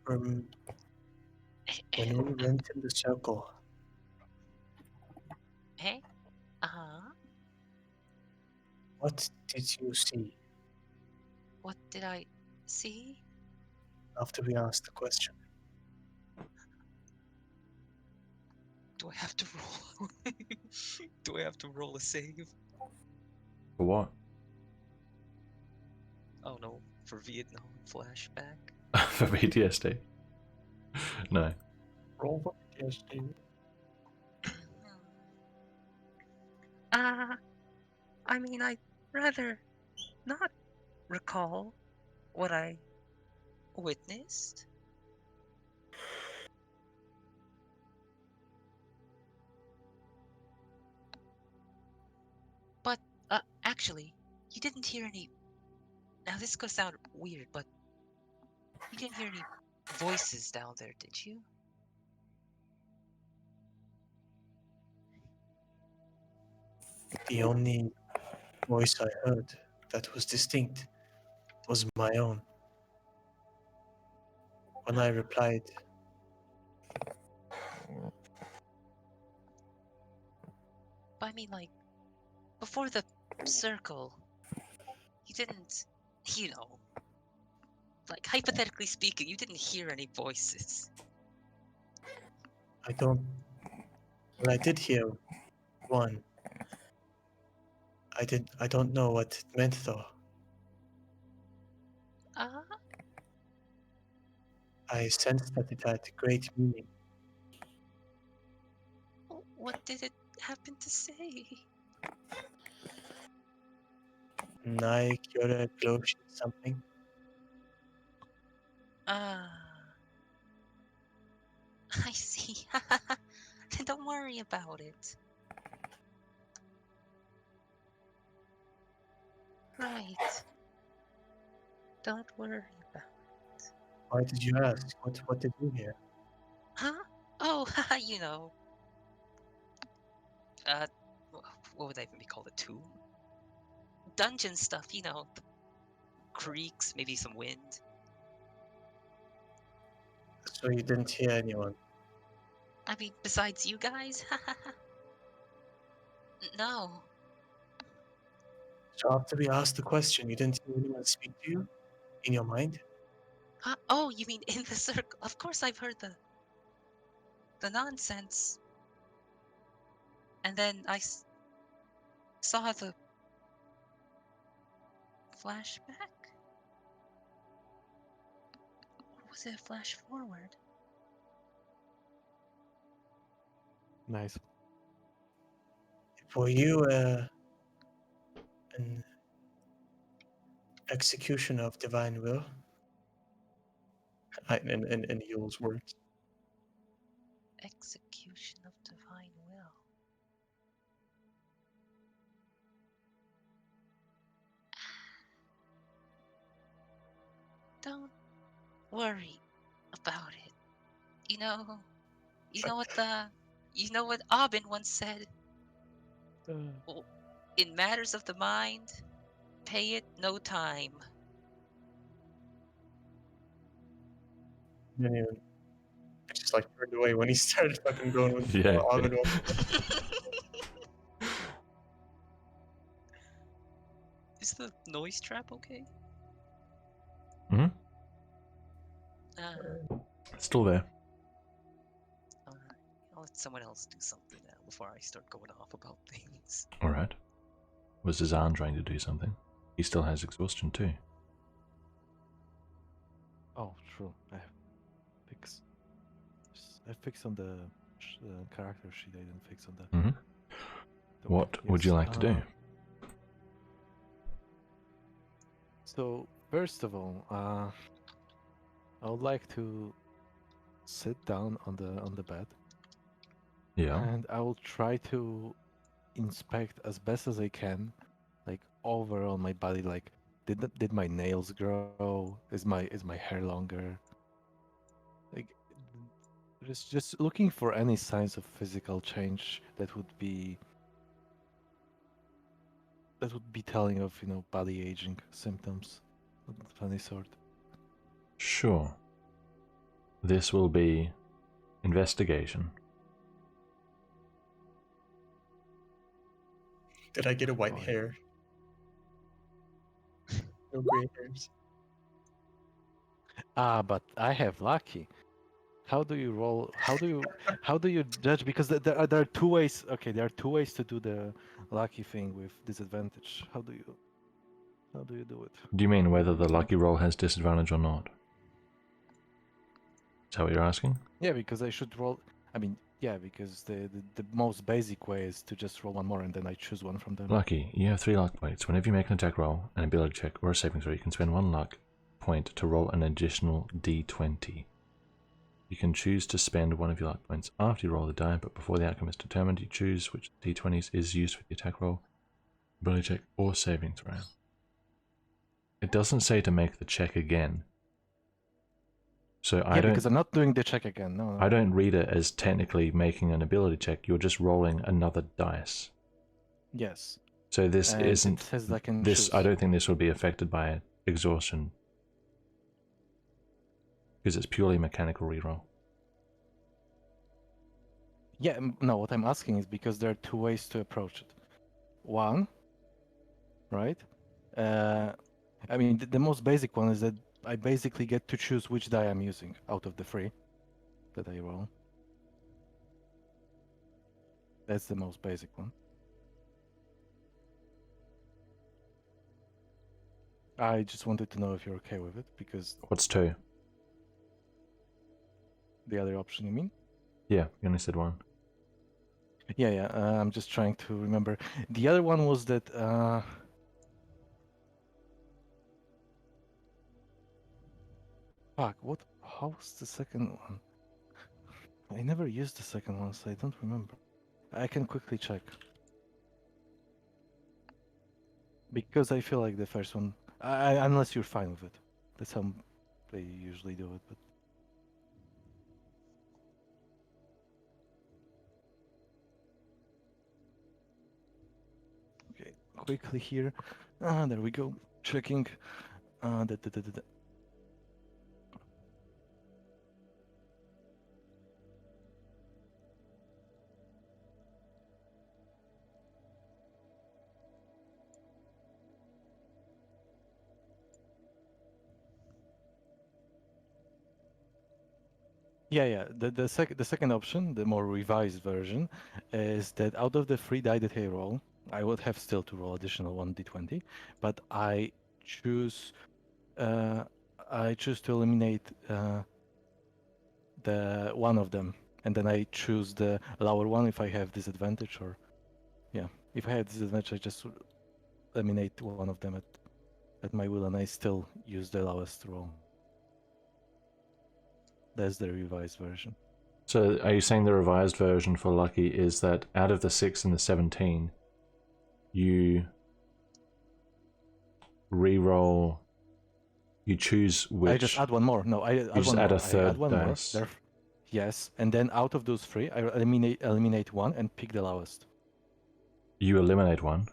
When we went in the circle, Hey? Uh-huh. what did you see What did I see? after we asked the question? Do I have to roll? Do I have to roll a save? For what? Oh no, for Vietnam flashback. For PTSD? No. Roll for PTSD. I mean, I'd rather not recall what I witnessed. But, actually, you didn't hear any... Now, this could sound weird, but you didn't hear any voices down there, did you? The only voice I heard that was distinct was my own. When I replied, But I mean, like, before the circle, you didn't, you know, like, hypothetically speaking, you didn't hear any voices. I don't. Well, I did hear one. I don't know what it meant though. I sensed that it had great meaning. What did it happen to say? Nike Kyora Gloshi something. I see. Then don't worry about it. Right. Don't worry about it. Why did you ask? What did you hear? Huh? Oh, you know. What would that even be called? A tomb? Dungeon stuff, you know. The creaks, maybe some wind. So you didn't hear anyone. I mean, besides you guys? No. So after we asked the question, you didn't hear anyone speak to you? In your mind? Huh? Oh, you mean in the circle? Of course, I've heard the nonsense, and then I saw the flashback. Or was it a flash forward? Nice. For you, an execution of divine will. In Yule's words. Execution of divine will. Don't worry about it. You know what Aubin once said. Well, in matters of the mind, pay it no time. And you just like turned away when he started fucking going with Yeah. Ovid. Is the noise trap okay? Hmm. Uh, Still there. Alright. I'll let someone else do something now before I start going off about things. All right. Was Zazan trying to do something? He still has exhaustion too. Oh, true. I fix on the character sheet. I didn't fix on the. Mm-hmm. the What would you like to do? So first of all, I would like to sit down on the bed, Yeah. and I will try to inspect as best as I can, like overall my body. Like, did my nails grow? Is my hair longer? Like, just looking for any signs of physical change that would be telling of body aging symptoms of any sort. Sure. This will be investigation. Did I get a white Oh, yeah. hair? No gray hairs. But I have lucky. How do you roll? How do you judge? Because there are two ways. Okay, there are two ways to do the lucky thing with disadvantage. How do you do it? Do you mean whether the lucky roll has disadvantage or not? Is that what you're asking? Yeah, because I should roll. I mean, yeah, because the most basic way is to just roll one more and then I choose one from them. Lucky, you have 3 luck points. Whenever you make an attack roll, an ability check, or a saving throw, you can spend 1 luck point to roll an additional d20. You can choose to spend one of your luck points after you roll the die, but before the outcome is determined, you choose which d20s is used for the attack roll, ability check, or saving throw. It doesn't say to make the check again. So Yeah, because I'm not doing the check again. No. I don't read it as technically making an ability check. You're just rolling another dice. Yes. So this And isn't it says I can this. choose. I don't think this will be affected by exhaustion because it's purely mechanical reroll. Yeah, no, what I'm asking is because there are two ways to approach it. One, right? I mean, the most basic one is that I basically get to choose which die I'm using out of the 3 that I roll. That's the most basic one. I just wanted to know if you're okay with it, because What's 2? the other option, you mean? Yeah, you only said 1. Yeah, I'm just trying to remember. The other one was that, fuck, how was the second one? I never used the second one, so I don't remember. I can quickly check. Because I feel like the first one, unless you're fine with it. That's how they usually do it, but... Okay, quickly here. There we go. Checking. Da. Yeah. The second option, the more revised version, is that out of the 3 die that I roll, I would have still to roll additional 1d20, but I choose to eliminate the one of them, and then I choose the lower one if I have disadvantage, or if I have disadvantage, I just eliminate one of them at my will, and I still use the lowest roll. That's the revised version. So are you saying the revised version for Lucky is that out of the 6 and the 17, you re-roll, you choose which... I just add one more. No, I add just one add more. a third I add one dice. more. Yes, and then out of those 3, I eliminate one and pick the lowest. You eliminate one?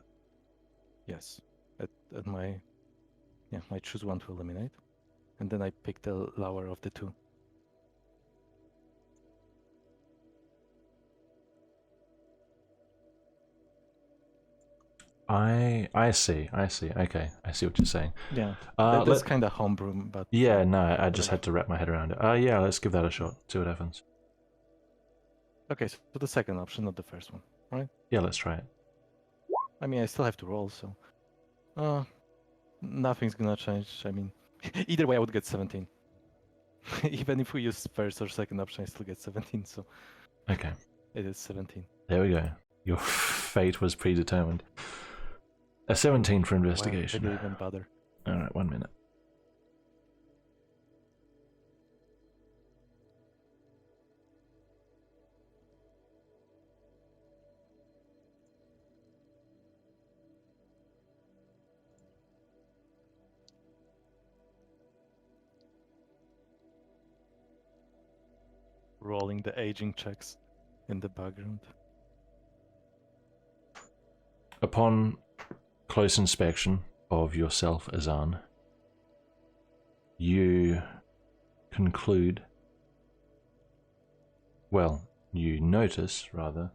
Yes, at my I choose one to eliminate, and then I pick the lower of the 2. I see. Okay, I see what you're saying. Yeah, that's kind of homebrew, but yeah, no, I just had to wrap my head around it. Yeah, let's give that a shot. See what happens. Okay, so the second option, not the first one, right? Yeah, let's try it. I mean, I still have to roll, so nothing's gonna change. I mean, either way, I would get 17. Even if we use first or second option, I still get 17. So Okay, it is 17. there we go. Your fate was predetermined. A 17 for investigation. Why did I even bother? Alright, 1 minute. Rolling the aging checks in the background. Upon close inspection of yourself, Azan, you conclude, well, you notice, rather,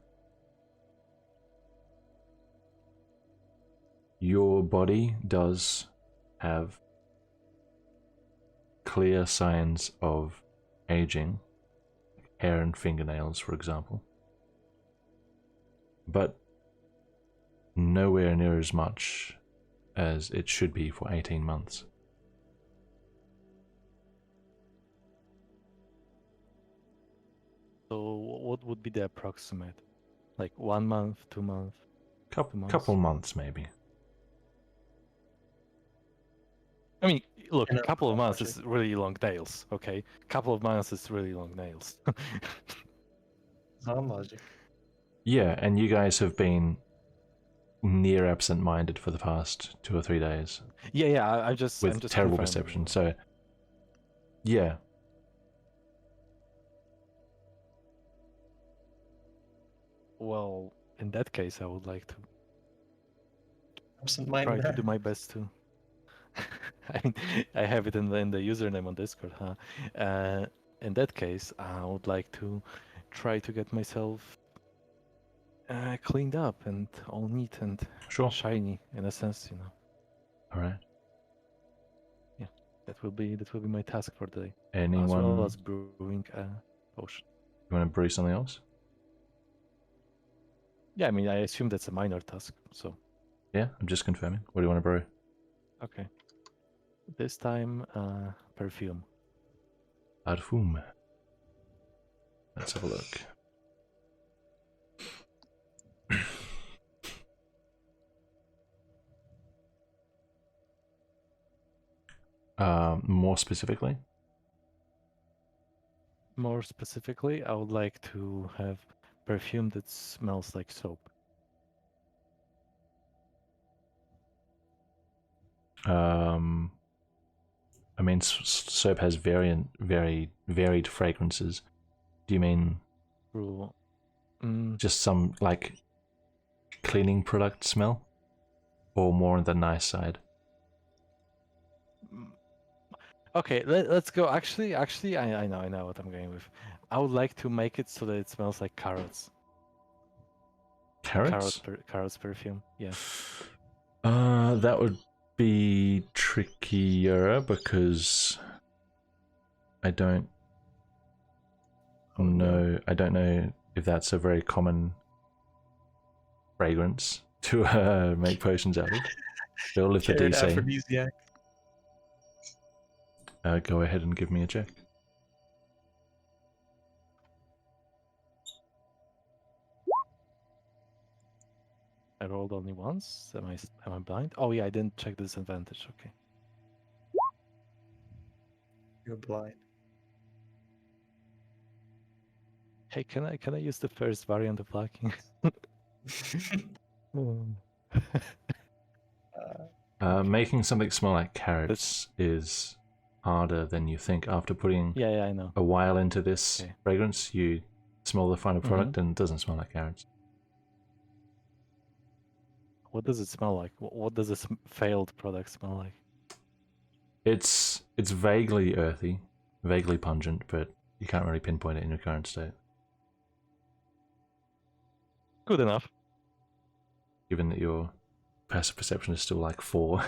your body does have clear signs of aging, hair and fingernails, for example, but nowhere near as much as it should be for 18 months. So what would be the approximate? Like 1 month, 2 months? Couple months, maybe. I mean, look, And a couple of months logic. is really long nails, okay? Couple of months is really long nails. Sound logic. Yeah, and you guys have been near absent-minded for the past 2 or 3 days yeah, I'm just terrible confirming. perception. So, yeah, Well, in that case, I would like to try Absent-minded. to do my best to. I mean, I have it in the username on Discord, huh? In that case, I would like to try to get myself cleaned up and all neat and sure. shiny in a sense, you know. All right. That will be my task for the day, Anyone? as well as brewing a potion. You want to brew something else? Yeah, I mean, I assume that's a minor task, so. Yeah, I'm just confirming. What do you want to brew? Okay. This time, perfume. Parfum. Let's have a look. More specifically? More specifically, I would like to have perfume that smells like soap. I mean, soap has very varied fragrances. Do you mean just some, like, cleaning product smell? Or more on the nice side? Okay, let's go. Actually, I know what I'm going with. I would like to make it so that it smells like carrots. Carrots? Carrots perfume, yeah. That would be trickier because I don't no, I don't know if that's a very common fragrance to make potions out of. They'll lift the Carrot DC. aphrodisiac. Go ahead and give me a check. I rolled only once. Am I blind? Oh yeah, I didn't check the disadvantage. Okay. You're blind. Hey, can I use the first variant of lacking? Making something smell like carrots is harder than you think. After putting yeah, I know. a while into this Okay. fragrance, you smell the final product and it doesn't smell like carrots. What does it smell like? What does this failed product smell like? It's vaguely earthy, vaguely pungent, but you can't really pinpoint it in your current state. Good enough. Given that your passive perception is still like 4.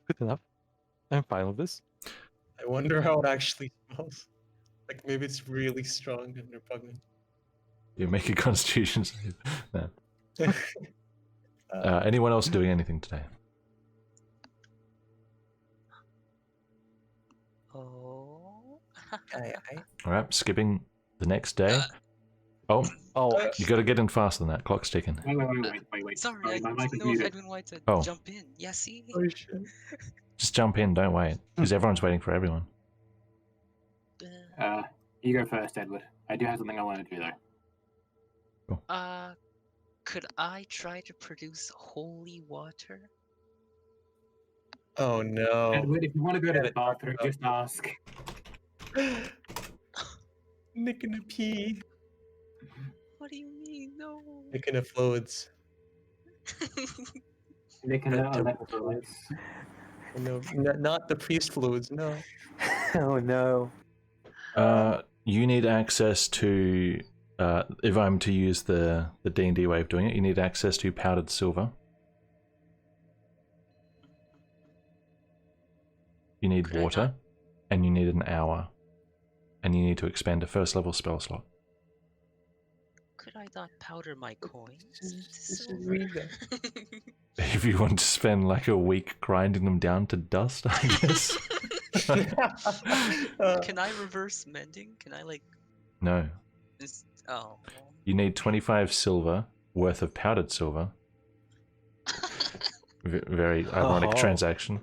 Good enough. I'm fine with this. I wonder how it actually smells. Like maybe it's really strong and repugnant. You make a constitution save. No. Anyone else doing anything today? Oh. Alright, skipping the next day. Oh, you gotta get in faster than that. Clock's ticking. Wait. Sorry, I my mic didn't is know if muted. Edwin wanted to Oh. jump in. Yeah, see? Oh shit. Just jump in, don't wait. Because everyone's waiting for everyone. You go first, Edward. I do have something I want to do though. Could I try to produce holy water? Oh no. Edward, if you want to go to the bathroom, just ask. Nicking a pee. What do you mean? No. Nicking a fluids. Nicking Red the temple electrolytes. No, not the priest fluids, no. Oh no. You need access to, if I'm to use the D&D way of doing it, you need access to powdered silver. You need Could I water, not- and you need an hour. And you need to expend a first level spell slot. Could I not powder my coins? This is Silver? Riiga. If you want to spend like a week grinding them down to dust, I guess. Can I reverse mending? Can I like No. just oh You need 25 silver worth of powdered silver. Very ironic Oh. transaction.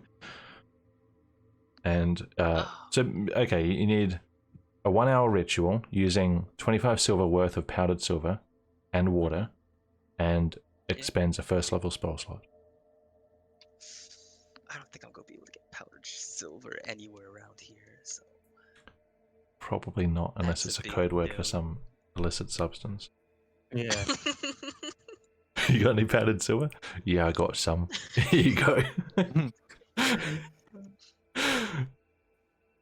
And so, okay, you need a 1 hour ritual using 25 silver worth of powdered silver and water, and expends a first level spell slot. I don't think I'm gonna be able to get powdered silver anywhere around here, so Probably not, unless That's it's a a big code word no. for some illicit substance. Yeah. You got any powdered silver? Yeah, I got some. Here you go.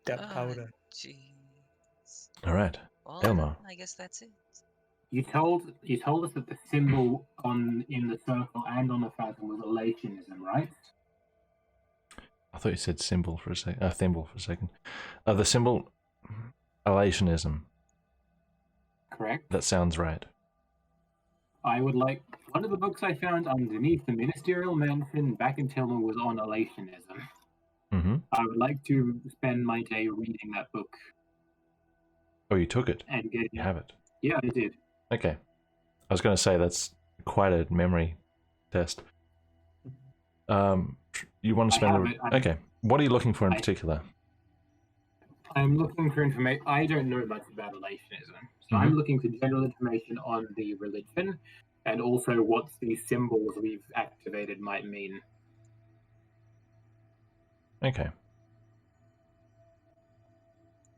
That powder. Jeez. All right, Well, Elmar. I guess that's it. You told us that the symbol in the circle and on the fathom was elationism, right? I thought you said symbol for a second. Thimble for a second. The symbol, elationism. Correct. That sounds right. I would like one of the books I found underneath the ministerial mansion back in Tilma was on elationism. Mm-hmm. I would like to spend my day reading that book Oh, you took it. and getting. You have it. Yeah, I did. Okay. I was going to say that's quite a memory test. You want to I spend have the... it. I- Okay. What are you looking for in I- particular? I'm looking for information. I don't know much about elationism, so I'm looking for general information on the religion and also what the symbols we've activated might mean. Okay.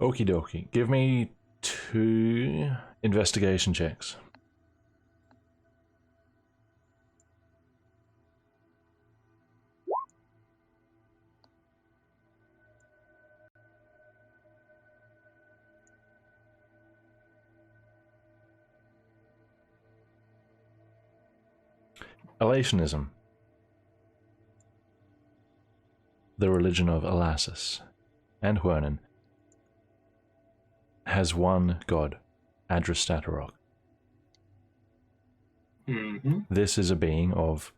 Okie dokie. Give me 2 investigation checks. Elationism. The religion of Elassus and Huernan. has one god, Adrastatarok. Mm-hmm. This is a being of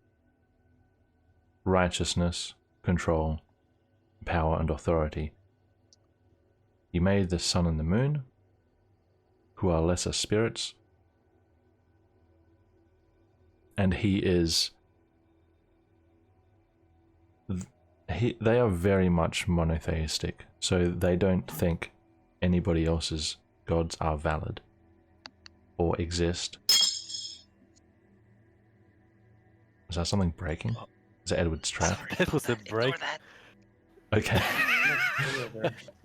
righteousness, control, power, and authority. He made the sun and the moon, who are lesser spirits, and he is... they are very much monotheistic, so they don't think anybody else's gods are valid or exist. Is that something breaking? Is it Edward's trap? That was a Ignore break. that. Okay.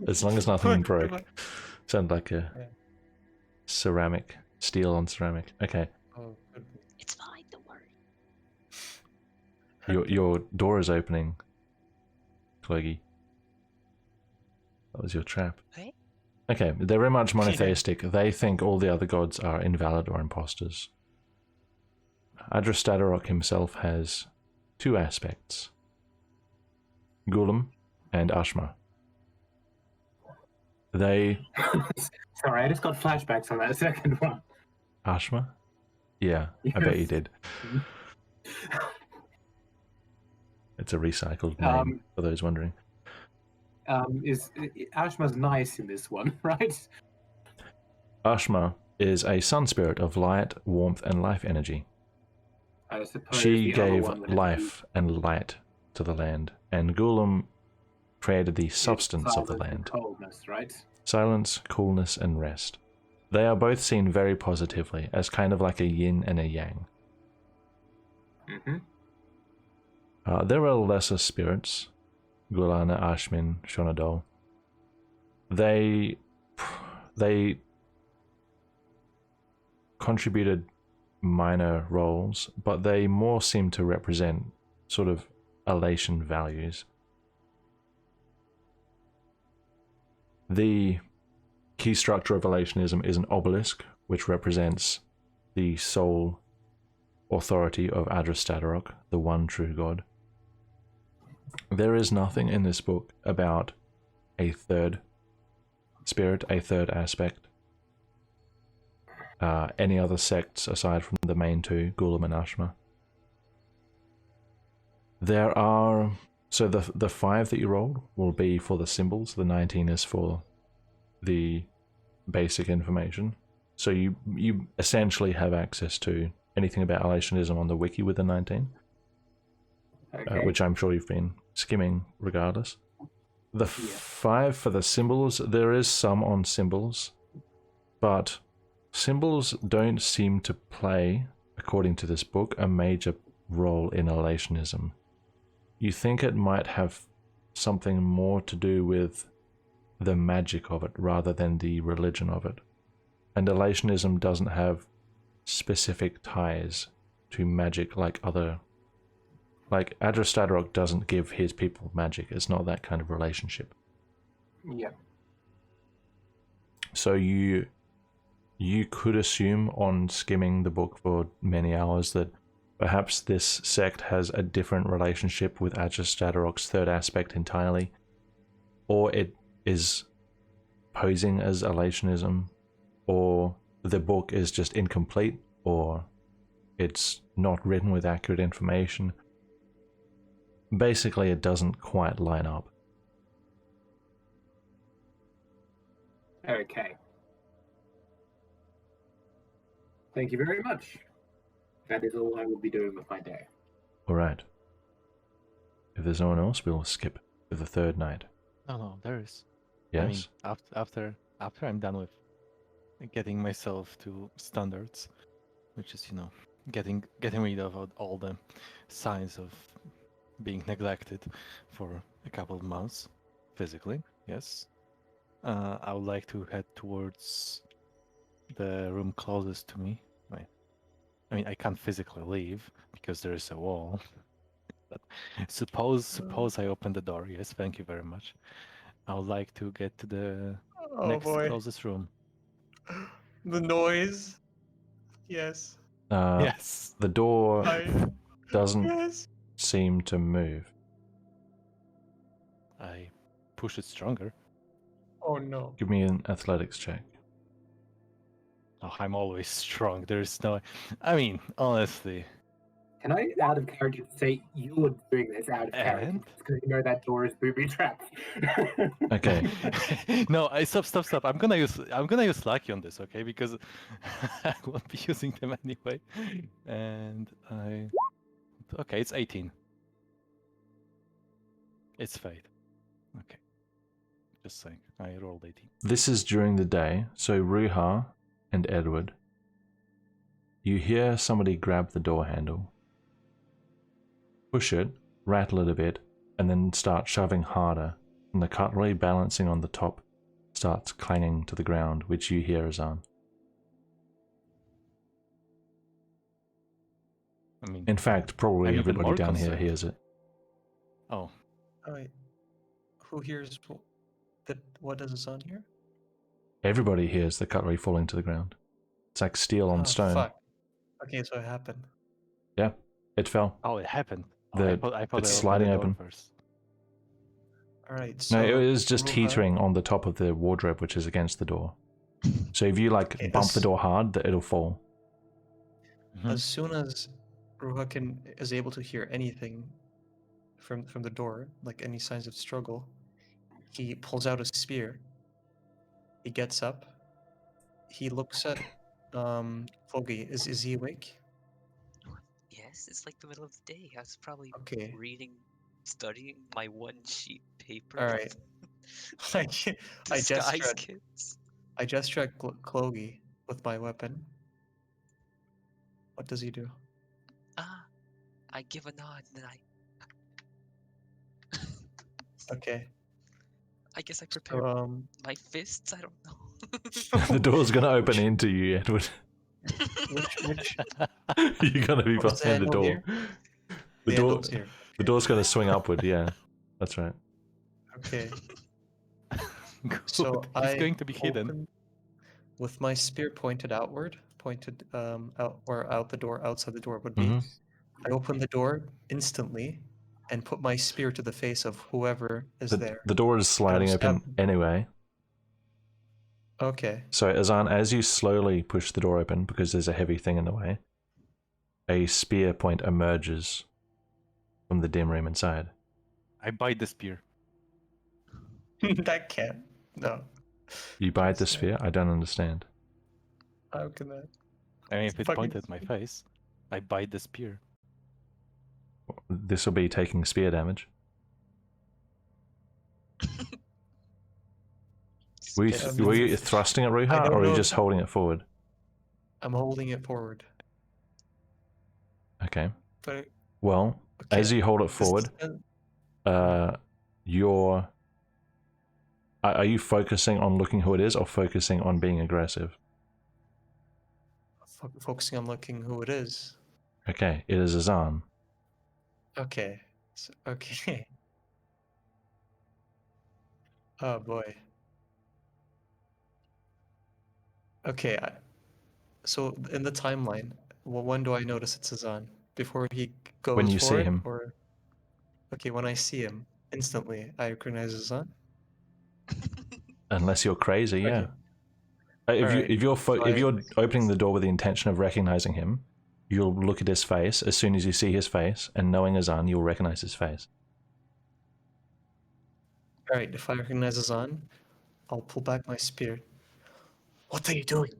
As long as nothing broke. Sounded like a Yeah. ceramic, steel on ceramic. Okay. Oh, good. It's fine, don't worry. Your door is opening, Cloggy. That was your trap. Right? Okay, they're very much monotheistic. They think all the other gods are invalid or imposters. Adrastatarok himself has two aspects, Gulam and Ashma. They... Sorry, I just got flashbacks on that second one. Ashma? Yeah, I bet you Yes. did. It's a recycled name, for those wondering. Ashma's nice in this one, right? Ashma is a sun spirit of light, warmth, and life energy. I suppose She the other gave one would have life and light to the land, and Gulam created the been substance of the silence and land. Coldness, right? Silence, coolness, and rest. They are both seen very positively, as kind of like a yin and a yang. Mm-hmm. There are lesser spirits, Gulana, Ashmin, Shonadol. They contributed minor roles, but they more seem to represent sort of elation values. The key structure of elationism is an obelisk, which represents the sole authority of Adrastatarok, the one true god. There is nothing in this book about a third spirit, a third aspect. Any other sects aside from the main two, Gulam and Ashma. There are... So the 5 that you rolled will be for the symbols, the 19 is for the basic information. So you essentially have access to anything about elationism on the wiki with the 19, Okay. which I'm sure you've been skimming regardless. The 5 for the symbols, there is some on symbols, but symbols don't seem to play, according to this book, a major role in elationism. You think it might have something more to do with the magic of it rather than the religion of it. And elationism doesn't have specific ties to magic like other... Like, Adrastatarok doesn't give his people magic. It's not that kind of relationship. Yeah. So you could assume on skimming the book for many hours that perhaps this sect has a different relationship with Adrastatarok's third aspect entirely, or it is posing as elationism, or the book is just incomplete, or it's not written with accurate information. Basically, it doesn't quite line up. Okay. Thank you very much. That is all I will be doing with my day. Alright. If there's no one else, we'll skip to the third night. No, there is. Yes? I mean, after I'm done with getting myself to standards, which is, getting rid of all the signs of being neglected for a couple of months, physically, yes. I would like to head towards the room closest to me. I mean, I can't physically leave because there is a wall. But suppose I open the door. Yes, thank you very much. I would like to get to the next closest room. The noise. Yes. Yes. The door doesn't Yes. seem to move. I push it stronger. Oh no. Give me an athletics check. Oh, I'm always strong. There's no. I mean, honestly. Can I, out of character, say you were doing this out of character And? because you know that door is booby trapped? Okay. No, stop. I'm gonna use Lucky on this, okay? Because I won't be using them anyway. And okay, it's 18. It's Fate. Okay. Just saying. I rolled 18. This is during the day, so Ruha and Edward, you hear somebody grab the door handle, push it, rattle it a bit, and then start shoving harder, and the cutlery balancing on the top starts clanging to the ground, which you hear, Azan. I mean, In fact, probably I'm even everybody more down here concerned. hears it. Oh, Alright. Who hears that? What does Azan hear? Everybody hears the cutlery falling to the ground. It's like steel on Oh, stone. fuck. Okay, so it happened. Yeah, it fell. oh, it happened. The- I thought it's I opened sliding the door open. first. Alright, so No, it was just Ruha- teetering on the top of the wardrobe, which is against the door. So if you like Okay, bump the as- door hard, it'll fall. Mhm. As soon as Ruha is able to hear anything from the door, like any signs of struggle, he pulls out a spear. He gets up. He looks at Foggy. Is he awake? Yes, it's like the middle of the day. I was probably Okay. reading, studying my one sheet paper. All right. I gesture Disguise at kids. Clogy with my weapon. What does he do? Ah, I give a nod and then Okay. I guess I prepare So my fists. I don't know. The door's gonna open into you, Edward. which You're gonna be What was the behind the handle door. here? The door. handle's here. The door's gonna swing upward. Yeah, that's right. Okay. Good. So He's I going to be hidden. open with my spear pointed outward, pointed out the door, outside the door would be. Mhm. I open the door instantly and put my spear to the face of whoever is there. The door is sliding I'll open stab- anyway. Okay. So Azan, as you slowly push the door open because there's a heavy thing in the way, a spear point emerges from the dim room inside. I bite the spear. That can't. No. You bite the That's spear? I don't understand. How can that? I mean, if it's Fucking pointed at my face, I bite the spear. This will be taking spear damage. Were you, Yeah, were you thrusting at I Ruha, don't or were you know just if- holding it forward? I'm holding it forward. Okay. But Well, okay. as you hold it this forward, is- you're... Are you focusing on looking who it is, or focusing on being aggressive? focusing on looking who it is. Okay, it is Azan. Okay. Okay. Oh boy. Okay. So in the timeline, when do I notice it's Azan? Before he goes When you see forward, him. or okay, when I see him, instantly I recognize Azan. Unless you're crazy, yeah. Okay. If Alright, so if you're opening the door with the intention of recognizing him, you'll look at his face. As soon as you see his face, and knowing Azan, you'll recognize his face. Alright, if I recognize Azan, I'll pull back my spear. What are you doing?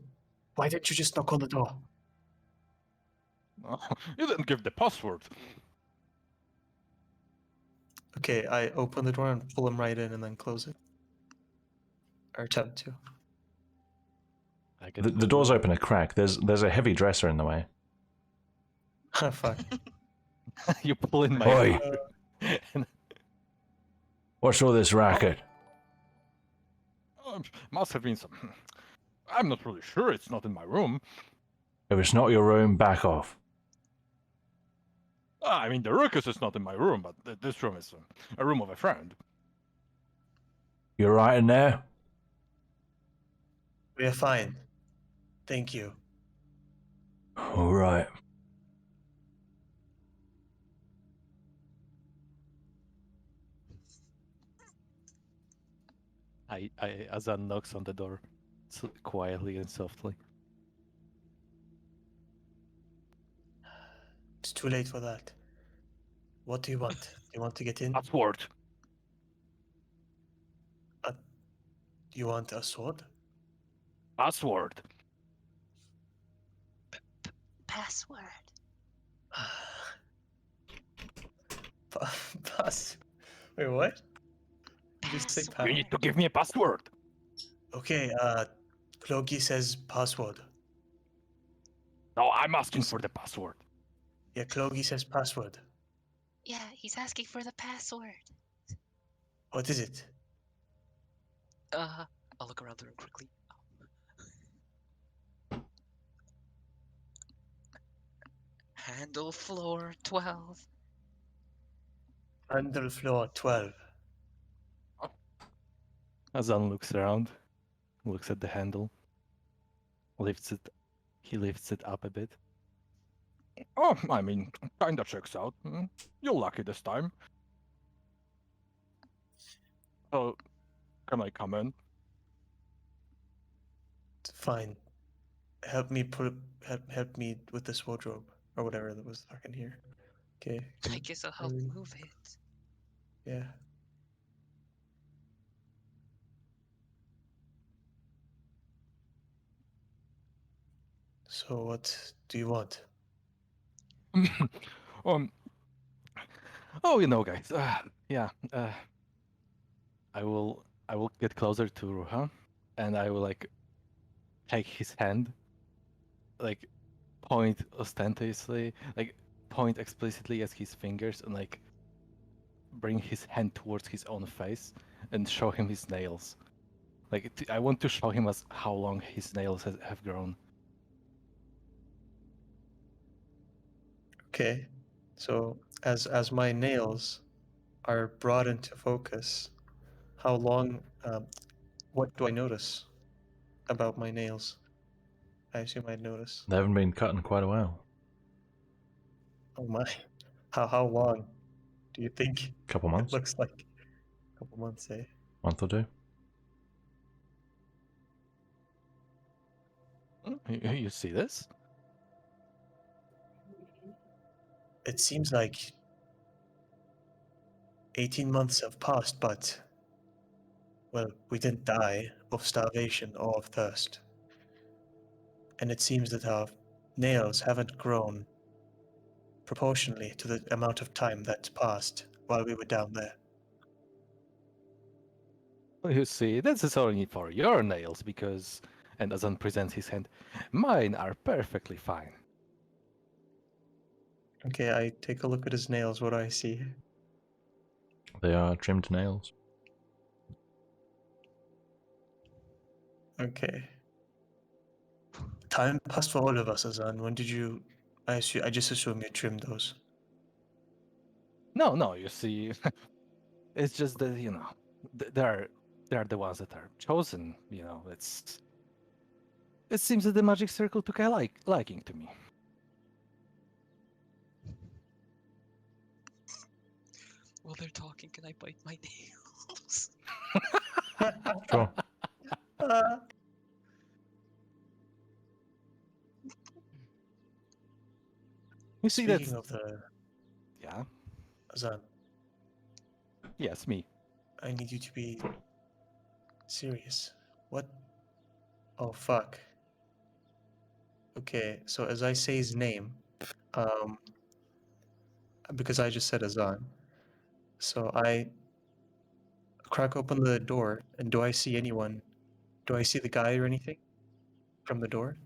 Why didn't you just knock on the door? You didn't give the password. Okay, I open the door and pull him right in and then close it. Or attempt to. I get The door's open a crack. There's a heavy dresser in the way. Ah, fuck. You pull in my Oi. ear. What's all this racket? Must have been some. I'm not really sure. It's not in my room. If it's not your room, back off. I mean, the ruckus is not in my room, but this room is a room of a friend. You're right in there? We are fine. Thank you. All right. Azan knocks on the door quietly and softly. too late for that. What do you want? Do you want to get in? Password. You want a sword? Password. Password. Pass. Wait, what? Did you say Password. You need to give me a password. Okay, Cloaky says password. No, I'm asking for the password. Yeah, Cloaky says password. Yeah, he's asking for the password. What is it? I'll look around the room quickly. Handle floor 12. Handle floor 12. Azan looks around, looks at the handle, lifts it. He lifts it up a bit. Oh, I mean, kinda checks out. You're lucky this time. Oh, can I come in? Fine. Help me help me with this wardrobe or whatever that was fucking here. Okay. I guess I'll help move it. Yeah. So what do you want? um. Oh, you know, guys. Yeah. I will get closer to Ruha, and I will like take his hand, like point ostentatiously, like point explicitly at his fingers, and like bring his hand towards his own face and show him his nails. Like I want to show him as how long his nails have grown. Okay. So as my nails are brought into focus, how long what do I notice about my nails? I assume I'd notice. They haven't been cut in quite a while. Oh my. How long do you think Couple it months, looks like? A couple months, eh? month or two. You see this? It seems like 18 months have passed, but well, we didn't die of starvation or of thirst. And it seems that our nails haven't grown proportionally to the amount of time that's passed while we were down there. You see, this is only for your nails because, and Azan presents his hand, mine are perfectly fine. Okay, I take a look at his nails. What do I see? They are trimmed nails. Okay. Time passed for all of us, Azan. When did you? I just assume you trimmed those. No, you see, it's just that they're the ones that are chosen. It seems that the magic circle took a liking to me. While they're talking, can I bite my nails? Sure. You see that? Speaking of the Yeah. Azan, Yes, me. I need you to be serious. What? Oh fuck. Okay, so as I say his name, because I just said Azan, so I crack open the door, and do I see anyone? Do I see the guy or anything from the door?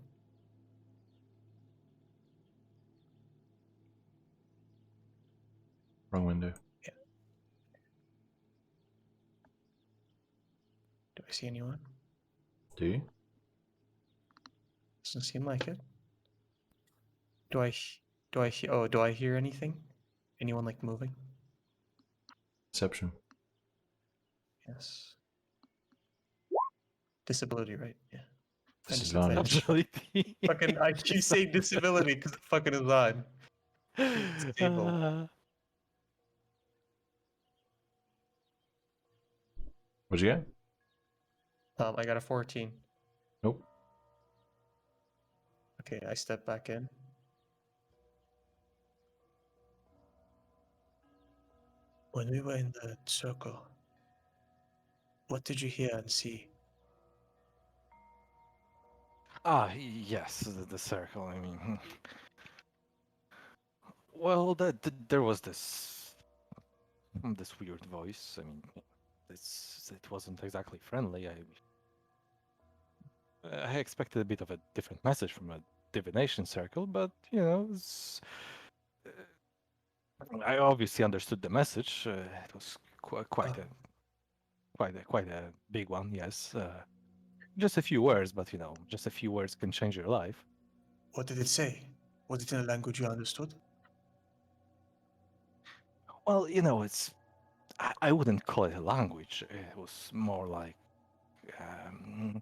Wrong window. Do I see anyone? Do you? Doesn't seem like it. Do I hear anything? Anyone like moving? Deception. Yes. Disability, right? Yeah. Disadvantage. Absolutely. Fucking, I keep saying disability because it fucking is on. Disabled. What'd you get? I got a 14. Nope. Okay, I step back in. When we were in the circle, what did you hear and see? Ah, yes, the circle. I mean, well, there was this weird voice. I mean, it wasn't exactly friendly. I expected a bit of a different message from a divination circle, but you know, I obviously understood the message. It was quite a quite a big one. Yes, just a few words, but you know, just a few words can change your life. What did it say? Was it in a language you understood? Well, you know, I wouldn't call it a language. It was more like um,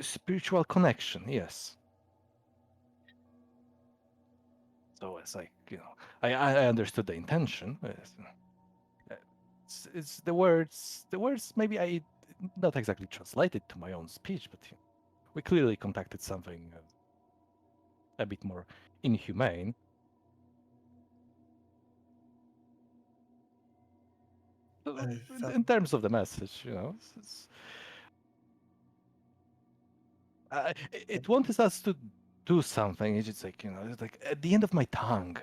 spiritual connection. Yes. So it's like you know, I understood the intention. It's the words. The words maybe I not exactly translated to my own speech, but we clearly contacted something a bit more inhumane. I felt In terms of the message, you know, it wanted us to do something. It's just like you know, it's like at the end of my tongue.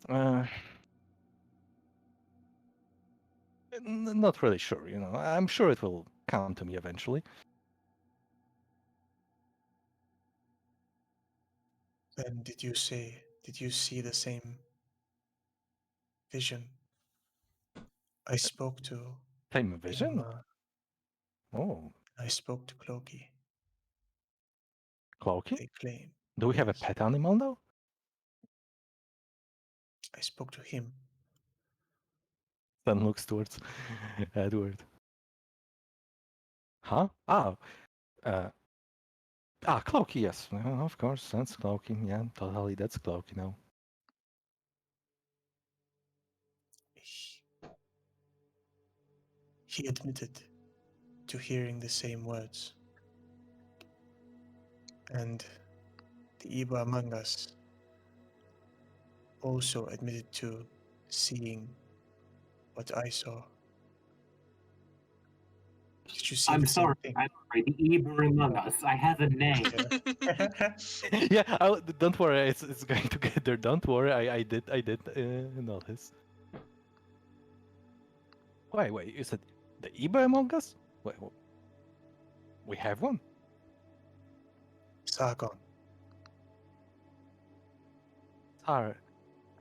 Uh, Not really sure. You know, I'm sure it will come to me eventually. then did you see the same vision? I spoke to Same vision. Ilma. Oh, I spoke to Cloaky. Cloaky. They claim. Do we have a Yes. pet animal now? I spoke to him. Then looks towards Edward. Huh? Uh, Cloaky, yes. Of course, that's Cloaky. Yeah, totally, that's Cloaky now. He admitted to hearing the same words. And the Iba among us also admitted to seeing what I saw. Did you see I'm the same sorry. thing? I'm sorry. The Eber among us. I have a name. Yeah, don't worry, it's going to get there. Don't worry, I did notice. Wait, you said the Iba among us? Wait, we have one? Sargon. Tar,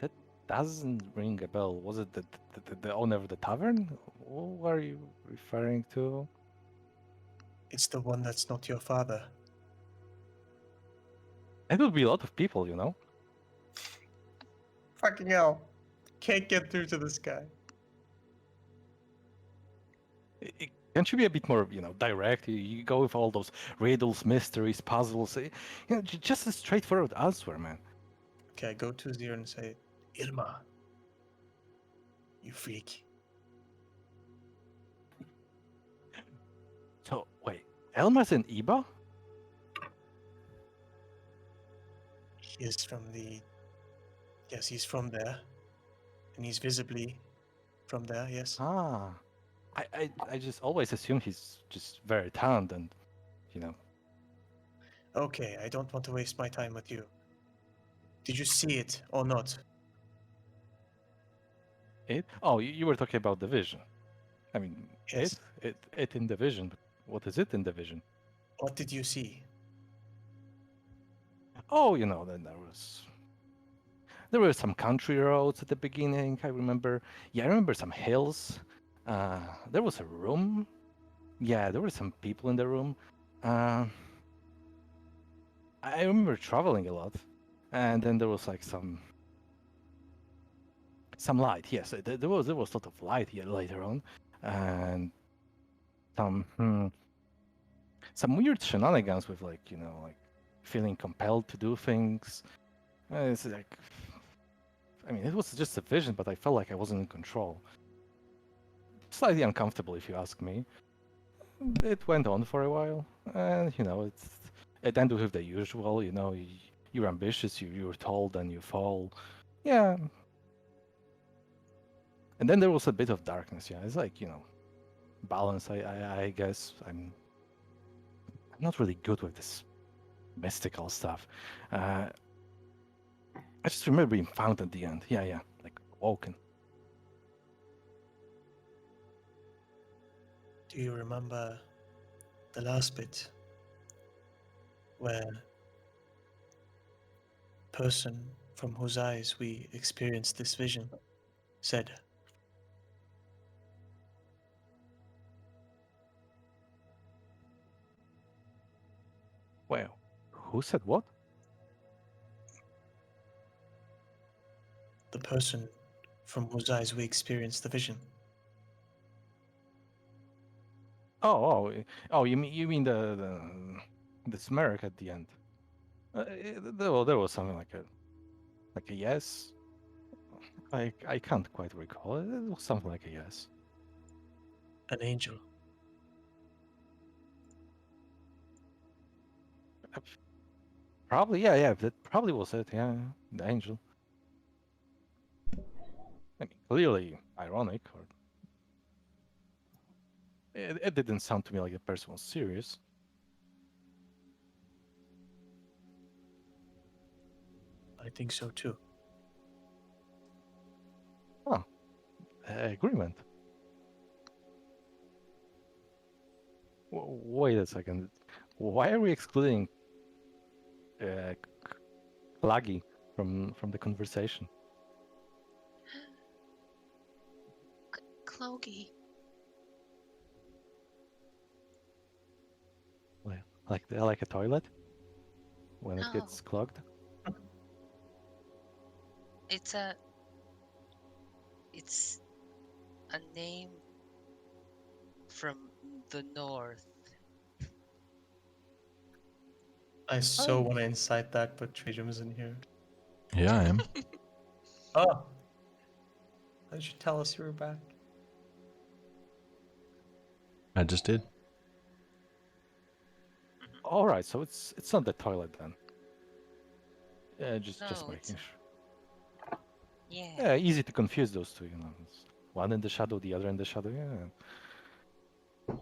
that doesn't ring a bell. Was it the owner of the tavern? Who are you referring to? It's the one that's not your father. It would be a lot of people, you know. Fucking hell. Can't get through to this guy. Can't you be a bit more, you know, direct? You go with all those riddles, mysteries, puzzles. You know, just a straightforward answer, man. Okay, I go to Zero and say, Irma, you freak. So wait, Elma's in Iba? He is from the. Yes, he's from there. And he's visibly from there, yes. Ah, I just always assumed he's just very talented, and you know. Okay, I don't want to waste my time with you. Did you see it or not? It? Oh, you were talking about the vision. I mean, Yes. it in the vision. But what is it in the vision? What did you see? Oh, you know, then there were some country roads at the beginning. I remember. Yeah, I remember some hills. There was a room. Yeah, there were some people in the room. Uh, I remember traveling a lot, and then there was like some light. Yes, there was a lot of light here later on, and some some weird shenanigans with like you know like feeling compelled to do things. It's like, I mean, it was just a vision, but I felt like I wasn't in control. Slightly uncomfortable, if you ask me. It went on for a while, and you know it ended with the usual. You know, you're ambitious, you're told, and you fall. Yeah, And then there was a bit of darkness. Yeah, it's like, balance. I guess I'm not really good with this mystical stuff. I just remember being found at the end. Yeah, like woken. Do you remember the last bit where person from whose eyes we experienced this vision said, Well, who said what? the person from whose eyes we experienced the vision? Oh! You mean the smirk at the end? There was something like a yes. I can't quite recall. It was something like a yes. An angel. Probably, yeah. That probably was it. Yeah, the angel. I mean, clearly ironic, or it didn't sound to me like the person was serious. I think so too. Oh, agreement. Wait a second. Why are we excluding Klagi from the conversation? Clogy. Like a toilet when it No. gets clogged. It's a name from the north. I so want to incite that, but Trajum isn't here. Yeah, I am. Oh! Why did you tell us you were back? I just did. All right, so it's not the toilet then. Yeah, just No, making it's- sure. Yeah. Yeah, easy to confuse those two. It's one in the shadow, the other in the shadow. Yeah.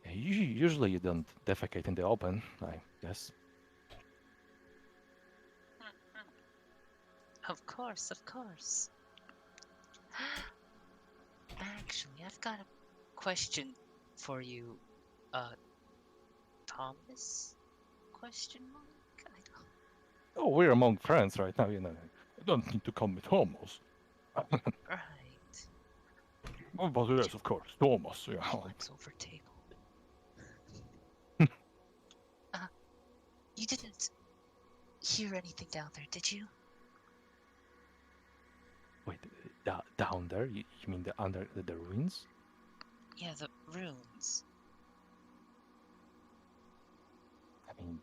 Usually you don't defecate in the open, I guess. Of course, of course. Actually, I've got a question for you, Thomas? Question mark? I don't... Oh, we're among friends right now. You don't need to call me Thomas. Right. Oh, but yes, of course, Thomas. Yeah. What's over table? You didn't hear anything down there, did you? Wait, down there? You mean under the ruins? Yeah, the runes. I mean,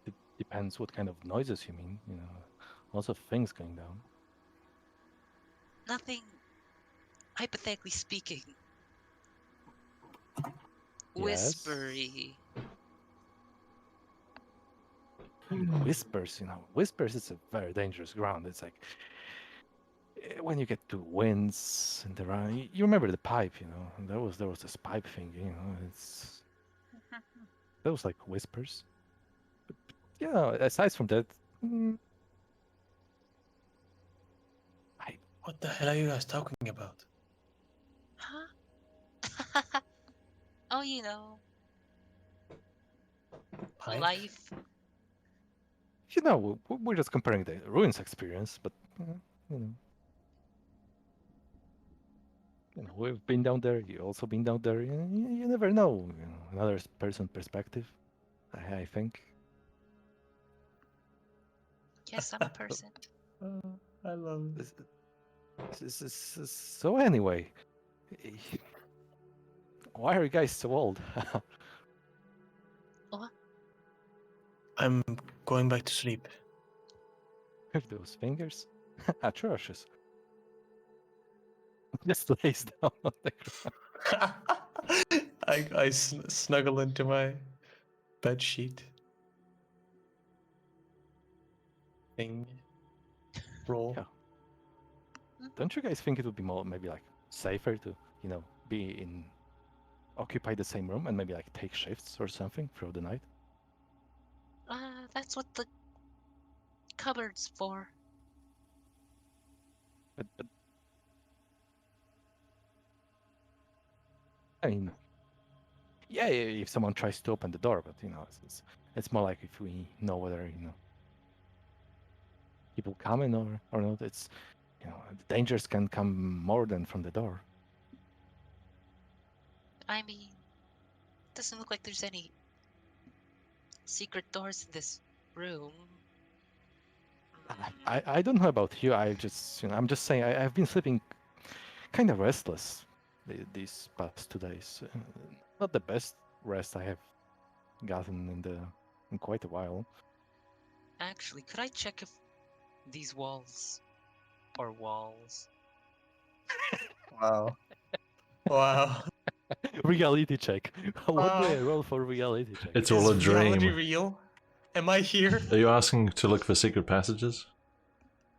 it depends what kind of noises you mean. Lots of things going down. Nothing, hypothetically speaking, Yes. whispery. Whispers, whispers is a very dangerous ground. It's like when you get to winds and around, you remember the pipe, and there was this pipe thing, it's that was like whispers. But, aside from that, What the hell are you guys talking about? Huh? Oh, Pipe? life. we're just comparing the ruins experience, but we've been down there. You also been down there. You never know. Another person's perspective. I think. Yes, I'm a person. I love it. So anyway, why are you guys so old? What? I'm going back to sleep. With those fingers, atrocious. Just lays down on the ground. I snuggle into my bed sheet. Thing. Roll. Yeah. don't you guys think it would be more maybe like safer to, you know, occupy the same room and maybe like take shifts or something through the night? That's what the cupboard's for. But I mean, yeah, if someone tries to open the door, but you know, it's more like if we know whether, you know, people coming or not. It's, you know, the dangers can come more than from the door. I mean, doesn't look like there's any secret doors in this room. I don't know about you. I just, you know, I'm just saying I've been sleeping kind of restless these past 2 days. Not the best rest I have gotten in quite a while. Actually, could I check if these walls are walls? Wow. Wow. Reality check. What do I Wow. roll for reality check? It's all a Is reality dream. real? Am I here? Are you asking to look for secret passages?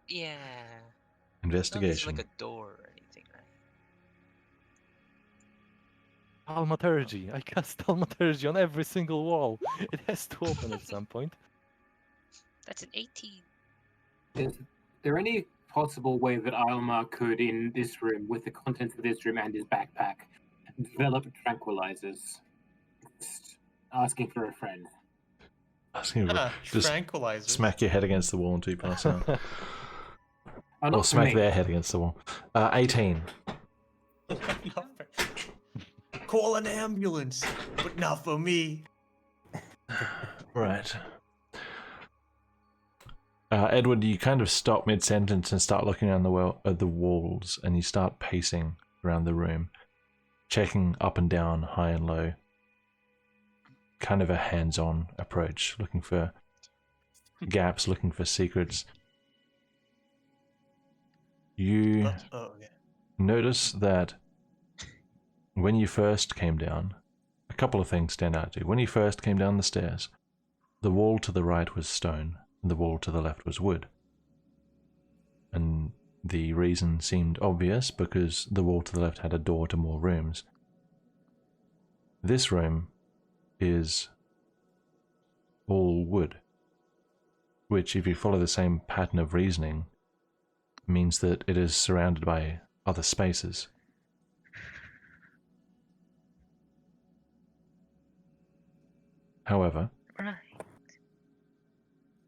Yeah. Not there's Investigation. like a door or anything, right? Thaumaturgy. I cast thaumaturgy on every single wall. It has to open at some point. That's an 18. Is there any possible way that Alma could, in this room, with the contents of this room and his backpack, develop tranquilizers? Just asking for a friend. Asking for, just Tranquilizers. smack your head against the wall until you pass out. Not Or for smack me. their head against the wall. 18. Call an ambulance, but not for me. Right. Edward, you kind of stop mid-sentence and start looking around at the walls, and you start pacing around the room, checking up and down, high and low. Kind of a hands-on approach, looking for gaps, looking for secrets. You Okay. notice that when you first came down, a couple of things stand out to you. When you first came down the stairs, the wall to the right was stone, and the wall to the left was wood. And the reason seemed obvious because the wall to the left had a door to more rooms. This room is all wood, which, if you follow the same pattern of reasoning, means that it is surrounded by other spaces. However, Right.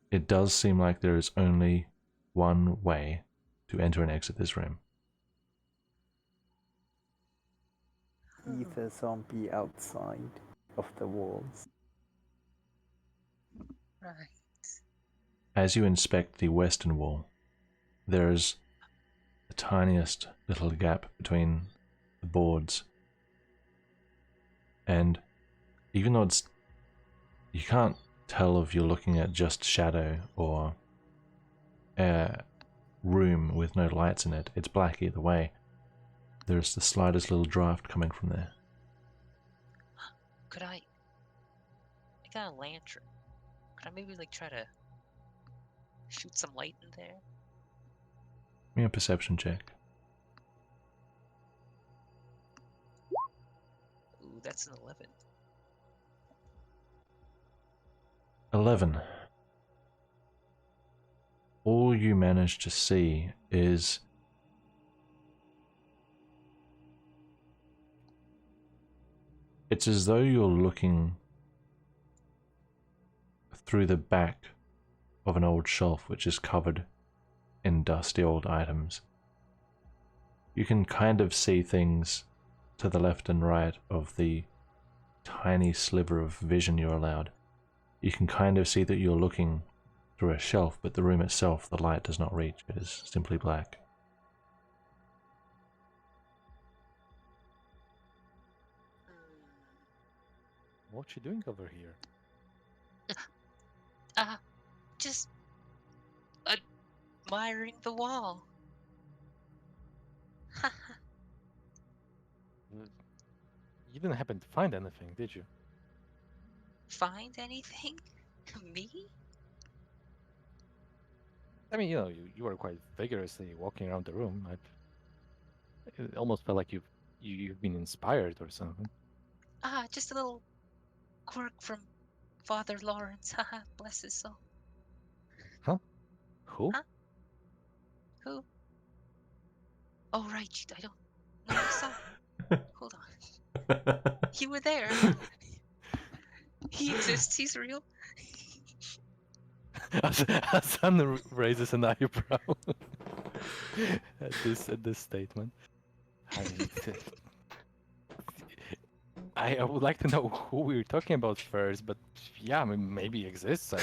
it does seem like there is only one way to enter and exit this room. Either zombie outside of the walls. Right. As you inspect the western wall, there is the tiniest little gap between the boards. And even though you can't tell if you're looking at just shadow or a room with no lights in it. It's black either way. There's the slightest little draft coming from there. Could I got a lantern. Could I maybe like try to shoot some light in there? Give me a perception check. Ooh, that's an 11. 11. All you manage to see is it's as though you're looking through the back of an old shelf which is covered in dusty old items. You can kind of see things to the left and right of the tiny sliver of vision you're allowed. You can kind of see that you're looking through a shelf, but the room itself, the light does not reach. It is simply black. What you doing over here? Just admiring the wall. You didn't happen to find anything, did you? Find anything? Me? I mean, you were quite vigorously walking around the room. It almost felt like you've been inspired or something. Just a little quirk from Father Lawrence. Haha, bless his soul. Who? Huh? Who? Oh, right, I don't know you saw. Hold on. You were there. He exists, he's real. Hassan raises an eyebrow at this statement. I mean, I would like to know who we're talking about first, but yeah, I mean, maybe he exists.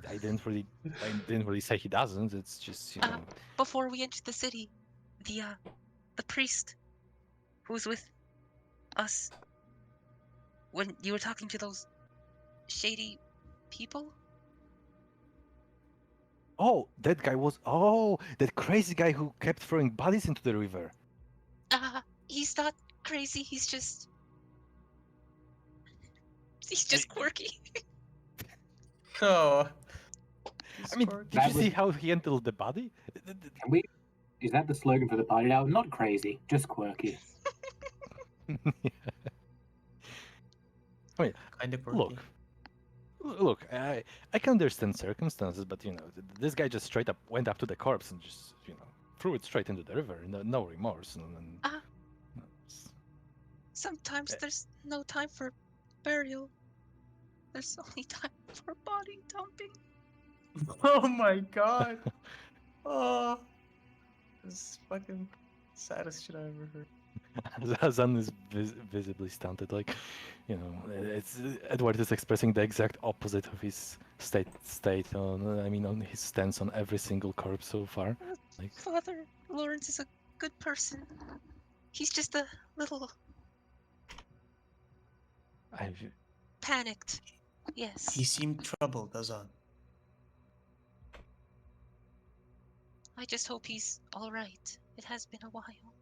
I didn't really say he doesn't. It's just Before we entered the city, the priest who was with us when you were talking to those shady people. Oh, that guy was that crazy guy who kept throwing bodies into the river. He's not crazy. He's just quirky. Oh. I mean, did you see how he handled the body? Is that the slogan for the party now? Not crazy, just quirky. I mean, Kind of quirky. Look, I can understand circumstances, but this guy just straight up went up to the corpse and just threw it straight into the river, no remorse. Sometimes there's no time for burial. There's only time for body dumping. Oh my god. Oh. This is fucking saddest shit I've ever heard. Hazan is visibly stunted. Like, it's Edward is expressing the exact opposite of his on his stance on every single corpse so far. Like, Father Lawrence is a good person. He's just a little panicked. Yes. He seemed troubled, Hazan. I just hope he's all right. It has been a while.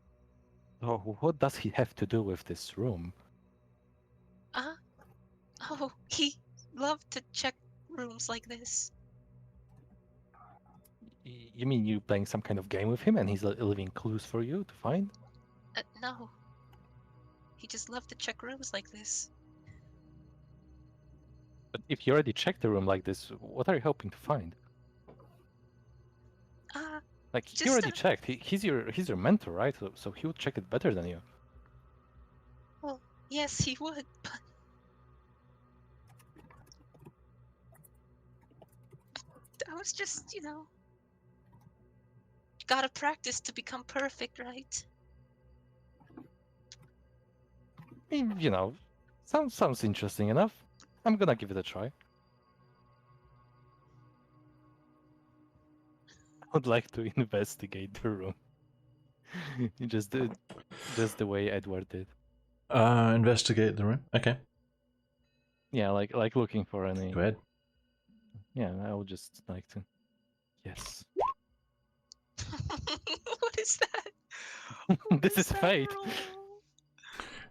Oh, what does he have to do with this room? Oh, he loved to check rooms like this. You mean you playing some kind of game with him and he's leaving clues for you to find? No. He just loved to check rooms like this. But if you already checked a room like this, what are you hoping to find? Like, he already checked. He's your mentor, right? So he would check it better than you. Well, yes, he would, but I was just, gotta practice to become perfect, right? I mean, sounds interesting enough. I'm gonna give it a try. I would like to investigate the room. Just the way Edward did. Investigate the room. Okay. Yeah, like looking for any. Go ahead. Yeah, I would just like to. Yes. What is that? This is fate.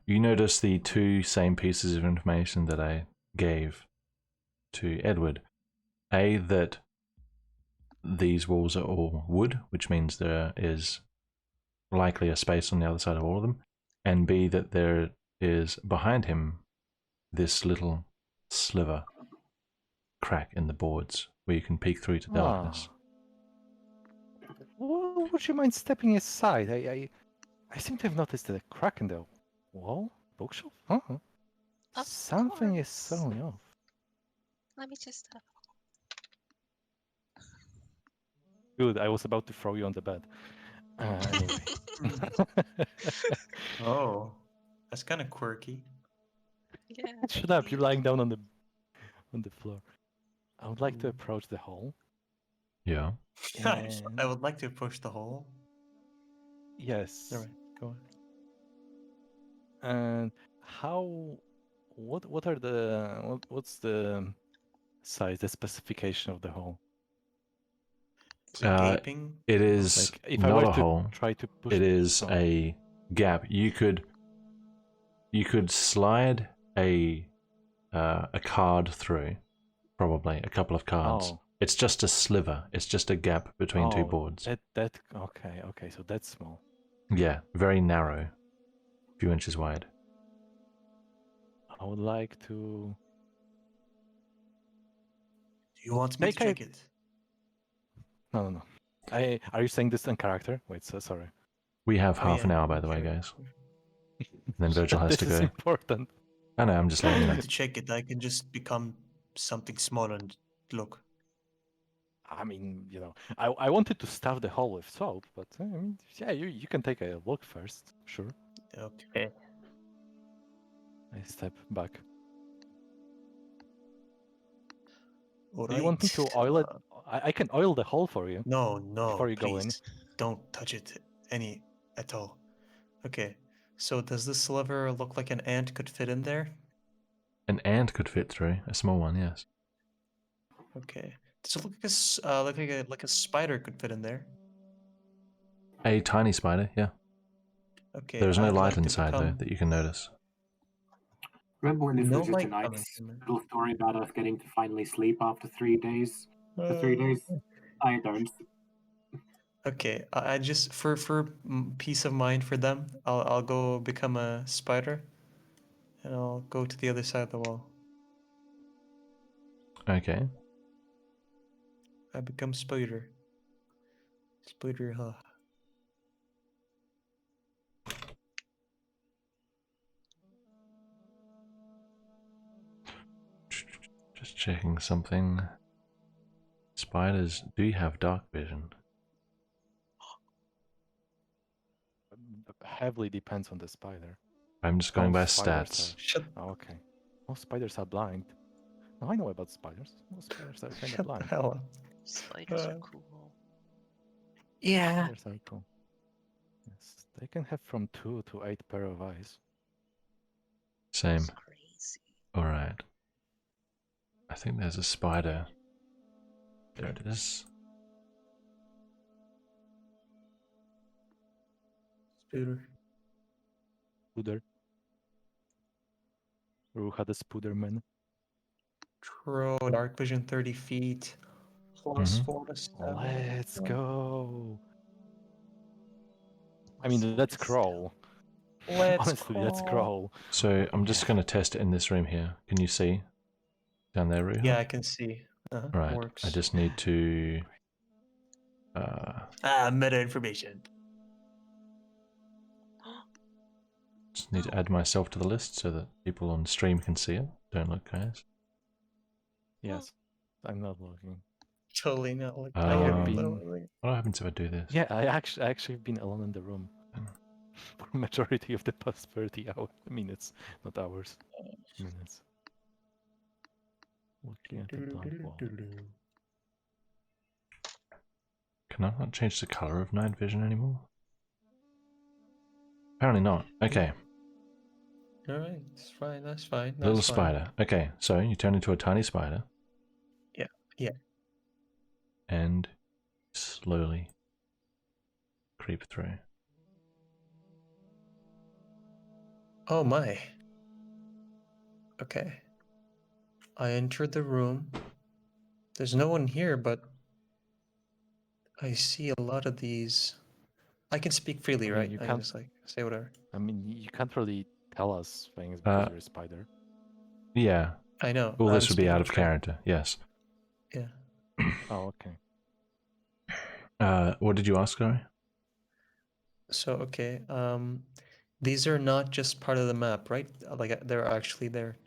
You notice the two same pieces of information that I gave to Edward. A, that these walls are all wood, which means there is likely a space on the other side of all of them. And B, that there is behind him this little sliver crack in the boards where you can peek through to darkness. Would you mind stepping aside? I seem to have noticed a crack in the wall? Bookshelf? Something is throwing off. Let me just... Good, I was about to throw you on the bed. Anyway. Oh, that's kind of quirky. Yeah. Shut up, you're lying down on the floor. I would like to approach the hole. Yeah. I would like to approach the hole. Yes. All right, go on. And what's the size, the specification of the hole? It's gaping. It is like, if not I were a to hole. Try to push it is a gap. You could slide a card through, probably a couple of cards, It's just a sliver. It's just a gap between two boards. Okay, so that's small. Yeah, very narrow. A few inches wide. I would like to. Do you want me to check it? No. Are you saying this in character? Wait, so sorry. We have half an yeah, hour, by the way, sure. guys. Then Virgil has This to is go. important. I know, I'm just I letting you don't know. need to check it. I can just become something small and look. I mean, I wanted to stuff the hole with soap, but I mean, yeah, you can take a look first. Sure. Okay. I step back. All Do you want me to oil it? I can oil the hole for you. No, Before you please. go in. Don't touch it at all. Okay. So does this sliver look like an ant could fit in there? An ant could fit through. A small one, yes. Okay. Does it look like a spider could fit in there? A tiny spider, yeah. Okay. There's no I'd light like to inside, though, become... that you can notice. Remember when this No was just light tonight's coming from it. little story about us getting to finally sleep after 3 days? For 3 days? I don't. Okay, I just for peace of mind for them, I'll go become a spider, and I'll go to the other side of the wall. Okay. I become spider. Spider, huh? Just checking something. Spiders do have dark vision. Heavily depends on the spider. I'm just going by Most spiders stats. Oh, okay. Most spiders are blind. Now I know about spiders. Most spiders are kind of Shut the blind. hell up. Spiders are cool. Yeah. Spiders are cool. Yes, they can have from 2 to 8 pair of eyes. Same. It's crazy. Alright. I think there's a spider. There it is. Spider. Spooder. Ruha the Spooderman. True. Dark vision 30 feet. Plus Mhm. 4 to 7. Let's go. I mean, let's crawl. Honestly, let's crawl. So I'm just going to test it in this room here. Can you see down there, Ruha? Yeah, I can see. Right. Works. I just need to. Meta information. Just need to add myself to the list so that people on stream can see it. Don't look, guys. Yes, I'm not looking. Totally not like What happens if I do this? Yeah, I actually been alone in the room for majority of the past 30 minutes, not hours, minutes. Looking at the blank wall. Can I not change the color of night vision anymore? Apparently not. Okay. Alright, that's fine, that's fine. Little spider. Okay, so you turn into a tiny spider. Yeah. And slowly creep through. Oh my. Okay. I entered the room. There's no one here, but I see a lot of these. I can speak freely, I mean, right? you I can can't- just like say whatever. I mean, you can't really tell us things because you're a spider. Yeah. I know. All I'm this would be speaking out of truth. character, yes. Yeah. Oh, okay. What did you ask, sorry? So okay. These are not just part of the map, right? Like they're actually there.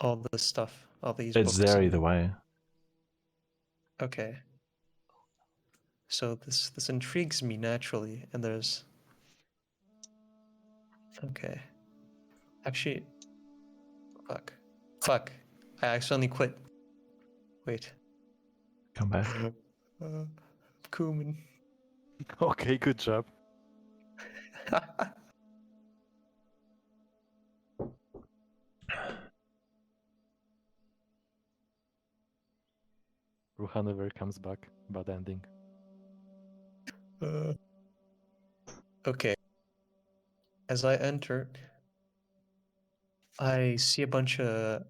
All this stuff, all these It's books. there and- either way. Okay. So this intrigues me naturally, and there's. Okay. Actually, fuck. I accidentally quit. Wait. Come back. Cumin. Okay, good job. Ruha never comes back. Bad ending. Okay. As I enter, I see a bunch of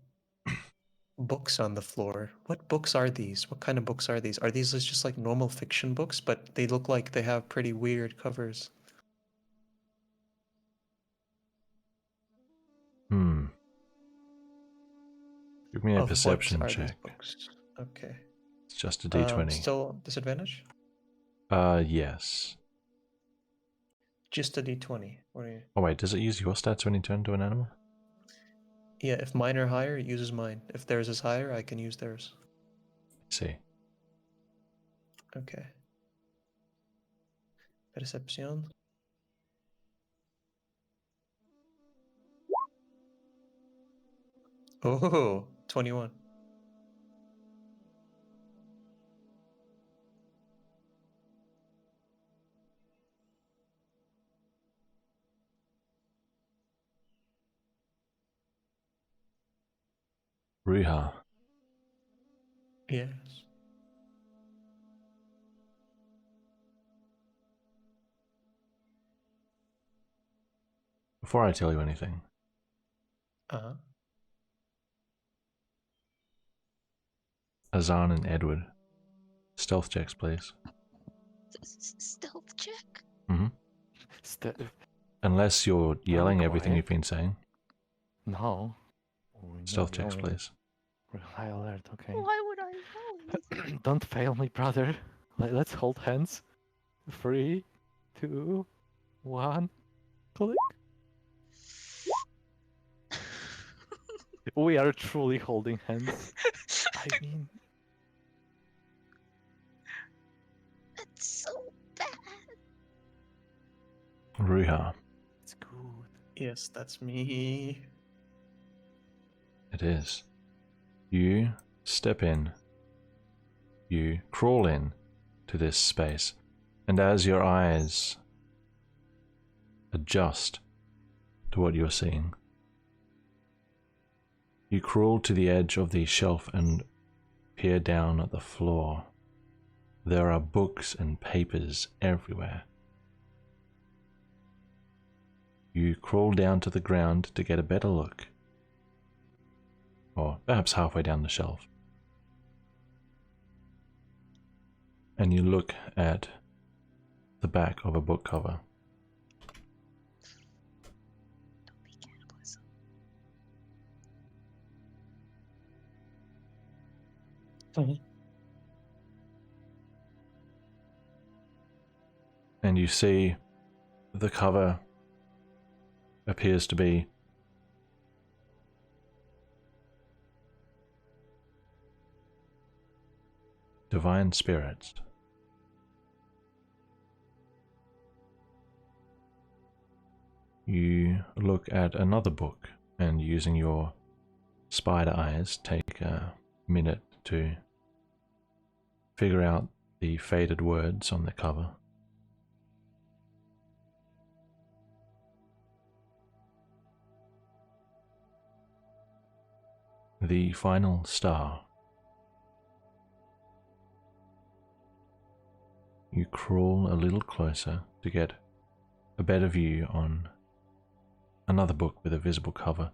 books on the floor. What books are these? What kind of books are these? Are these just like normal fiction books, but they look like they have pretty weird covers? Hmm. Give me a Of what perception are these check. books? Okay. It's just a d20. Still disadvantage? Yes. Just a d20. What are you? Oh wait, does it use your stats when you turn to an animal? Yeah, if mine are higher, it uses mine. If theirs is higher, I can use theirs. I see. Okay. Percepción. Oh, 21. Ruha. Yes. Before I tell you anything, Uh-huh. Azan and Edward, stealth checks, please. Stealth check? Mm-hmm. Unless you're yelling everything quiet. you've been saying. No. We're not Stealth checks, yelling. please. We're high alert, okay? Why would I know? Don't fail me, brother. Let's hold hands. 3, 2, 1. Click. We are truly holding hands. I mean, That's so bad. Ruha. it's good. Yes, that's me. It is. You step in. You crawl in to this space. And as your eyes adjust to what you're seeing, you crawl to the edge of the shelf and peer down at the floor. There are books and papers everywhere. You crawl down to the ground to get a better look, or perhaps halfway down the shelf. And you look at the back of a book cover. Don't be cannibalism. And you see the cover appears to be Divine Spirits. You look at another book and using your spider eyes take a minute to figure out the faded words on the cover. The Final Star. You crawl a little closer to get a better view on another book with a visible cover.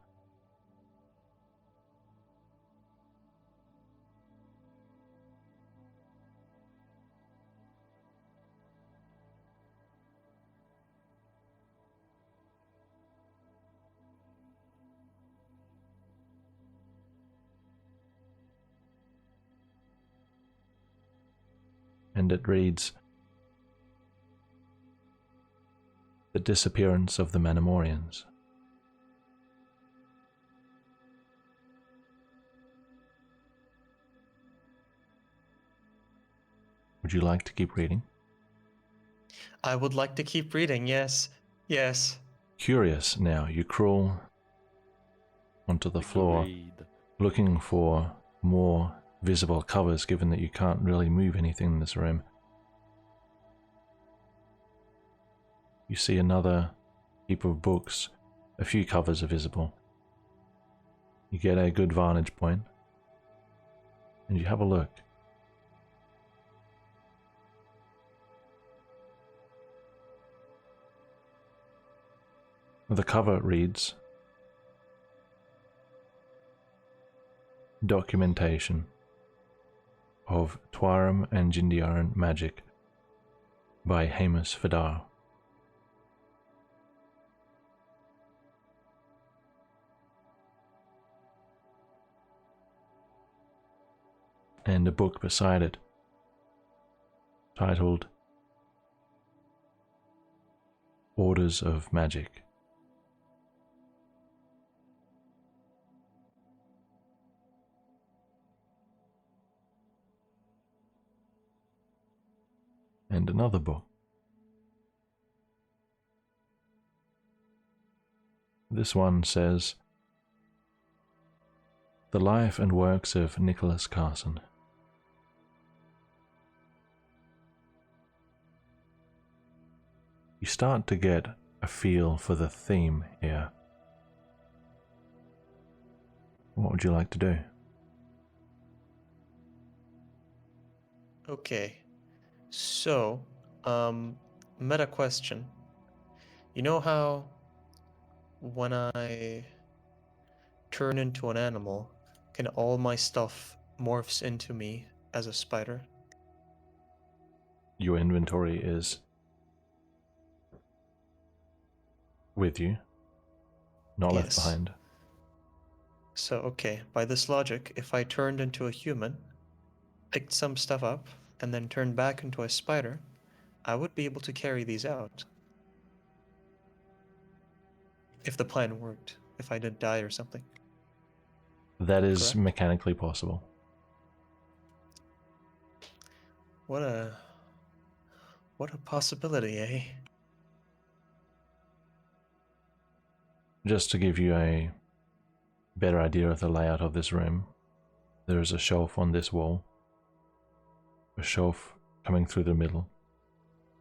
And it reads, The Disappearance of the Manamorians. Would you like to keep reading? I would like to keep reading, yes. Yes. Curious now, you crawl onto the floor Agreed. looking for more visible covers given that you can't really move anything in this room. You see another heap of books, a few covers are visible. You get a good vantage point and you have a look. The cover reads, documentation of Twarum and Jindiaran magic by Hamus Fadar. And a book beside it titled Orders of Magic. And another book. This one says, The Life and Works of Nicholas Carson. You start to get a feel for the theme here. What would you like to do? Okay. So, meta question. You know how when I turn into an animal, can all my stuff morphs into me as a spider? Your inventory is with you, not left Yes. behind. So, okay, by this logic, if I turned into a human, picked some stuff up, and then turned back into a spider, I would be able to carry these out. If the plan worked, if I didn't die or something. That is Correct. mechanically possible. What a possibility, eh? Just to give you a better idea of the layout of this room, there is a shelf on this wall, a shelf coming through the middle,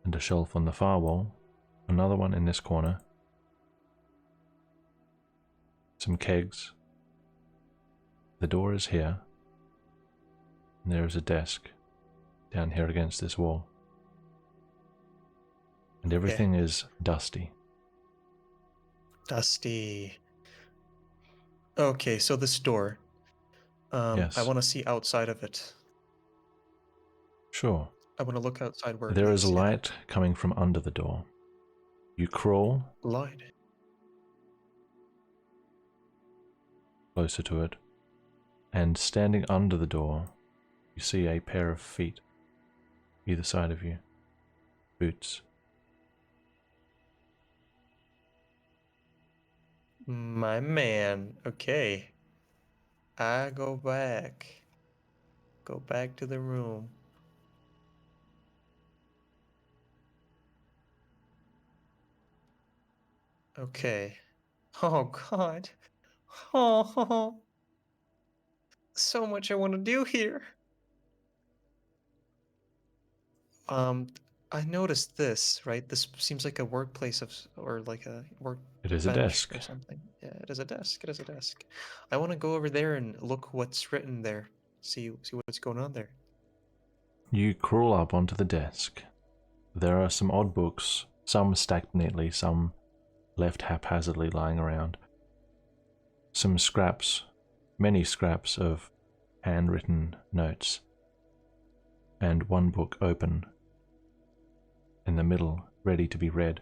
and a shelf on the far wall, another one in this corner, some kegs. The door is here, and there is a desk down here against this wall. And everything is dusty. Dusty. Okay, so this door. Yes. I want to see outside of it. Sure. I want to look outside where it There is a leads, yeah. light coming from under the door. You crawl Light. closer to it, and standing under the door, you see a pair of feet either side of you. Boots. My man. Okay. I go back. Go back to the room. Okay. Oh God. Oh, so much I want to do here. I noticed this, right? This seems like a workplace or like a work It is a bench desk. or something. Yeah, it is a desk. It is a desk. I want to go over there and look what's written there. See what's going on there. You crawl up onto the desk. There are some odd books, some stacked neatly, some left haphazardly lying around. Some scraps, many scraps of handwritten notes, and one book open in the middle, ready to be read.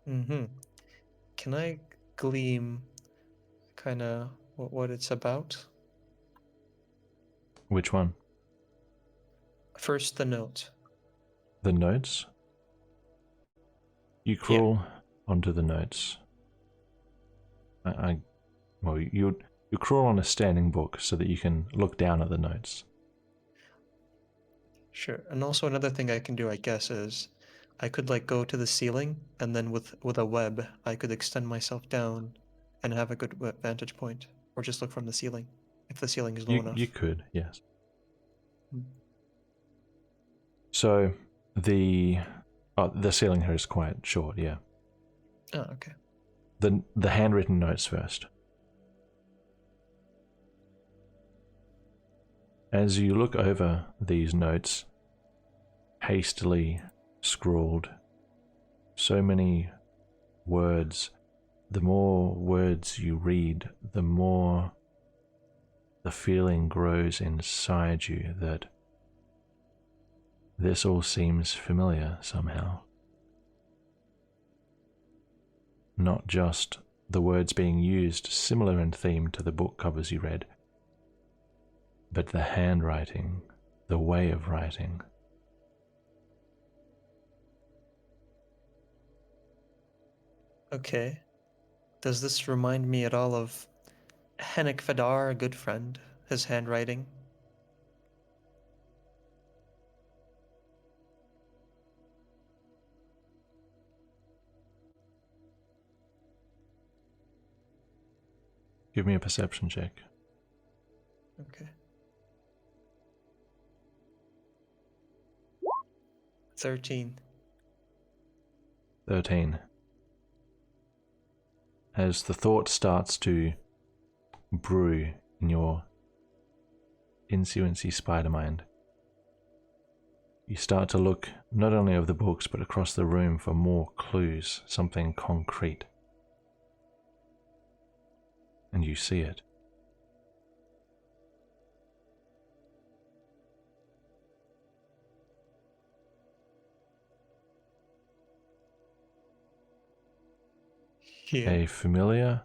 Mm-hmm. Can I gleam kind of what it's about? Which one? First, the note. The notes? You crawl onto the notes. Well, you crawl on a standing book so that you can look down at the notes. Sure. And also another thing I can do, I guess, is I could like go to the ceiling and then with a web, I could extend myself down and have a good vantage point, or just look from the ceiling if the ceiling is low enough. You could, yes. Hmm. So the ceiling here is quite short, yeah. Oh, okay. The handwritten notes first. As you look over these notes, hastily scrawled, so many words the more words you read, the more the feeling grows inside you that this all seems familiar somehow. Not just the words being used similar in theme to the book covers you read, but the handwriting, the way of writing. Okay. Does this remind me at all of Henrik Vidar, a good friend? His handwriting? Give me a perception check. Okay. 13. 13. As the thought starts to brew in your insuancy spider mind, you start to look not only over the books but across the room for more clues, something concrete. And you see it. Here. A familiar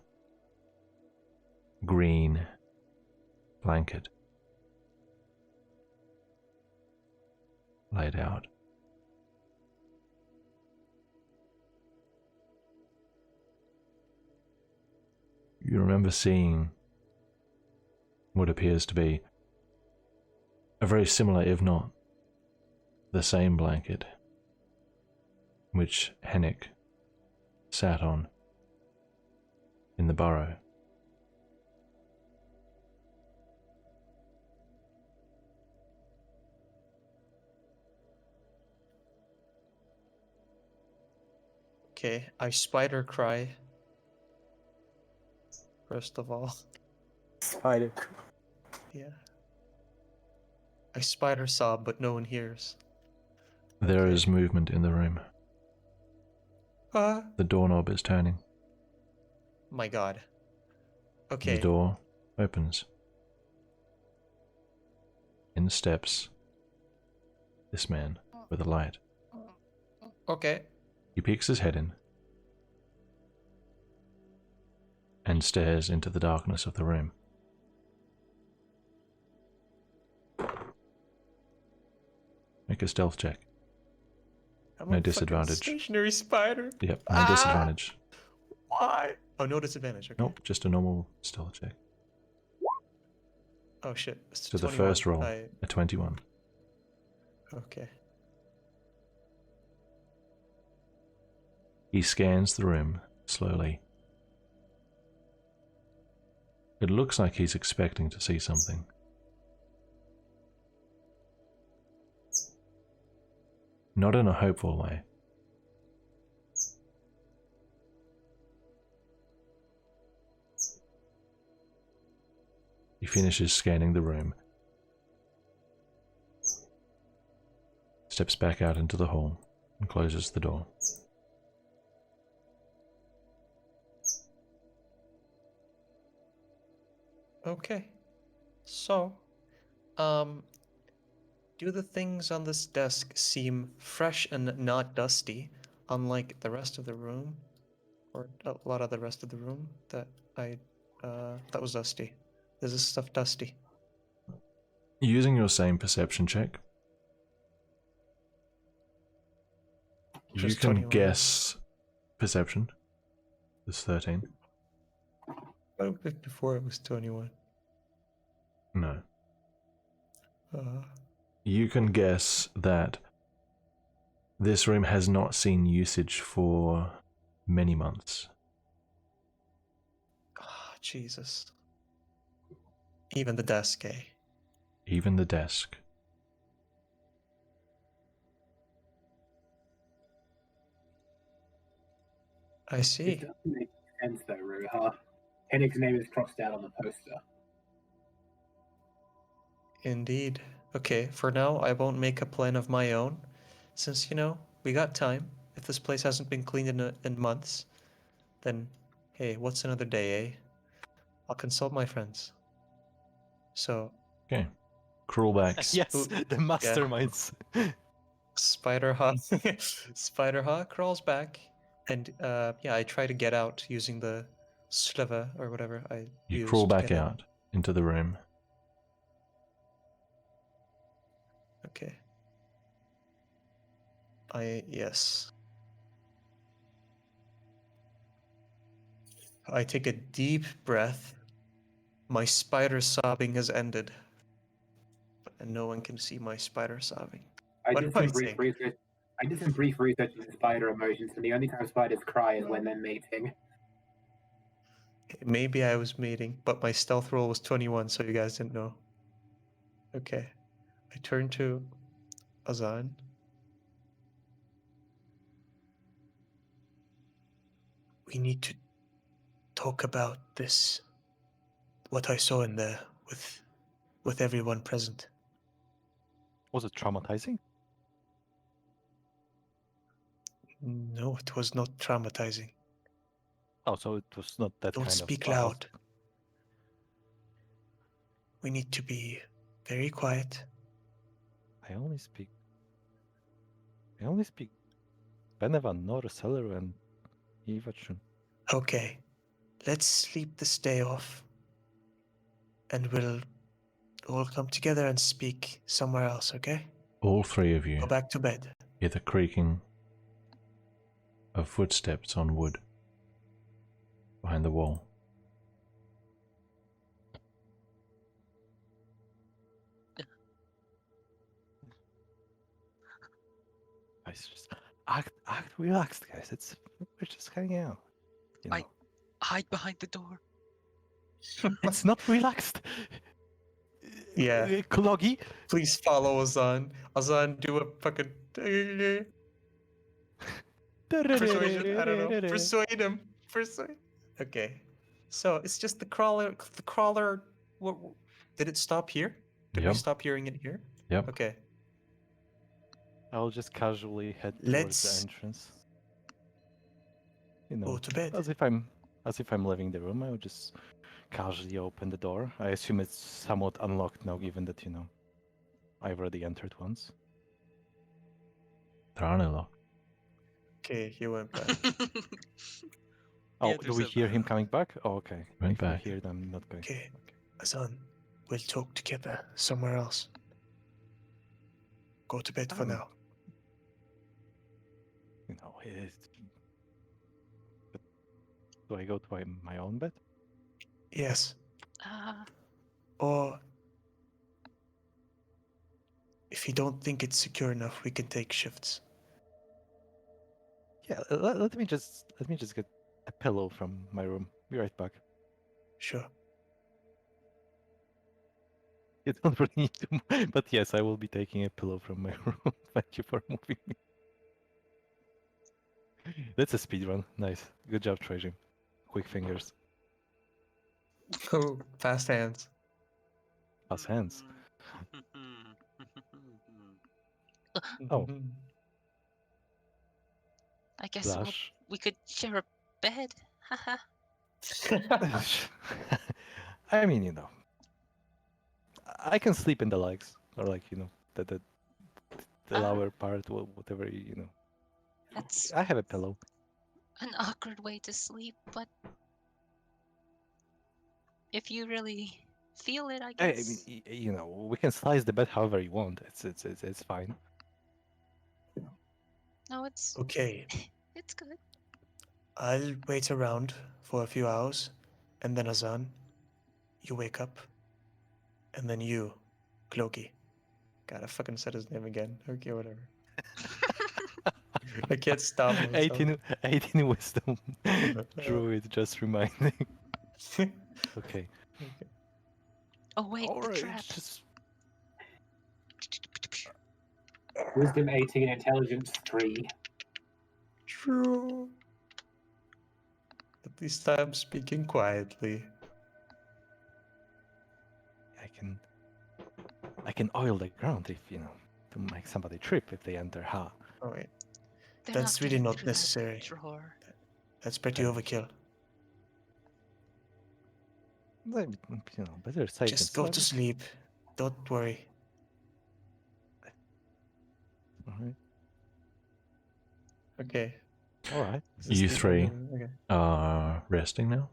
green blanket laid out. You remember seeing what appears to be a very similar, if not the same blanket, which Henrik sat on in the burrow. Okay, I spider cry. First of all. Spider. Yeah. I spider sob, but no one hears. There Okay. is movement in the room. Ah! The doorknob is turning. My god. The Okay. door opens. In steps this man with a light. Okay. He peeks his head in and stares into the darkness of the room. Make a stealth check. I'm No a fucking disadvantage. stationary spider. Yep, no disadvantage. Why? Oh, no disadvantage. Okay. Nope, just a normal stealth check. Oh shit. It's So the 21. first roll, a 21. Okay. He scans the room slowly. It looks like he's expecting to see something. Not in a hopeful way. He finishes scanning the room, steps back out into the hall, and closes the door. Okay. So, do the things on this desk seem fresh and not dusty, unlike the rest of the room, or a lot of the rest of the room that that was dusty? Is this stuff dusty? Using your same perception check, you Just can 21. guess perception. It's 13. Oh, before it was 21. No. Uh, You can guess that this room has not seen usage for many months. oh, Jesus. Even the desk, eh? Even the desk. I It see. doesn't make sense though, Ruha. Hennik's name is crossed out on the poster. Indeed. Okay, for now, I won't make a plan of my own, since, we got time. If this place hasn't been cleaned in months, then hey, what's another day, eh? I'll consult my friends. So, Okay. Crawlbacks. Yes, Ooh, the masterminds. Spider-Hawk Spider-Hawk crawls back, and yeah, I try to get out using the sliver or whatever I You used crawl to back get in. out into the room. Okay. Yes. I take a deep breath. My spider sobbing has ended. And no one can see my spider sobbing. I What did do I some brief think? research. I did some brief research into spider emotions, and the only time spiders cry is when they're mating. Maybe I was mating, but my stealth roll was 21, so you guys didn't know. Okay. I turn to Azan. We need to talk about this. What I saw in there with everyone present. Was it traumatizing? No, it was not traumatizing. Oh, so it was not that Don't kind speak of loud. We need to be very quiet. I only speak Benevan, Nor, Celeru, and Ivachun. Okay. Let's sleep this day off. And we'll all come together and speak somewhere else, okay? All three of you Go back to bed. hear the creaking of footsteps on wood behind the wall. Guys, just act relaxed, guys. We're just hanging out. You know. Hide behind the door. It's not relaxed. Yeah. Cloggy. Please follow Azan. Azan, do a fucking persuasion. I don't know. Persuade him. Persuade. Okay. So it's just the crawler. The crawler. What? Did it stop here? Did we Yep. stop hearing it here? Yep. Okay. I'll just casually head towards Let's the entrance. You go know, to bed. as if I'm leaving the room. I would just casually open the door. I assume it's somewhat unlocked now, given that I've already entered once. There are no locks. Okay, he went back. Oh, Yeah, do there's we a- hear him coming back? Oh, okay. Went If back. we hear them not going. Okay. Azan, we'll talk together somewhere else. Go to bed for Um, now. You know, but do I go to my own bed? Yes. uh, Or if you don't think it's secure enough, we can take shifts. Yeah. Let me just get a pillow from my room. Be right back. Sure. You don't really need to, but yes, I will be taking a pillow from my room. Thank you for moving me. That's a speed run. Nice. Good job, Trajan. Quick fingers. Oh, fast hands. Fast hands. Mm-hmm. Oh, I guess Flash. we could share a bed. Haha. I mean, I can sleep in the legs, or the lower part, whatever, That's I have a pillow. an awkward way to sleep, but if you really feel it, I I guess. mean, we can slice the bed however you want. It's fine. No, it's Okay, it's good. I'll wait around for a few hours, and then Azan, you wake up, and then you, Cloaky. God, I fucking said his name again. Okay, whatever. I can't stop myself. 18 wisdom. Druid just reminding. Okay. Oh wait, All the right. trap. Just Wisdom 18, intelligence 3. True. At least I'm speaking quietly. I can oil the ground if to make somebody trip if they enter. Ha. Oh wait, They're that's not really getting not through necessary. that drawer. That's pretty Fair enough. overkill. Better safe Just than go to sorry. sleep. Don't worry. Alright. Okay. Alright. You three Okay. are resting now?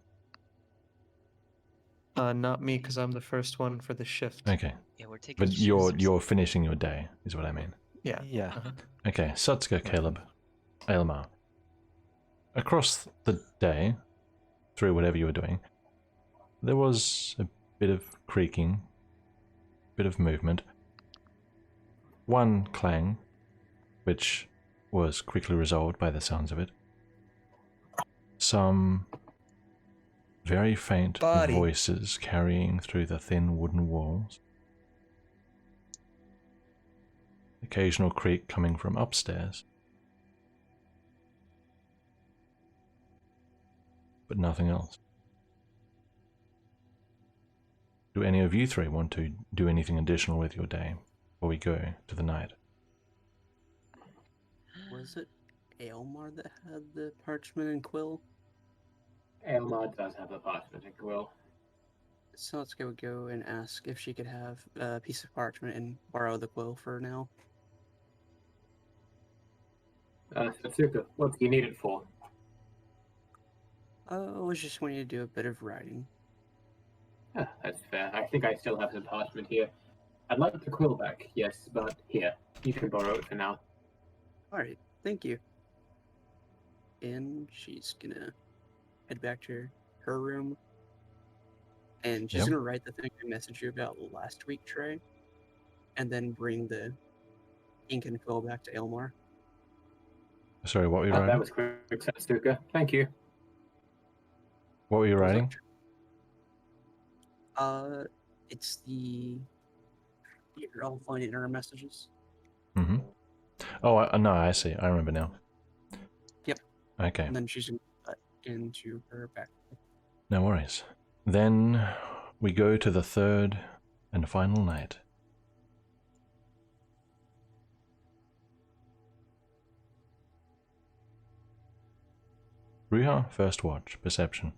Not me, because I'm the first one for the shift. Okay. Yeah, we're taking But shifts. you're finishing your day, is what I mean. Yeah. Yeah. Uh-huh. Okay, Sutska, Caleb, Ailmar. Across the day, through whatever you were doing, there was a bit of creaking, bit of movement. One clang, which was quickly resolved by the sounds of it. Some very faint Body. voices carrying through the thin wooden walls. Occasional creak coming from upstairs. But nothing else. Do any of you three want to do anything additional with your day before we go to the night? Was it Aylmar that had the parchment and quill? Aylmar does have a parchment and quill. So let's go and ask if she could have a piece of parchment and borrow the quill for now. Satsuka, what do you need it for? I was just wanting to do a bit of writing. That's fair. I think I still have some parchment here. I'd like the quill back, yes, but here, you can borrow it for now. Alright, thank you. And she's gonna head back to her room. And she's Yep. gonna write the thing I messaged you about last week, Trey. And then bring the ink and quill back to Aylmar. Sorry, what were you That writing? was quick, Satsuka. Thank you. What were you What was that, writing? Trey? It's the... Here, I'll find it in our messages. Mm-hmm. Oh, no, I see. I remember now. Yep. Okay, And then she's gonna put into her back. no worries. Then we go to the third and final night. Ruha, first watch, perception.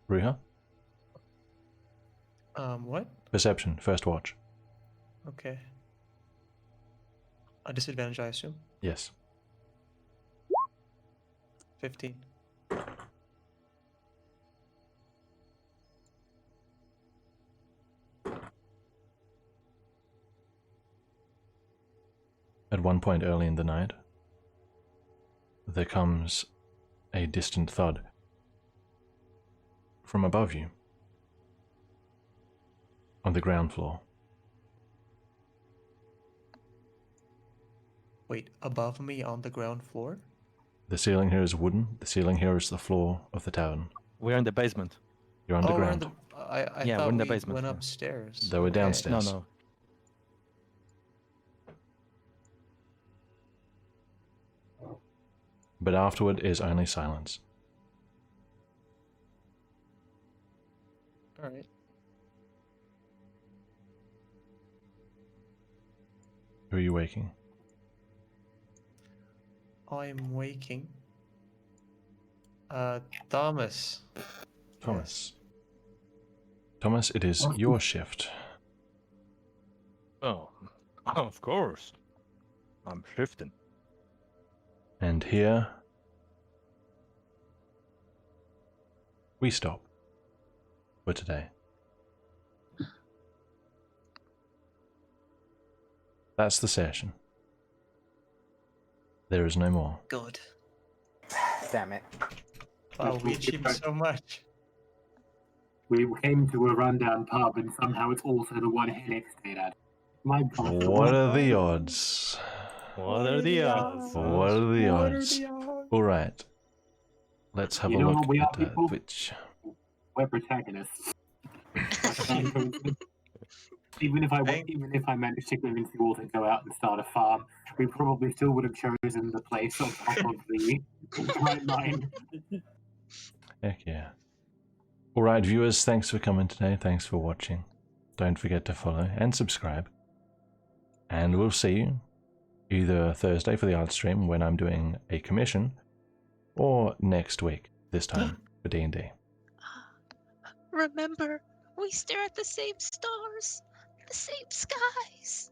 Ruha, What? perception, first watch. Okay. A disadvantage, I assume. Yes. 15. At one point early in the night, there comes a distant thud from above you on the ground floor. Wait, above me on the ground floor? The ceiling here is wooden. The ceiling here is the floor of the tavern. We're in the basement. You're Oh, we're underground. in the. I Yeah, thought we're in the we basement, went yeah. upstairs. They were Okay. downstairs. No, no. But afterward is only silence. All right. Who are you waking? I'm waking. Thomas. Thomas. Thomas, it is your shift. Oh, of course. I'm shifting. And here we stop for today. That's the session. There is no more. Good. Damn it. Wow, we achieved so much. We came to a rundown pub and somehow it's also the one Henrik stayed at. My God. What are the odds? What are the odds? What are the odds? All right. Let's have You a know look what we are, at people? Twitch. We're protagonists. even if I managed to convince you all to go out and start a farm, we probably still would have chosen the place on top of the right line. Heck yeah. All right, viewers, thanks for coming today. Thanks for watching. Don't forget to follow and subscribe. And we'll see you either Thursday for the art stream when I'm doing a commission, or next week, this time for D&D. Remember, we stare at the same stars, the same skies.